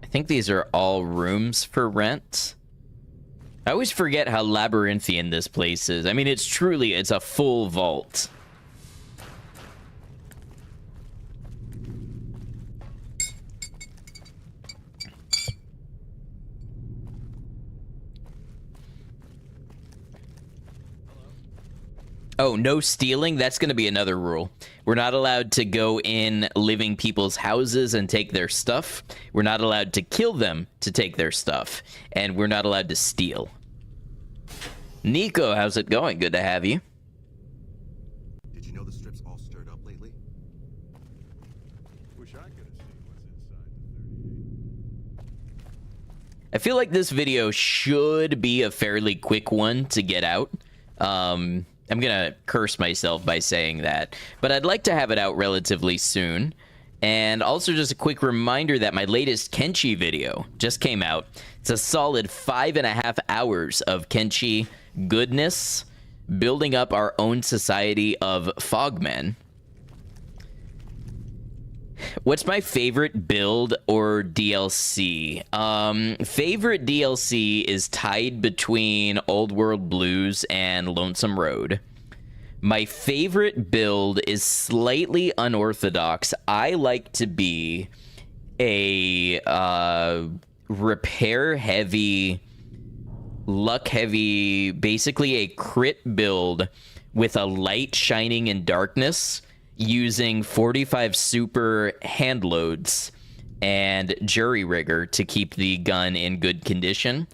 I think these are all rooms for rent. I always forget how labyrinthian this place is. I mean, it's a full vault. Oh, no stealing? That's going to be another rule. We're not allowed to go in living people's houses and take their stuff. We're not allowed to kill them to take their stuff. And we're not allowed to steal. Nico, how's it going? Good to have you. Did you know the strip's all stirred up lately? Wish I could have seen what's inside the 38. I feel like this video should be a fairly quick one to get out. I'm gonna curse myself by saying that, but I'd like to have it out relatively soon. And also just a quick reminder that my latest Kenshi video just came out. It's a solid 5.5 hours of Kenshi goodness, building up our own society of Fogmen. What's my favorite build or DLC? Favorite DLC is tied between Old World Blues and Lonesome Road. My favorite build is slightly unorthodox. I like to be a repair-heavy, luck-heavy, basically a crit build with a light shining in darkness, using 45 super hand loads and jury rigger to keep the gun in good condition.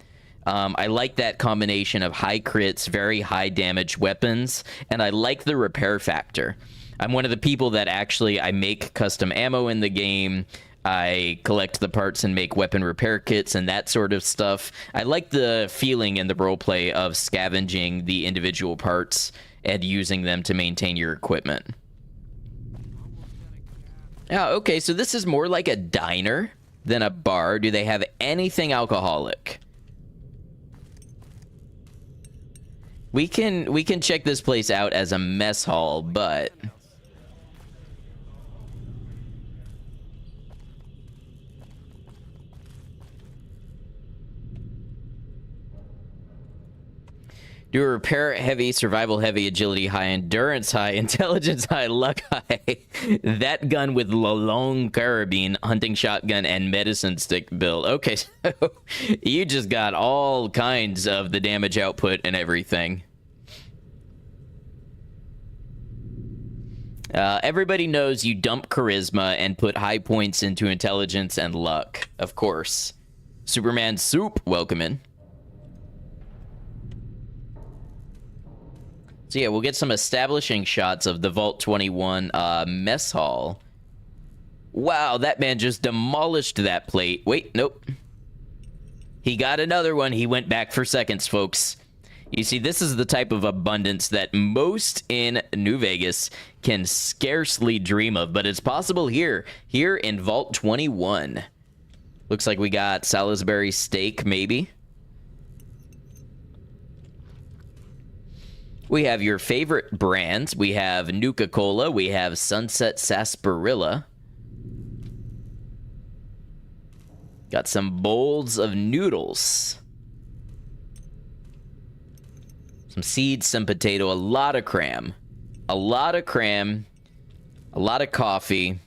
I like that combination of high crits, very high damage weapons, and I like the repair factor. I'm one of the people that actually, I make custom ammo in the game. I collect the parts and make weapon repair kits and that sort of stuff. I like the feeling in the roleplay of scavenging the individual parts and using them to maintain your equipment. Oh, okay, so this is more like a diner than a bar. Do they have anything alcoholic? We can check this place out as a mess hall, but do a repair heavy, survival heavy, agility high, endurance high, intelligence high, luck high. That gun with long carabine, hunting shotgun, and medicine stick build. Okay, so you just got all kinds of the damage output and everything. Everybody knows you dump charisma and put high points into intelligence and luck, of course. Superman Soup, welcome in. So yeah, we'll get some establishing shots of the Vault 21 mess hall. Wow, that man just demolished that plate. Wait, nope. He got another one. He went back for seconds, folks. You see, this is the type of abundance that most in New Vegas can scarcely dream of, but it's possible here in Vault 21. Looks like we got Salisbury steak, maybe. We have your favorite brands. We have Nuka-Cola. We have Sunset Sarsaparilla. Got some bowls of noodles. Some seeds, some potato, a lot of cram. A lot of cram. A lot of coffee.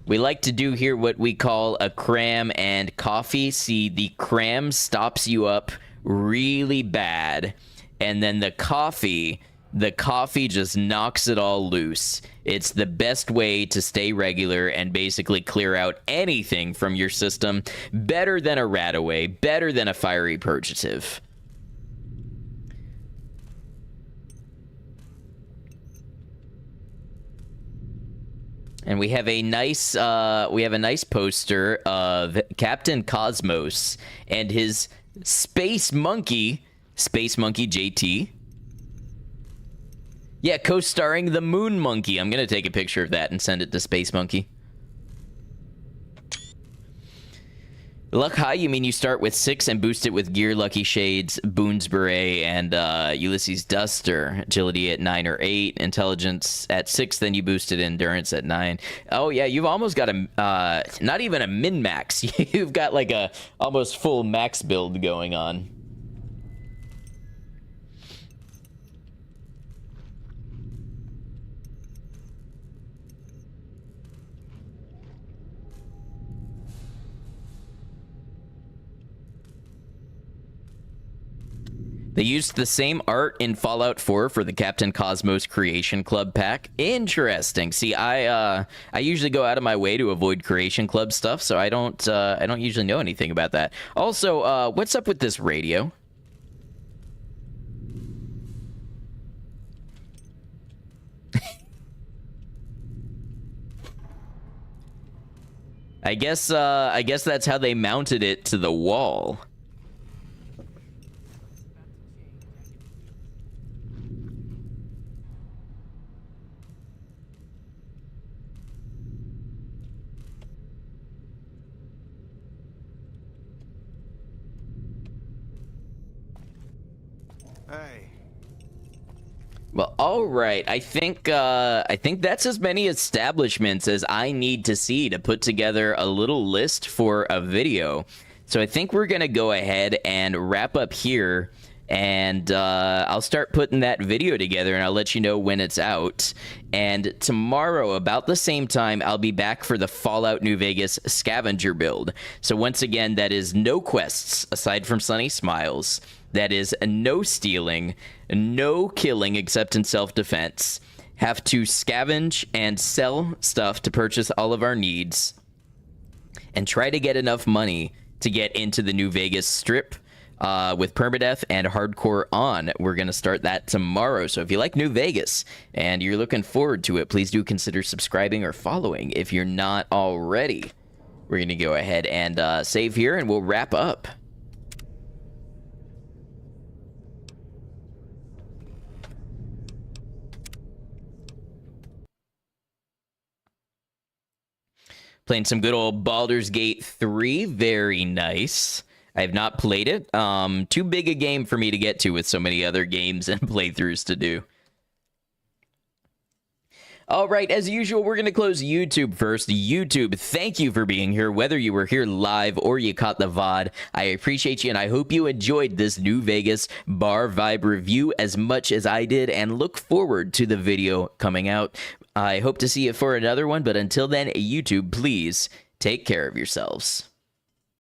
We like to do here what we call a cram and coffee. See, the cram stops you up really bad. And then the coffee just knocks it all loose. It's the best way to stay regular and basically clear out anything from your system. Better than a Radaway, better than a Fiery Purgative. And we have a nice poster of Captain Cosmos and his space monkey Space Monkey JT. Yeah, co-starring the Moon Monkey. I'm going to take a picture of that and send it to Space Monkey. Luck High, you mean you start with 6 and boost it with Gear, Lucky Shades, Boone's Beret, and Ulysses Duster. Agility at 9 or 8, Intelligence at 6, then you boosted Endurance at 9. Oh yeah, you've almost got a, not even a min-max. You've got like a almost full max build going on. They used the same art in Fallout 4 for the Captain Cosmos Creation Club pack. Interesting. See, I usually go out of my way to avoid Creation Club stuff, so I don't usually know anything about that. Also, what's up with this radio? I guess that's how they mounted it to the wall. Hey. Well, all right. I think that's as many establishments as I need to see to put together a little list for a video. So I think we're gonna go ahead and wrap up here, and I'll start putting that video together, and I'll let you know when it's out. And tomorrow, about the same time, I'll be back for the Fallout New Vegas scavenger build. So once again, that is no quests aside from Sunny Smiles. That is no stealing, no killing except in self-defense. Have to scavenge and sell stuff to purchase all of our needs. And try to get enough money to get into the New Vegas Strip with Permadeath and Hardcore On. We're going to start that tomorrow. So if you like New Vegas and you're looking forward to it, please do consider subscribing or following if you're not already. We're going to go ahead and save here, and we'll wrap up. Playing some good old Baldur's Gate 3. Very nice. I have not played it. Too big a game for me to get to with so many other games and playthroughs to do. All right, as usual, we're going to close YouTube first. YouTube, thank you for being here, whether you were here live or you caught the VOD. I appreciate you, and I hope you enjoyed this New Vegas Bar Vibe review as much as I did, and look forward to the video coming out. I hope to see you for another one, but until then, YouTube, please take care of yourselves.